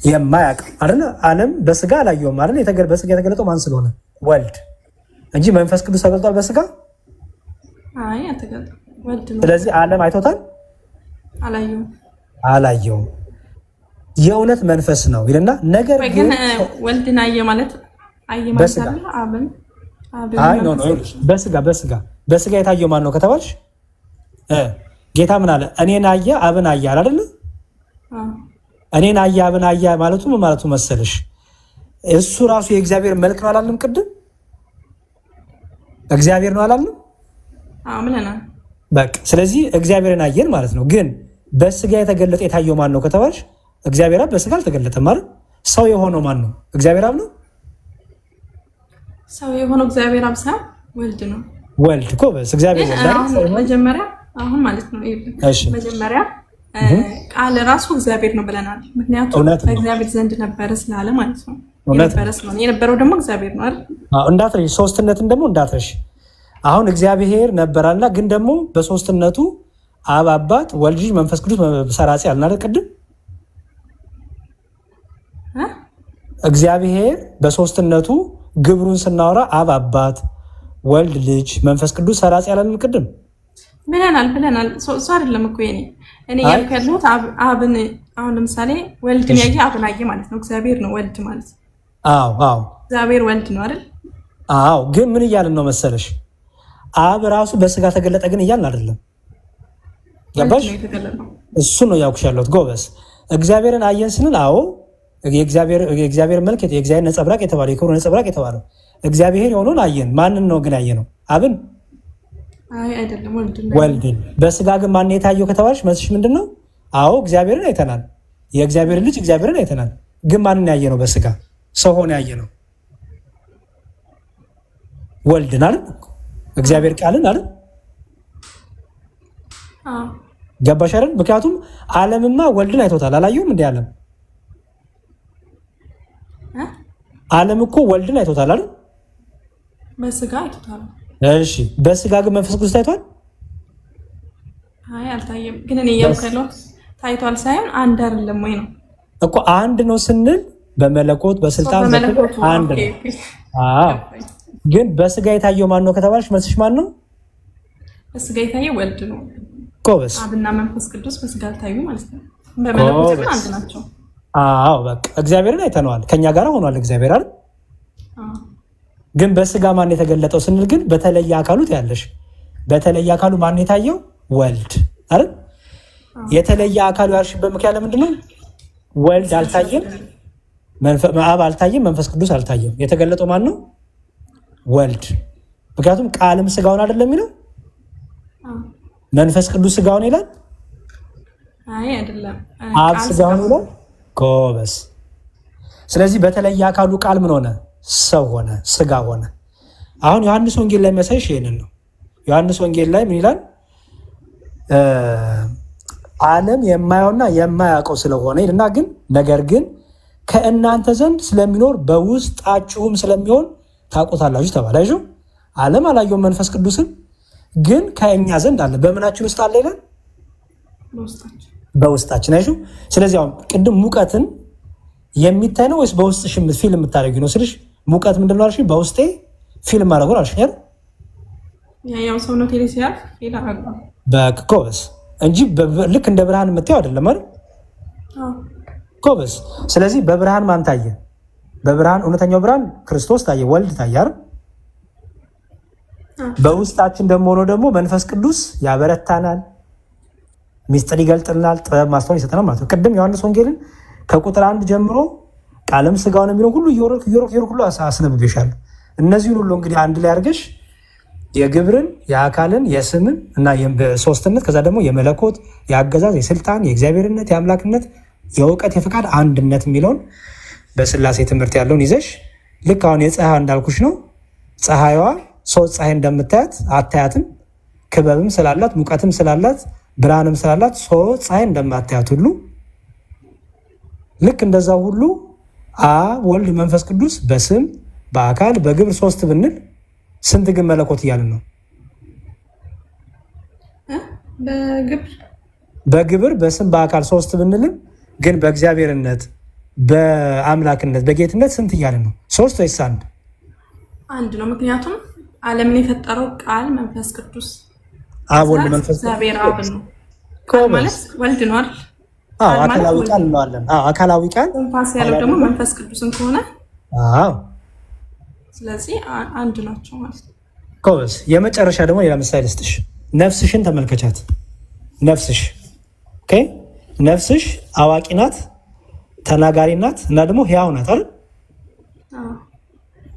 የማያውቅ አይደል? ዓለም በስጋ አላየውም አይደል? በስጋ የተገለጠው ማን ስለሆነ? ወልድ እንጂ መንፈስ ቅዱስ ተገልጧል በስጋ? አይ አልተገለጠም፣ ወልድ ነው። ስለዚህ ዓለም አይቶታል? አላየውም። የእውነት መንፈስ ነው ይልና ነገር ግን ወልድን አየ ማለት በስጋ አይ ኖ በስጋ የታየው ማን ነው ከተባልሽ ጌታ ምን አለ? እኔን አየ አብን አየ አይደል? እኔን አየ አብን አየ ማለቱ ምን ማለቱ መሰለሽ? እሱ ራሱ የእግዚአብሔር መልክ ነው አላልንም? ቅድም እግዚአብሔር ነው አላልንም? በቃ ስለዚህ እግዚአብሔርን አየን ማለት ነው። ግን በስጋ የተገለጠ የታየው ማን ነው ከተባልሽ እግዚአብሔር አብ በስጋ አልተገለጠም ማለት። ሰው የሆነው ማን ነው? እግዚአብሔር አብ ነው። ሰው የሆነው እግዚአብሔር አብ ሳይሆን ወልድ ነው። ወልድ እኮ በስ እግዚአብሔር ወልድ መጀመሪያ አሁን ማለት ነው። መጀመሪያ ቃል ራሱ እግዚአብሔር ነው ብለናል። ምክንያቱም በእግዚአብሔር ዘንድ ነበረ ስላለ ማለት ነው። የነበረው ደግሞ እግዚአብሔር ነው አይደል? እንዳትረሽ ሶስትነትን ደግሞ እንዳትረሽ። አሁን እግዚአብሔር ነበራልና ግን ደግሞ በሶስትነቱ አብ አባት፣ ወልድ፣ መንፈስ ቅዱስ ሰራጺ አልና ቅድም እግዚአብሔር በሶስትነቱ ግብሩን ስናወራ አብ አባት፣ ወልድ ልጅ፣ መንፈስ ቅዱስ ሰራጺ ያለን ቅድም ብለናል። እሱ አይደለም እኮ እኔ ያልኩ ያለሁት አብን አሁን ለምሳሌ ወልድን ያየ አብን አየ ማለት ነው። እግዚአብሔር ነው ወልድ ማለት። አዎ እግዚአብሔር ወልድ ነው አይደል? አዎ። ግን ምን እያልን ነው መሰለሽ? አብ ራሱ በስጋ ተገለጠ ግን እያልን አይደለም። ገባሽ? እሱ ነው ያልኩሽ ያለሁት። ጎበዝ። እግዚአብሔርን አየን ስንል አዎ የእግዚአብሔር መልክ የእግዚአብሔር ነጸብራቅ የተባለው የክብሩ ነጸብራቅ የተባለው እግዚአብሔር የሆነውን አየን። ማንን ነው ግን ያየነው? አብን አይደለም፣ ወልድን። በስጋ ግን ማን የታየው ከተባለሽ መልስሽ ምንድን ነው? አዎ እግዚአብሔርን አይተናል። የእግዚአብሔር ልጅ እግዚአብሔርን አይተናል። ግን ማንን ያየነው? በስጋ ሰው ሆነ ያየነው ወልድን አይደል? እግዚአብሔር ቃልን አይደል? ገባሽ አይደል? ምክንያቱም ዓለምማ ወልድን አይቶታል። አላየውም እንዴ? ዓለም እኮ ወልድን አይቶታል አይደል? በስጋ አይቶታል። እሺ በስጋ ግን መንፈስ ቅዱስ ታይቷል? አይ አልታየም። ግን እኔ እያልኩ ያለሁት ታይቷል ሳይሆን አንድ አይደለም ወይ ነው እኮ። አንድ ነው ስንል በመለኮት በስልጣን አንድ ነው። አዎ ግን በስጋ የታየው ማን ነው ከተባልሽ መስሽ ማን ነው? በስጋ የታየው ወልድ ነው። ጎበዝ። አብና መንፈስ ቅዱስ በስጋ ታዩ ማለት ነው። በመለኮት ግን አንድ ናቸው። አዎ በቃ እግዚአብሔርን አይተነዋል፣ ከኛ ጋር ሆኗል እግዚአብሔር አይደል? ግን በስጋ ማን የተገለጠው ስንል ግን በተለየ አካሉ ያለሽ በተለየ አካሉ ማን የታየው? ወልድ አይደል? የተለየ አካሉ ያልሽበት ምክንያት ለምንድን ነው? ወልድ አልታየም፣ አብ አልታየም፣ መንፈስ ቅዱስ አልታየም። የተገለጠው ማን ነው? ወልድ። ምክንያቱም ቃልም ስጋውን አይደለም የሚለው መንፈስ ቅዱስ ስጋውን ይላል። አይ አይደለም፣ አብ ስጋውን ይላል። ጎበዝ። ስለዚህ በተለየ አካሉ ቃል ምን ሆነ? ሰው ሆነ፣ ስጋ ሆነ። አሁን ዮሐንስ ወንጌል ላይ መሳይሽ ይሄንን ነው። ዮሐንስ ወንጌል ላይ ምን ይላል? ዓለም የማየውና የማያውቀው ስለሆነ ይልና ግን ነገር ግን ከእናንተ ዘንድ ስለሚኖር በውስጣችሁም ስለሚሆን ታውቁታላችሁ ተባላችሁ። ዓለም አላየውም መንፈስ ቅዱስን፣ ግን ከእኛ ዘንድ አለ። በምናችን ውስጥ አለ ይላል? በውስጣችን። አይሹ። ስለዚህ አሁን ቅድም ሙቀትን የሚታይ ነው ወይስ በውስጥሽ ፊልም የምታደርጊው ነው ስልሽ፣ ሙቀት ምንድን ነው አልሽኝ? በውስጤ ፊልም አደረጉ አልሽኝ አይደል? ያው ሰውነቴ ላይ ሲያርፍ ፊልም አደረጉ በኮበስ እንጂ ልክ እንደ ብርሃን የምታየው አይደለም አይደል? ኮበስ። ስለዚህ በብርሃን ማን ታየ? በብርሃን እውነተኛው ብርሃን ክርስቶስ ታየ፣ ወልድ ታየ አይደል? በውስጣችን ደግሞ ሆኖ ደግሞ መንፈስ ቅዱስ ያበረታናል፣ ሚስጥር ይገልጥልናል፣ ጥበብ ማስተዋል ይሰጠናል ማለት ነው። ቅድም ዮሐንስ ወንጌልን ከቁጥር 1 ጀምሮ ቃልም ስጋውን የሚለው ሁሉ እየወረድኩ ሁሉ አስነብቤሻለሁ። እነዚህን ሁሉ እንግዲህ አንድ ላይ አድርገሽ የግብርን፣ የአካልን፣ የስምን እና ሶስትነት ከዛ ደግሞ የመለኮት፣ የአገዛዝ፣ የስልጣን፣ የእግዚአብሔርነት፣ የአምላክነት፣ የእውቀት፣ የፈቃድ አንድነት የሚለውን በስላሴ ትምህርት ያለውን ይዘሽ ልክ አሁን የፀሐይ እንዳልኩሽ ነው። ፀሐይዋ ሶስት ፀሐይ እንደምታያት አታያትም። ክበብም ስላላት ሙቀትም ስላላት ብርሃንም ስላላት ሶስት ፀሐይ እንደማታያት ሁሉ ልክ እንደዛ ሁሉ አብ ወልድ መንፈስ ቅዱስ በስም በአካል በግብር ሶስት ብንል ስንት ግን መለኮት እያልን ነው? በግብር በስም በአካል ሶስት ብንልም ግን በእግዚአብሔርነት በአምላክነት በጌትነት ስንት እያልን ነው? ሶስት ወይስ አንድ? አንድ ነው። ምክንያቱም ዓለምን የፈጠረው ቃል መንፈስ ቅዱስ አብ ወልድ መንፈስ እግዚአብሔር አብ ነው። ማለት ወልድ ነው አይደል? አካላዊ ቃል እንለዋለን። አካላዊ ቃል መንፈስ ያለው ደግሞ መንፈስ ቅዱስን ከሆነ ስለዚህ አንድ ናቸው ማለት ነው። ኮበስ። የመጨረሻ ደግሞ ሌላ ምሳሌ ልስጥሽ። ነፍስሽን ተመልከቻት። ነፍስሽ ኦኬ፣ ነፍስሽ አዋቂ ናት፣ ተናጋሪ ናት እና ደግሞ ሕያው ናት አይደል?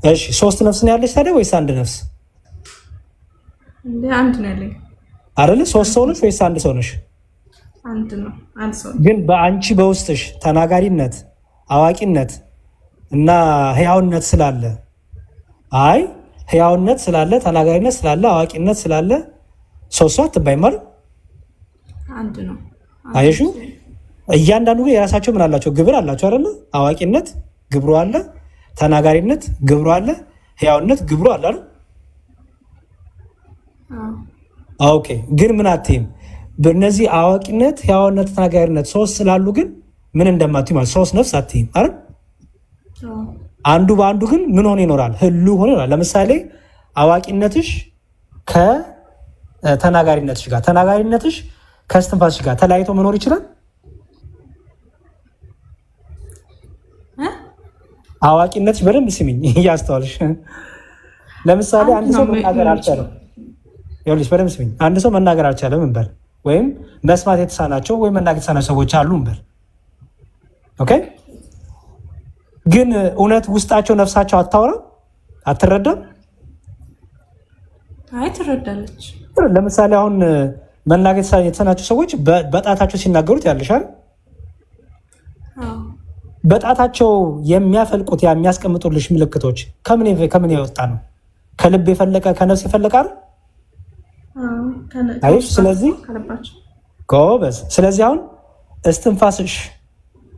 እሺ፣ ሶስት ነፍስ ነው ያለሽ ታዲያ ወይስ አንድ ነፍስ? አንድ ነው ያለኝ አይደል? ሶስት ሰው ነሽ ወይስ አንድ ሰው ነሽ? አንድ ነው። አንድ ሰው ግን በአንቺ በውስጥሽ ተናጋሪነት፣ አዋቂነት እና ሕያውነት ስላለ አይ ሕያውነት ስላለ ተናጋሪነት ስላለ አዋቂነት ስላለ ሶስት ሰው አትባይም አይደል? አንድ ነው። አየሹ? እያንዳንዱ ግን የራሳቸው ምን አላቸው? ግብር አላቸው አይደል? አዋቂነት ግብሩ አለ፣ ተናጋሪነት ግብሩ አለ፣ ሕያውነት ግብሩ አለ አይደል? ኦኬ። ግን ምን አትይም? በእነዚህ አዋቂነት፣ ሕያውነት፣ ተናጋሪነት ሶስት ስላሉ ግን ምን እንደማትይም ማለት ሶስት ነፍስ አትይም አይደል? አንዱ በአንዱ ግን ምን ሆኖ ይኖራል? ህሉ ሆኖ ይኖራል። ለምሳሌ አዋቂነትሽ ከተናጋሪነትሽ ጋር፣ ተናጋሪነትሽ ከስትንፋስሽ ጋር ተለያይቶ መኖር ይችላል? አዋቂነትሽ በደንብ ስሚኝ እያስተዋልሽ። ለምሳሌ አንድ ሰው መናገር አልቻለም። ይኸውልሽ በደንብ ስሚኝ። አንድ ሰው መናገር አልቻለም እንበል፣ ወይም መስማት የተሳናቸው ወይም መናገር የተሳናቸው ሰዎች አሉ እንበል። ኦኬ። ግን እውነት ውስጣቸው ነፍሳቸው አታወራም? አትረዳም? አይ ትረዳለች። ለምሳሌ አሁን መናገር የተሳናቸው ሰዎች በጣታቸው ሲናገሩት ያለሻል። በጣታቸው የሚያፈልቁት የሚያስቀምጡልሽ ምልክቶች ከምን የወጣ ነው? ከልብ የፈለቀ ከነፍስ የፈለቀ አይደል? አይ ስለዚህ ጎበዝ። ስለዚህ አሁን እስትንፋስሽ፣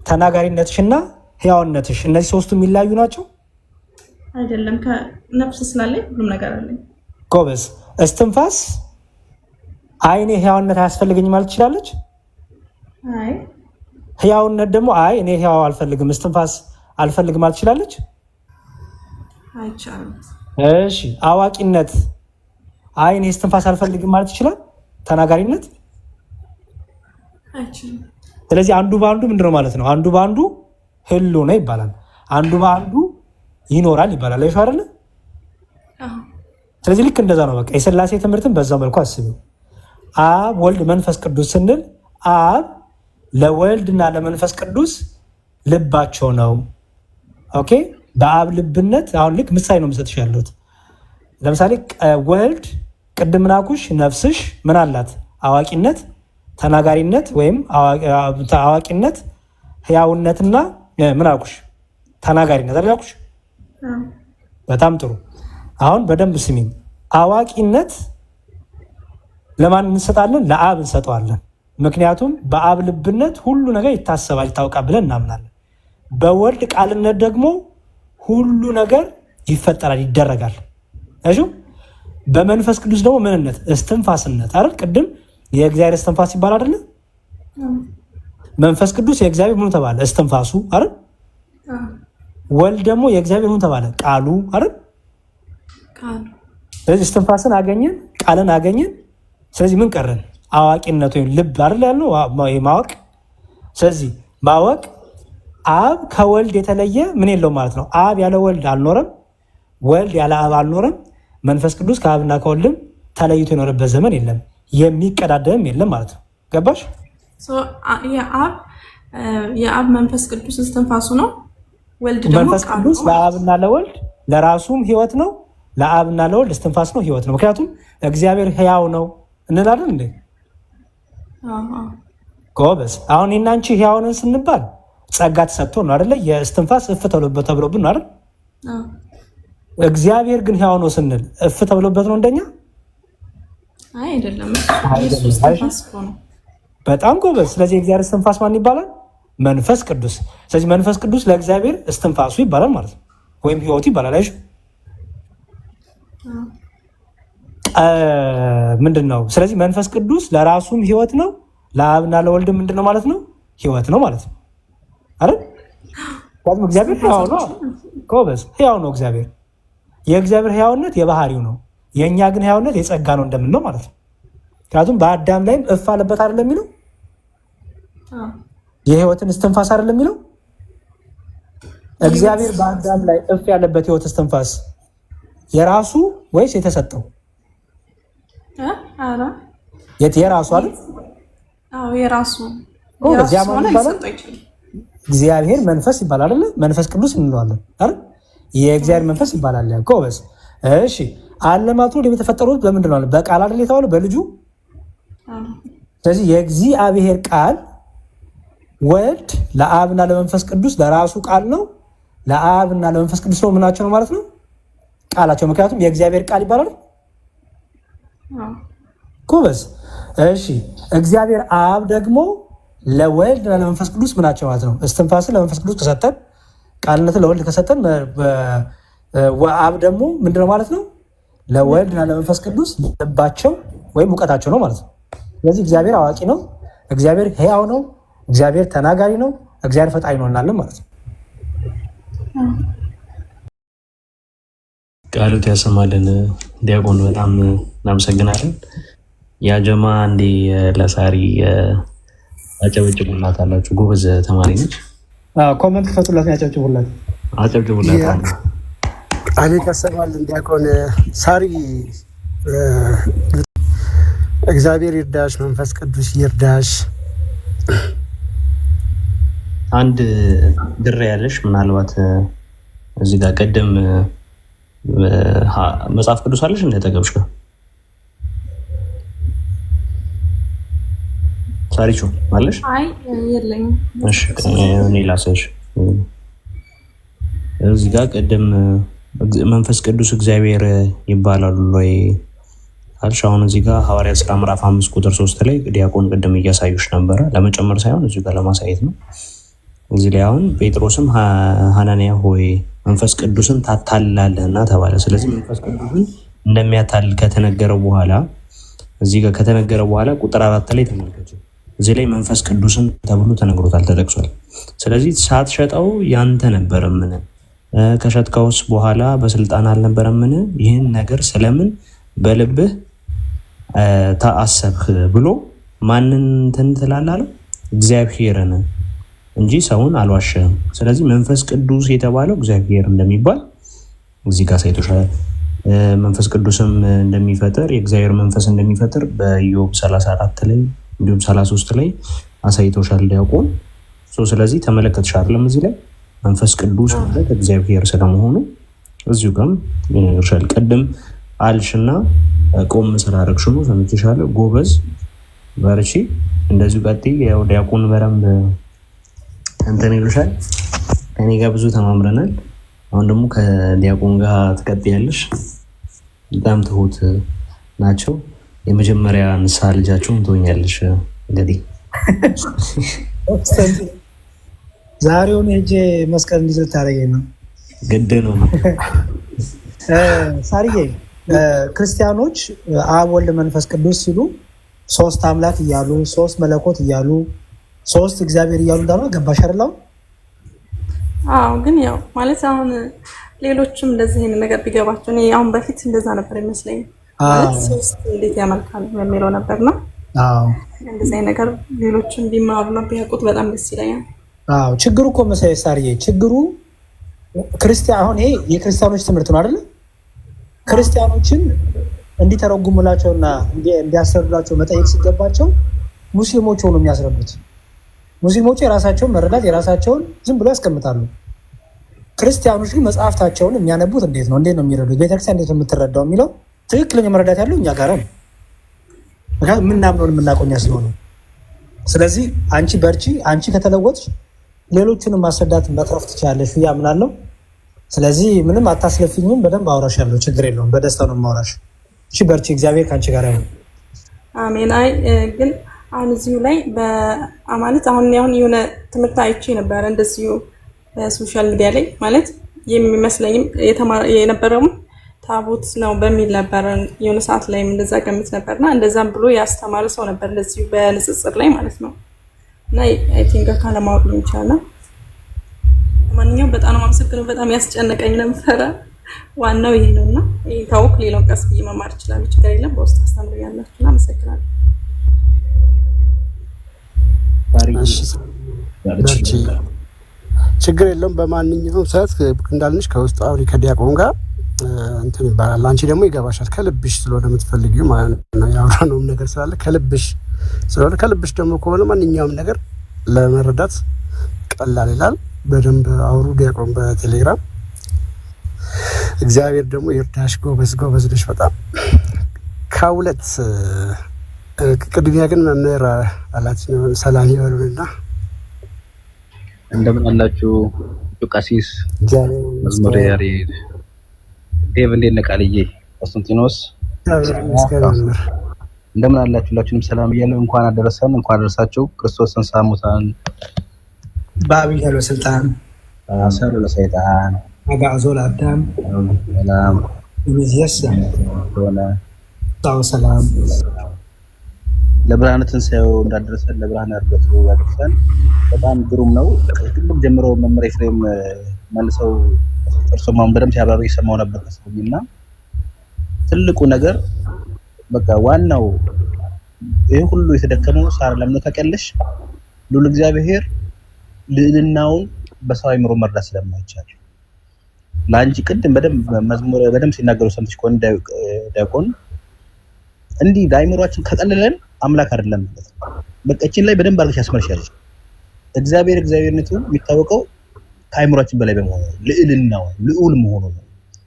ተናጋሪነትሽና ሕያውነትሽ እነዚህ ሶስቱ የሚለያዩ ናቸው? አይደለም። ከነፍስ ስላለኝ ሁሉም ነገር አለኝ። ጎበዝ። እስትንፋስ አይ እኔ ህያውነት አያስፈልገኝ ማለት ትችላለች? አይ ህያውነት ደግሞ አይ እኔ ህያው አልፈልግም እስትንፋስ አልፈልግም ማለት ትችላለች? አይቻልም። እሺ አዋቂነት አይ እኔ እስትንፋስ አልፈልግም ማለት ይችላል? ተናጋሪነት አይችልም። ስለዚህ አንዱ በአንዱ ምንድነው ማለት ነው? አንዱ በአንዱ ህልውና ይባላል። አንዱ በአንዱ ይኖራል ይባላል። አይሽ አይደለ? ስለዚህ ልክ እንደዛ ነው። በቃ የሥላሴ ትምህርትን በዛው መልኩ አስቢው። አብ ወልድ መንፈስ ቅዱስ ስንል አብ ለወልድና ለመንፈስ ቅዱስ ልባቸው ነው። ኦኬ በአብ ልብነት አሁን ልክ ምሳሌ ነው የምሰጥሽ ያለሁት። ለምሳሌ ወልድ ቅድም ናኩሽ ነፍስሽ ምን አላት? አዋቂነት፣ ተናጋሪነት ወይም አዋቂነት፣ ህያውነትና ምን አልኩሽ? ተናጋሪነት አልኩሽ። በጣም ጥሩ። አሁን በደንብ ስሚኝ። አዋቂነት ለማን እንሰጣለን? ለአብ እንሰጠዋለን። ምክንያቱም በአብ ልብነት ሁሉ ነገር ይታሰባል ይታወቃል ብለን እናምናለን። በወልድ ቃልነት ደግሞ ሁሉ ነገር ይፈጠራል ይደረጋል። እሺ በመንፈስ ቅዱስ ደግሞ ምንነት? እስትንፋስነት አይደል? ቅድም የእግዚአብሔር እስትንፋስ ይባላል አይደል? መንፈስ ቅዱስ የእግዚአብሔር ምኑ ተባለ? እስትንፋሱ አይደል? ወልድ ደግሞ የእግዚአብሔር ምኑ ተባለ? ቃሉ አይደል? ስለዚህ እስትንፋስን አገኘን፣ ቃልን አገኘን። ስለዚህ ምን ቀረን? አዋቂነት ወይም ልብ አይደል ያለው ማወቅ። ስለዚህ ማወቅ አብ ከወልድ የተለየ ምን የለው ማለት ነው። አብ ያለ ወልድ አልኖረም፣ ወልድ ያለ አብ አልኖረም። መንፈስ ቅዱስ ከአብና ከወልድም ተለይቶ የኖረበት ዘመን የለም፣ የሚቀዳደምም የለም ማለት ነው። ገባሽ? የአብ መንፈስ ቅዱስ እስትንፋሱ ነው። ወልድ ደግሞ መንፈስ ቅዱስ ለአብና ለወልድ ለራሱም ህይወት ነው፣ ለአብና ለወልድ እስትንፋስ ነው፣ ህይወት ነው። ምክንያቱም እግዚአብሔር ህያው ነው እንላለን እንዴ? ጎበዝ። አሁን እኔና አንቺ ህያው ነን ስንባል ጸጋ ተሰጥቶ ነው አይደለ? የእስትንፋስ እፍ ተብሎበት ነው አይደል? እግዚአብሔር ግን ህያው ነው ስንል እፍ ተብሎበት ነው እንደኛ? አይ አይደለም። በጣም ጎበዝ። ስለዚህ የእግዚአብሔር እስትንፋስ ማን ይባላል? መንፈስ ቅዱስ። ስለዚህ መንፈስ ቅዱስ ለእግዚአብሔር እስትንፋሱ ይባላል ማለት ነው፣ ወይም ህይወቱ ይባላል። አይሽ ምንድን ነው? ስለዚህ መንፈስ ቅዱስ ለራሱም ህይወት ነው፣ ለአብና ለወልድ ምንድን ነው ማለት ነው? ህይወት ነው ማለት ነው አይደል? እግዚአብሔር ህያው ነው። ጎበዝ። ህያው ነው እግዚአብሔር። የእግዚአብሔር ህያውነት የባህሪው ነው፣ የእኛ ግን ህያውነት የጸጋ ነው እንደምንለው ማለት ነው። ምክንያቱም በአዳም ላይም እፍ አለበት አይደለም የሚለው? የህይወትን እስትንፋስ አይደለም የሚለው? እግዚአብሔር በአዳም ላይ እፍ ያለበት ህይወት እስትንፋስ የራሱ ወይስ የተሰጠው? የራሱ አይደል? አዎ የራሱ። እግዚአብሔር መንፈስ ይባላል አይደል? መንፈስ ቅዱስ እንለዋለን አይደል? የእግዚአብሔር መንፈስ ይባላል። ጎበዝ። እሺ ዓለማቱ ወደ የተፈጠሩት በምንድን ነው? በቃል አይደል የተባለው? በልጁ። ስለዚህ የእግዚአብሔር ቃል ወልድ ለአብና ለመንፈስ ቅዱስ ለራሱ ቃል ነው፣ ለአብና ለመንፈስ ቅዱስ ነው ምናቸው ነው ማለት ነው? ቃላቸው። ምክንያቱም የእግዚአብሔር ቃል ይባላል። ጎበዝ። እሺ እግዚአብሔር አብ ደግሞ ለወልድ ለመንፈስ ቅዱስ ምናቸው ማለት ነው? እስትንፋስን ለመንፈስ ቅዱስ ከሰጠን፣ ቃልነትን ለወልድ ከሰጠን፣ አብ ደግሞ ምንድነው ማለት ነው? ለወልድና ለመንፈስ ቅዱስ ልባቸው ወይም እውቀታቸው ነው ማለት ነው። ስለዚህ እግዚአብሔር አዋቂ ነው፣ እግዚአብሔር ሕያው ነው፣ እግዚአብሔር ተናጋሪ ነው፣ እግዚአብሔር ፈጣሪ ነው እናለን ማለት ነው። ቃሉት ያሰማልን። ዲያቆን በጣም እናመሰግናለን። ያጀማ እንዴ ለሳሪ አጨብጭቡላት አላችሁ። ጎበዝ ተማሪ ነች። ኮመንት ክፈቱላት፣ ያጨብጭቡላት፣ አጨብጭቡላት። ቃሉት ያሰማልን። ዲያቆን ሳሪ እግዚአብሔር ይርዳሽ፣ መንፈስ ቅዱስ ይርዳሽ። አንድ ድሬ ያለሽ ምናልባት እዚህ ጋር ቀደም መጽሐፍ ቅዱስ አለሽ እንደተገብሽ ነው ሳሪቹ አለሽ? አይ የለኝም። እሺ እኔ ላሳይሽ። እዚህ ጋር ቀደም መንፈስ ቅዱስ እግዚአብሔር ይባላሉ ወይ አልሽ? አሁን እዚህ ጋር ሐዋርያት ሥራ ምዕራፍ 5 ቁጥር 3 ላይ ዲያቆን ቅድም እያሳዩሽ ነበረ። ለመጨመር ሳይሆን እዚህ ጋር ለማሳየት ነው። እዚህ ላይ አሁን ጴጥሮስም ሐናንያ ሆይ መንፈስ ቅዱስን ታታልላለህና ተባለ። ስለዚህ መንፈስ ቅዱስን እንደሚያታልል ከተነገረው በኋላ እዚህ ጋር ከተነገረው በኋላ ቁጥር 4 ላይ ተመልከቱ። እዚህ ላይ መንፈስ ቅዱስን ተብሎ ተነግሮታል፣ ተጠቅሷል። ስለዚህ ሳትሸጠው ያንተ ነበረምን? ከሸጥከውስ በኋላ በስልጣን አልነበረምን? ይህን ነገር ስለምን በልብህ አሰብህ ብሎ ማንን እንትን ትላለህ? እግዚአብሔርን እንጂ ሰውን አልዋሸህም። ስለዚህ መንፈስ ቅዱስ የተባለው እግዚአብሔር እንደሚባል እዚህ ጋር ሳይቶሻል። መንፈስ ቅዱስም እንደሚፈጥር የእግዚአብሔር መንፈስ እንደሚፈጥር በኢዮብ 34 ላይ እንዲሁም 33 ላይ አሳይቶሻል ዲያቆን። ስለዚህ ተመለከትሽ አይደለም? እዚህ ላይ መንፈስ ቅዱስ ማለት እግዚአብሔር ስለመሆኑ እዚሁ ጋርም ይነግርሻል። ቅድም አልሽና ቆም ስላደረግሽ ነው ሰምቼሻለሁ። ጎበዝ በርቺ፣ እንደዚሁ ቀጥይ። ያው ዲያቆን በደንብ እንትን ይሉሻል። ከኔ ጋር ብዙ ተማምረናል። አሁን ደግሞ ከዲያቆን ጋር ትቀጥያለሽ። በጣም ትሁት ናቸው። የመጀመሪያ ንስሐ ልጃቸውን ትሆኛለሽ። እንግዲህ ዛሬውን ሄጄ መስቀል እንዲዝል ታደርገኝ ነው ግድ ነው። ሳርዬ ክርስቲያኖች አብ ወልድ መንፈስ ቅዱስ ሲሉ ሶስት አምላክ እያሉ ሶስት መለኮት እያሉ ሶስት እግዚአብሔር እያሉ እንዳሉ ገባሽ አይደል? አዎ። ግን ያው ማለት አሁን ሌሎችም እንደዚህ አይነት ነገር ቢገባቸው እኔ አሁን በፊት እንደዛ ነበር ይመስለኝ። ማለት ሶስት እንዴት ያመልካሉ የሚለው ነበር ነው። አዎ። እንደዚህ አይነት ነገር ሌሎችም ቢማሩና ቢያውቁት በጣም ደስ ይለኛል። አዎ። ችግሩ እኮ መሰለኝ ሳርዬ፣ ችግሩ ክርስቲያን አሁን ይሄ የክርስቲያኖች ትምህርት ነው አይደል? ክርስቲያኖችን እንዲተረጉሙላቸውና እንዲያስረዱላቸው መጠየቅ ሲገባቸው ሙስሊሞች ሆነው የሚያስረዱት። ሙስሊሞች የራሳቸውን መረዳት የራሳቸውን ዝም ብሎ ያስቀምጣሉ። ክርስቲያኖች ግን መጽሐፍታቸውን የሚያነቡት እንዴት ነው የሚረዱት? ቤተክርስቲያን እንዴት ነው የምትረዳው የሚለው ትክክለኛ መረዳት ያለው እኛ ጋር ነው። ምክንያቱም የምናምነውን የምናቆኛ ስለሆነ። ስለዚህ አንቺ በርቺ። አንቺ ከተለወጥሽ ሌሎቹንም ማስረዳት መትረፍ ትችላለሽ ብዬ አምናለሁ። ስለዚህ ምንም አታስለፊኝም። በደንብ አውራሻለሁ። ችግር የለውም። በደስታ ነው የማውራሽ። እሺ በርቺ። እግዚአብሔር ከአንቺ ጋር ይሁን። አሜን። አይ ግን አሁን እዚሁ ላይ ማለት አሁን የሆነ ትምህርት አይቼ ነበረ እንደዚሁ በሶሻል ሚዲያ ላይ ማለት የሚመስለኝም የነበረውም ታቦት ነው በሚል ነበረ። የሆነ ሰዓት ላይም እንደዛ ገምት ነበርና እንደዛም ብሎ ያስተማረ ሰው ነበር እንደዚሁ በንጽጽር ላይ ማለት ነው። እና አይ ቲንክ ካለማወቅ ነው ይችላል። ማንኛውም በጣም አመሰግናለሁ። በጣም ያስጨነቀኝ ነበር። ዋናው ይሄ ነውና ይሄ ታውቅ ሌላው ቀስ ብዬ መማር ይችላል። ችግር የለም። በውስጥ አስተምሪያለሁና አመሰግናለሁ። ችግር የለም። በማንኛውም ሰዓት እንዳልንሽ ከውስጥ አውሪ ከዲያቆን ጋር እንትን ይባላል። አንቺ ደግሞ ይገባሻል ከልብሽ ስለሆነ የምትፈልጊው ማለት ነው። ያወራነውም ነገር ስላለ ከልብሽ ስለሆነ ከልብሽ ደግሞ ከሆነ ማንኛውም ነገር ለመረዳት ቀላል ይላል። በደንብ አውሩ ዲያቆን በቴሌግራም። እግዚአብሔር ደግሞ ይርዳሽ። ጎበዝ ነሽ በጣም ከሁለት ቅድሚያ ግን መምህር አላችሁ ሰላም ይበሉና እንደምን አላችሁ? ሉቃሲስ መዝሙረ ያሬድ ዴቭ እንዴት ነህ? ቃልዬ ኮንስታንቲኖስ እንደምን አላችሁ? ሁላችሁንም ሰላም እያለሁ እንኳን አደረሰን፣ እንኳን አደረሳችሁ። ክርስቶስ ተንሥአ እሙታን በዐቢይ ኃይል ወሥልጣን አሰሮ ለሰይጣን አግዓዞ ለአዳም ሰላም ይእዜሰ ሆነ ሰላም። ለብርሃነ ትንሣኤው እንዳደረሰን ለብርሃነ ዕርገቱ ያደርሰን። በጣም ግሩም ነው። ከቅድም ጀምሮ መምህር ኤፍሬም መልሰው እርሶማን በደምብ ሲያብራሩ እየሰማሁ ነበር ከሰውኝና ትልቁ ነገር በቃ ዋናው ይሄ ሁሉ የተደከመው ሳር ለምን ታውቂያለሽ? ሉል እግዚአብሔር ልዕልናውን በሰው አይምሮ መርዳት ስለማይቻል ለአንቺ ቅድም በደምብ መዝሙር በደምብ ሲናገሩ ሰምተሽ ከሆነ ዲያቆን እንዲህ አይምሮአችን ከቀለለን አምላክ አይደለም ማለት ነው። በቃ እቺን ላይ በደንብ አድርገሽ ያስመርሻለሽ። እግዚአብሔርነቱ የሚታወቀው ከአይምሮአችን በላይ በመሆኑ ልዕልናው ልዑል መሆኑ ነው።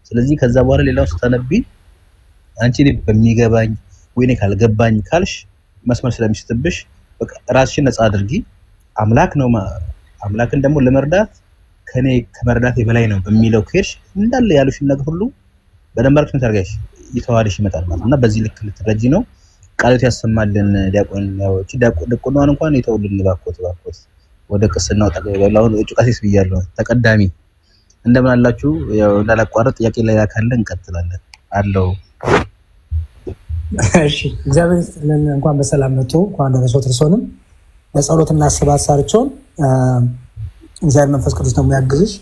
ስለዚህ ከዛ በኋላ ሌላው ስተነቢ አንቺ በሚገባኝ ወይኔ ካልገባኝ ካልሽ መስመር ስለሚስትብሽ በቃ ራስሽን ነፃ አድርጊ። አምላክ ነው አምላክን ደግሞ ለመርዳት ከኔ ከመርዳት በላይ ነው በሚለው ከሄድሽ እንዳለ ያሉሽን ነገር ሁሉ በደንብ አድርገሽ ታርጋሽ ይተዋልሽ ይመጣል ማለት እና በዚህ ልክ ልትረጂ ነው። ቃልት ያሰማልን ዲያቆን ያው እቺ ዲያቆን እንኳን ይተውልን ባኮት ወደ ቅስናው ተገበላው እጩ ቀሲስ ብያለሁ። ተቀዳሚ እንደምን አላችሁ? ያው እንዳላቋረጥ ጥያቄ ላይ ካለ እንቀጥላለን አለው። እሺ እግዚአብሔር ይስጥልን። እንኳን በሰላም መጡ። እንኳን ደረሶት። እርሶንም በጸሎት እናስባት። ሳርቸውን እግዚአብሔር መንፈስ ቅዱስ ነው የሚያግዝሽ።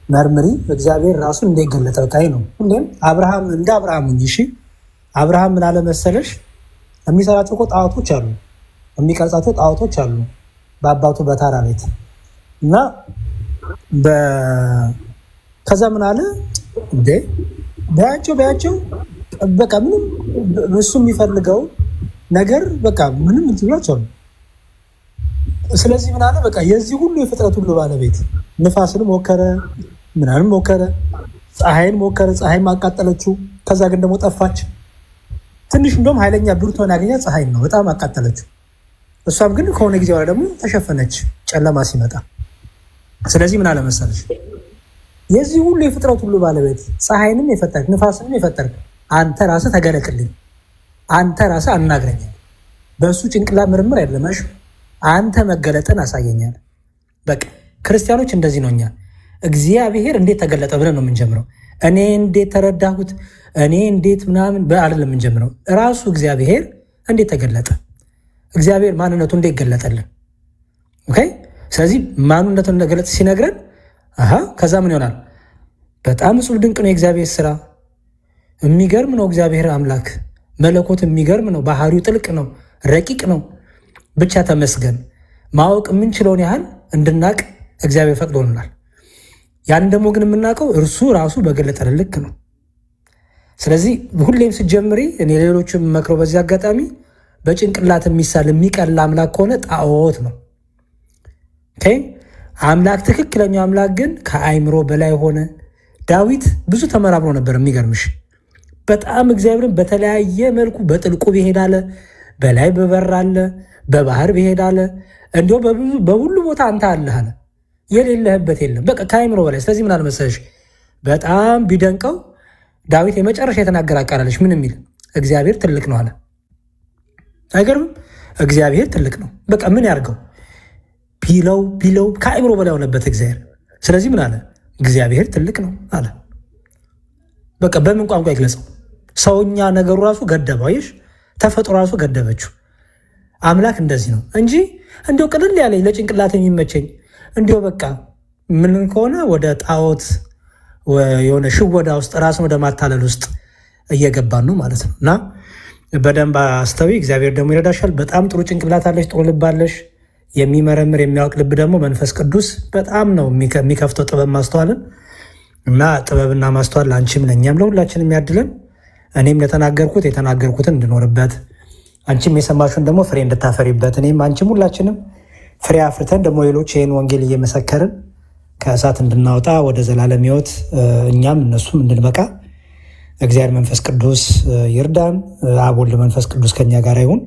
መርምሪ። እግዚአብሔር ራሱን እንደገለጠ ታይ ነው። ሁሌም አብርሃም እንደ አብርሃም ሁኚ። እሺ አብርሃም ምን አለ መሰለሽ? የሚሰራቸው እኮ ጣዖቶች አሉ፣ የሚቀርጻቸው ጣዖቶች አሉ በአባቱ በታራ ቤት እና ከዛ ምን አለ እንዴ በያቸው በቃ ምንም እሱ የሚፈልገው ነገር በቃ ምንም እንትላቸው። ስለዚህ ምን አለ በቃ የዚህ ሁሉ የፍጥረት ሁሉ ባለቤት ንፋስን ሞከረ፣ ምናምን ሞከረ፣ ፀሐይን ሞከረ፣ ፀሐይ ማቃጠለችው። ከዛ ግን ደግሞ ጠፋች። ትንሽ እንደውም ኃይለኛ ብርቱን ያገኛት ፀሐይን ነው፣ በጣም አቃጠለችው። እሷም ግን ከሆነ ጊዜ በኋላ ደግሞ ተሸፈነች ጨለማ ሲመጣ። ስለዚህ ምን አለ መሰለሽ የዚህ ሁሉ የፍጥረት ሁሉ ባለቤት ፀሐይንም የፈጠርክ ንፋስንም የፈጠርክ አንተ ራስህ ተገለጥልኝ፣ አንተ ራስህ አናግረኝ። በእሱ ጭንቅላት ምርምር አይደለማሽ፣ አንተ መገለጥን አሳየኛል። በቃ ክርስቲያኖች እንደዚህ ነው። እኛ እግዚአብሔር እንዴት ተገለጠ ብለን ነው የምንጀምረው። እኔ እንዴት ተረዳሁት፣ እኔ እንዴት ምናምን አይደለም የምንጀምረው። ራሱ እግዚአብሔር እንዴት ተገለጠ፣ እግዚአብሔር ማንነቱ እንዴት ገለጠልን። ኦኬ። ስለዚህ ማንነቱን እንደገለጠ ሲነግረን ከዛ ምን ይሆናል? በጣም እጹብ ድንቅ ነው የእግዚአብሔር ስራ፣ የሚገርም ነው እግዚአብሔር አምላክ መለኮት፣ የሚገርም ነው፣ ባህሪው ጥልቅ ነው፣ ረቂቅ ነው። ብቻ ተመስገን። ማወቅ የምንችለውን ያህል እንድናቅ እግዚአብሔር ፈቅዶልናል። ያን ደግሞ ግን የምናውቀው እርሱ ራሱ በገለጠልን ልክ ነው። ስለዚህ ሁሌም ስትጀምሪ እኔ ሌሎች የምመክረው በዚህ አጋጣሚ በጭንቅላት የሚሳል የሚቀል አምላክ ከሆነ ጣዖት ነው። አምላክ ትክክለኛው አምላክ ግን ከአይምሮ በላይ ሆነ። ዳዊት ብዙ ተመራምሮ ነበር። የሚገርምሽ በጣም እግዚአብሔርን በተለያየ መልኩ በጥልቁ ብሄድ አለ፣ በላይ በበር አለ፣ በባህር ብሄድ አለ፣ እንዲሁ በሁሉ ቦታ አንተ አለህ አለ። የሌለህበት የለም፣ በቃ ከአይምሮ በላይ። ስለዚህ ምን አልመሰለሽ በጣም ቢደንቀው ዳዊት የመጨረሻ የተናገረ አቃላለች ምን የሚል እግዚአብሔር ትልቅ ነው አለ። አይገርምም? እግዚአብሔር ትልቅ ነው። በቃ ምን ያርገው ቢለው ከአይምሮ በላይ ሆነበት እግዚአብሔር። ስለዚህ ምን አለ? እግዚአብሔር ትልቅ ነው አለ። በቃ በምን ቋንቋ ይግለጸው? ሰውኛ ነገሩ ራሱ ገደበው። አየሽ፣ ተፈጥሮ ራሱ ገደበችው። አምላክ እንደዚህ ነው እንጂ እንዲው ቅልል ያለኝ ለጭንቅላት የሚመቸኝ እንዲው በቃ ምን ከሆነ ወደ ጣዖት የሆነ ሽወዳ ውስጥ ራስን ወደ ማታለል ውስጥ እየገባን ነው ማለት ነው። እና በደንብ አስተዊ። እግዚአብሔር ደግሞ ይረዳሻል። በጣም ጥሩ ጭንቅላት አለሽ፣ ጥሩ ልብ አለሽ። የሚመረምር የሚያውቅ ልብ ደግሞ መንፈስ ቅዱስ በጣም ነው የሚከፍተው ጥበብ ማስተዋልን። እና ጥበብና ማስተዋል ለአንቺም ለእኛም ለሁላችን የሚያድለን። እኔም ለተናገርኩት የተናገርኩትን እንድኖርበት፣ አንቺም የሰማሽውን ደግሞ ፍሬ እንድታፈሪበት፣ እኔም አንቺም ሁላችንም ፍሬ አፍርተን ደግሞ ሌሎች ይህን ወንጌል እየመሰከርን ከእሳት እንድናወጣ ወደ ዘላለም ሕይወት እኛም እነሱም እንድንበቃ እግዚአብሔር መንፈስ ቅዱስ ይርዳን። አብ ወልድ መንፈስ ቅዱስ ከኛ ጋር ይሁን።